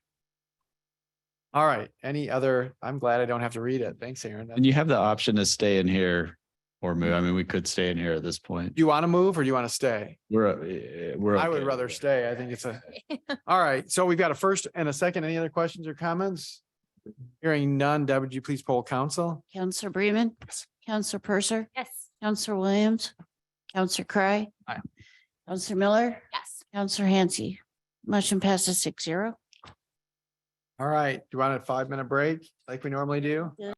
S2: All right. Any other? I'm glad I don't have to read it. Thanks, Aaron.
S18: And you have the option to stay in here or move. I mean, we could stay in here at this point.
S2: Do you want to move or do you want to stay?
S18: We're.
S2: I would
S18: okay.
S2: rather stay. I think it's a. All right. So we've got a first and a second. Any other questions or comments? Hearing none. Deb, would you please poll council?
S3: Counselor Bremen. Counselor Purser.
S8: Yes.
S3: Counselor Williams. Counselor Cry.
S2: Aye.
S3: Counselor Miller.
S8: Yes.
S3: Counselor Hansi. Motion passes 6-0.
S2: All right. Do you want a 5-minute break like we normally do?
S3: Yeah.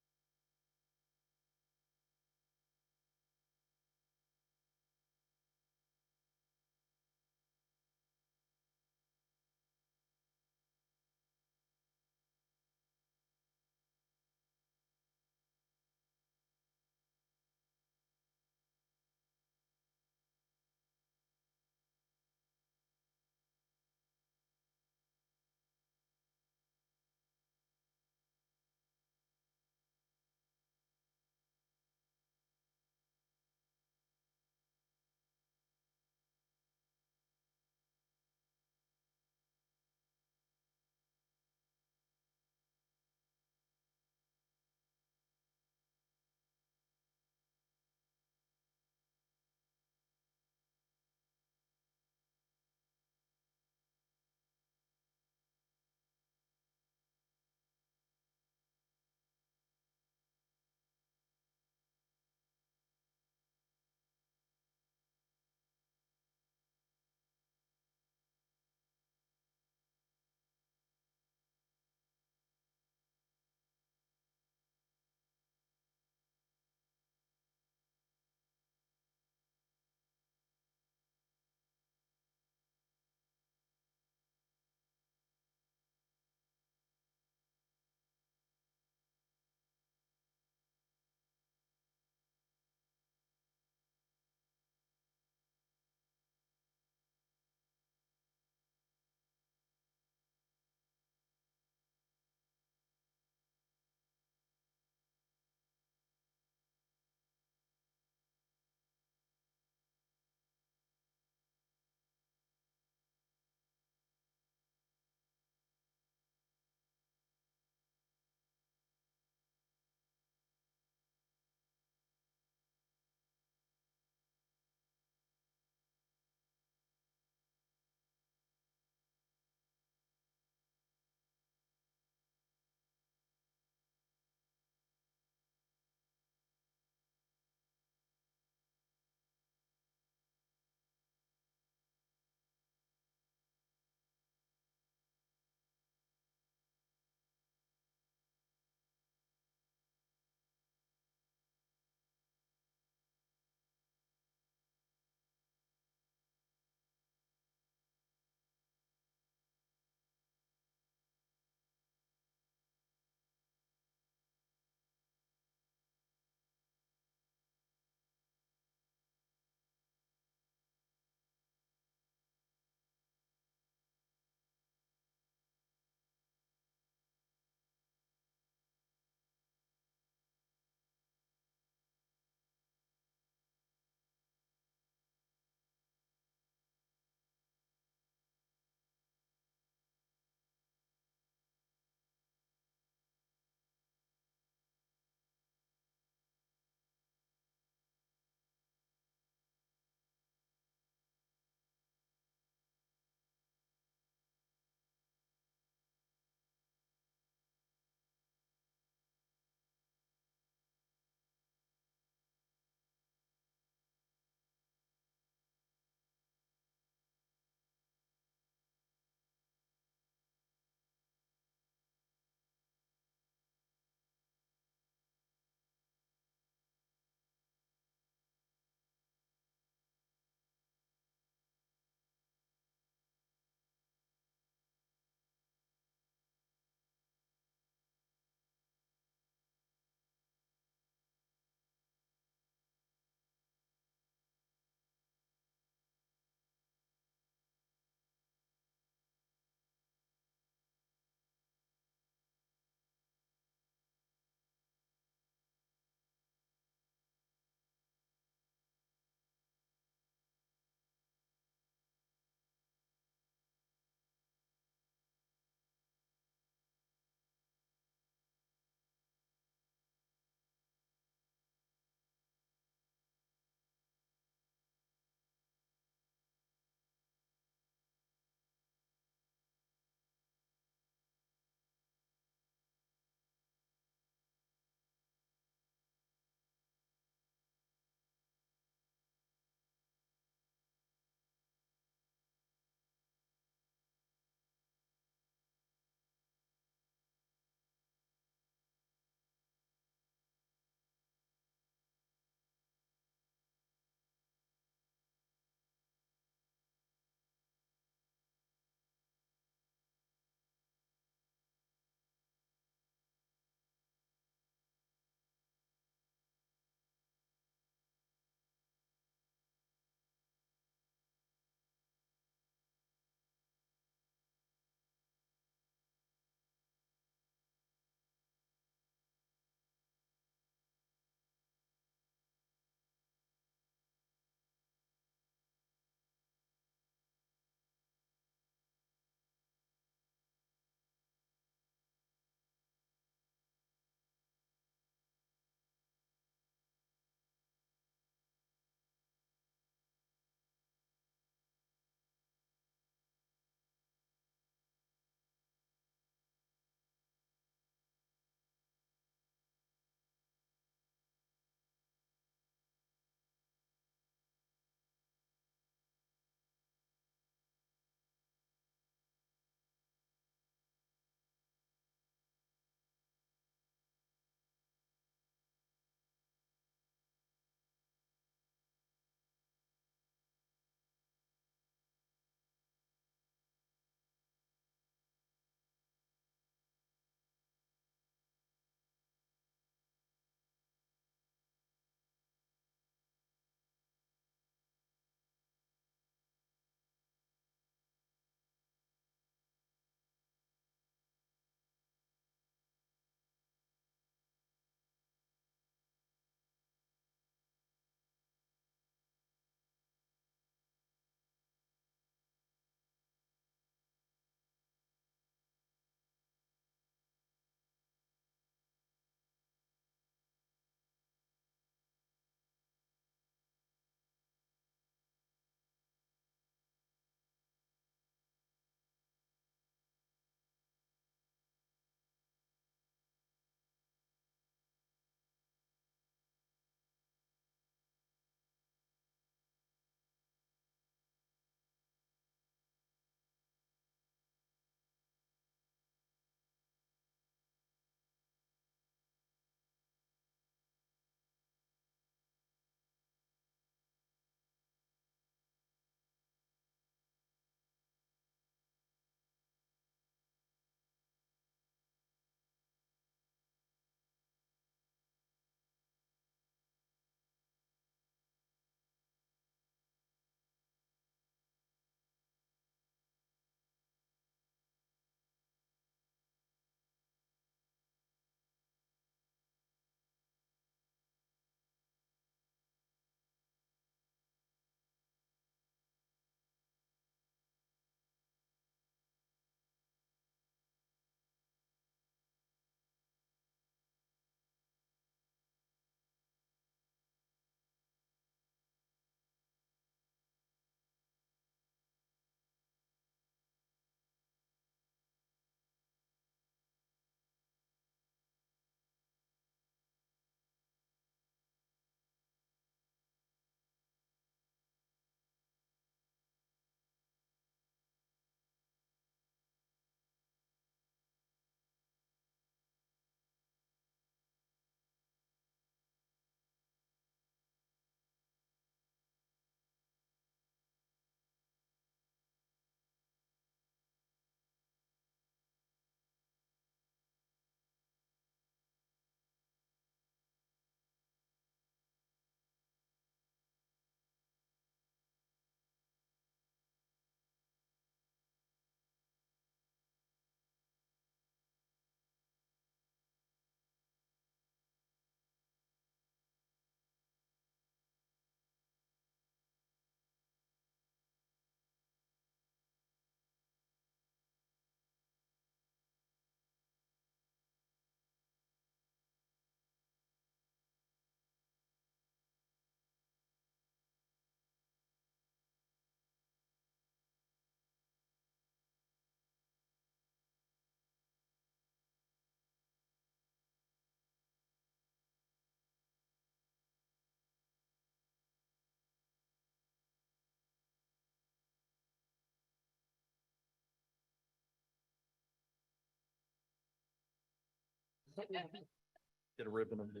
S4: Get a ribbon of the.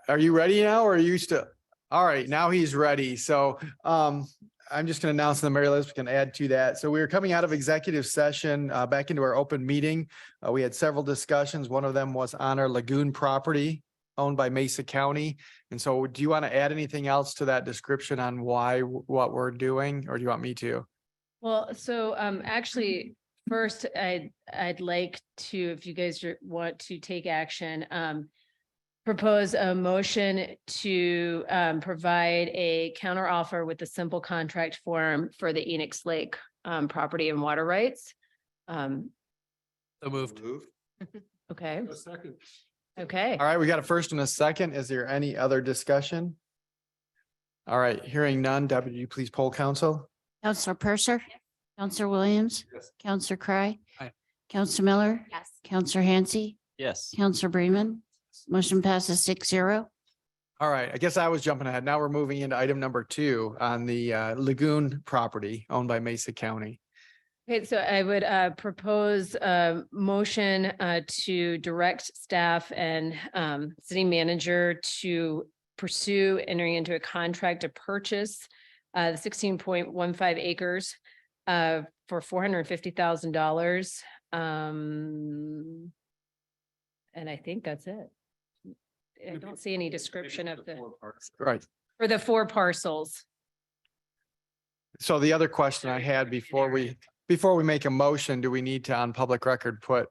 S2: Are you ready now or are you still? All right, now he's ready. So I'm just going to announce the Mary Elizabeth can add to that. So we were coming out of executive session back into our open meeting. We had several discussions. One of them was on our lagoon property owned by Mesa County. And so do you want to add anything else to that description on why, what we're doing, or do you want me to?
S16: Well, so actually, first, I'd like to, if you guys want to take action, propose a motion to provide a counteroffer with the simple contract form for the Enix Lake property and water rights.
S7: So moved.
S16: Okay,
S5: Second.
S16: okay.
S2: All right, we got a first and a second. Is there any other discussion? All right, hearing none. Deputy, you please poll council.
S3: Counselor Purser. Counselor Williams.
S1: Yes.
S3: Counselor Cry.
S7: Aye.
S3: Counselor Miller.
S12: Yes.
S3: Counselor Hansi.
S4: Yes.
S3: Counselor Bremen. Motion passes 6-0.
S2: All right, I guess I was jumping ahead. Now we're moving into item number 2 on the lagoon property owned by Mesa County.
S16: Okay, so I would propose a motion to direct staff and city manager to pursue entering into a contract to purchase the 16.15 acres for $450,000. And I think that's it. I don't see any description of the,
S2: Right.
S16: for the 4 parcels.
S2: So the other question I had before we make a motion, do we need to on public record put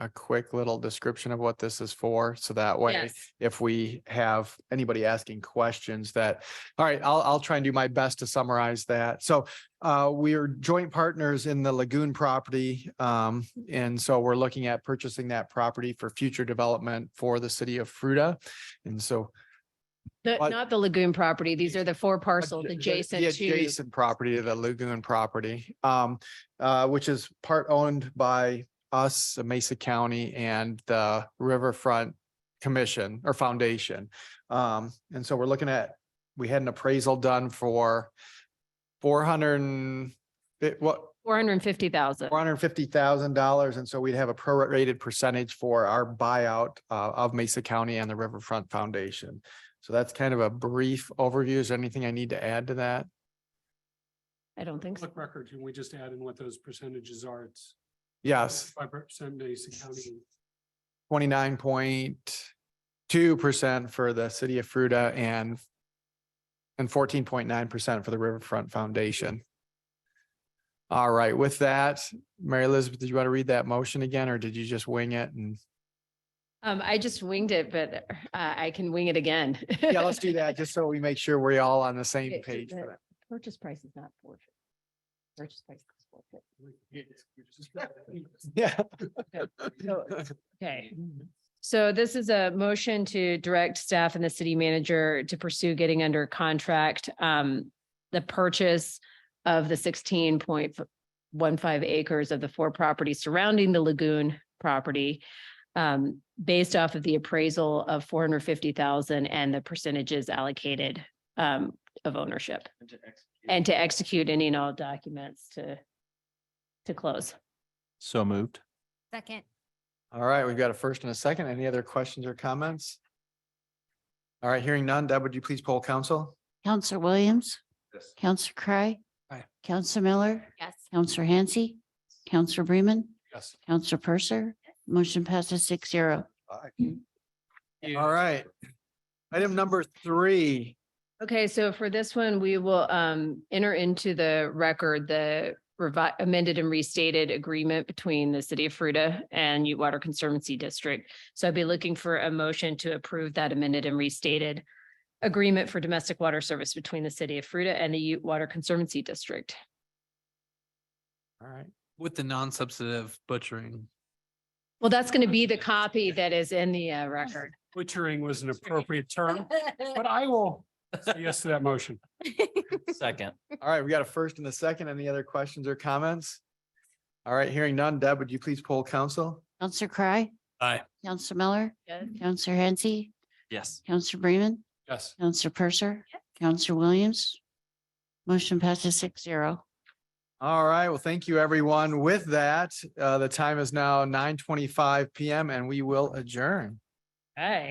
S2: a quick little description of what this is for? So that way,
S16: Yes.
S2: if we have anybody asking questions that, all right, I'll try and do my best to summarize that. So we are joint partners in the lagoon property. And so we're looking at purchasing that property for future development for the city of Fruita. And so What?
S16: Not the lagoon property. These are the 4 parcels
S2: The
S16: adjacent to.
S2: adjacent property to the lagoon property, which is part owned by us, Mesa County, and the Riverfront Commission or Foundation. And so we're looking at, we had an appraisal done for $450,000. $450,000. And so we'd have a prorated percentage for our buyout of Mesa County and the Riverfront Foundation. So that's kind of a brief overview. Is there anything I need to add to that?
S16: I don't think so.
S5: Public record, can we just add in what those percentages are? It's
S2: Yes,
S5: 5% Mesa County.
S2: 29.2% for the city of Fruita and 14.9% for the Riverfront Foundation. All right, with that, Mary Elizabeth, did you want to read that motion again, or did you just wing it? And
S16: I just winged it, but I can wing it again.
S2: yeah, let's do that just so we make sure we're all on the same
S16: Okay,
S2: page for
S16: the
S2: that.
S16: Purchase price is not forfeit. Purchase price is forfeit.
S2: Yeah.
S16: Okay. So this is a motion to direct staff and the city manager to pursue getting under contract the purchase of the 16.15 acres of the 4 properties surrounding the lagoon property based off of the appraisal of 450,000 and the percentages allocated of ownership. And to execute any and all documents to close.
S4: So moved.
S8: Second.
S2: All right, we've got a first and a second. Any other questions or comments? All right, hearing none. Deb, would you please poll council?
S3: Counselor Williams.
S1: Yes.
S3: Counselor Cry.
S7: Aye.
S3: Counselor Miller.
S12: Yes.
S3: Counselor Hansi. Counselor Bremen.
S5: Yes.
S3: Counselor Purser. Motion passes 6-0.
S2: All right. Item number 3.
S16: Okay, so for this one, we will enter into the record the amended and restated agreement between the city of Fruita and Ute Water Conservancy District. So I'd be looking for a motion to approve that amended and restated agreement for domestic water service between the city of Fruita and the Ute Water Conservancy District.
S2: All right.
S7: With the non-substantive butchering.
S16: Well, that's going to be the copy that is in the record.
S5: Butchering was an appropriate term, but I will say yes to that motion.
S4: Second.
S2: All right, we got a first and a second. Any other questions or comments? All right, hearing none. Deb, would you please poll council?
S3: Counselor Cry.
S7: Aye.
S3: Counselor Miller.
S16: Yes.
S3: Counselor Hansi.
S4: Yes.
S3: Counselor Bremen.
S5: Yes.
S3: Counselor Purser. Counselor Williams. Motion passes 6-0.
S2: All right, well, thank you, everyone. With that, the time is now 9:25 PM and we will adjourn.
S16: Hey.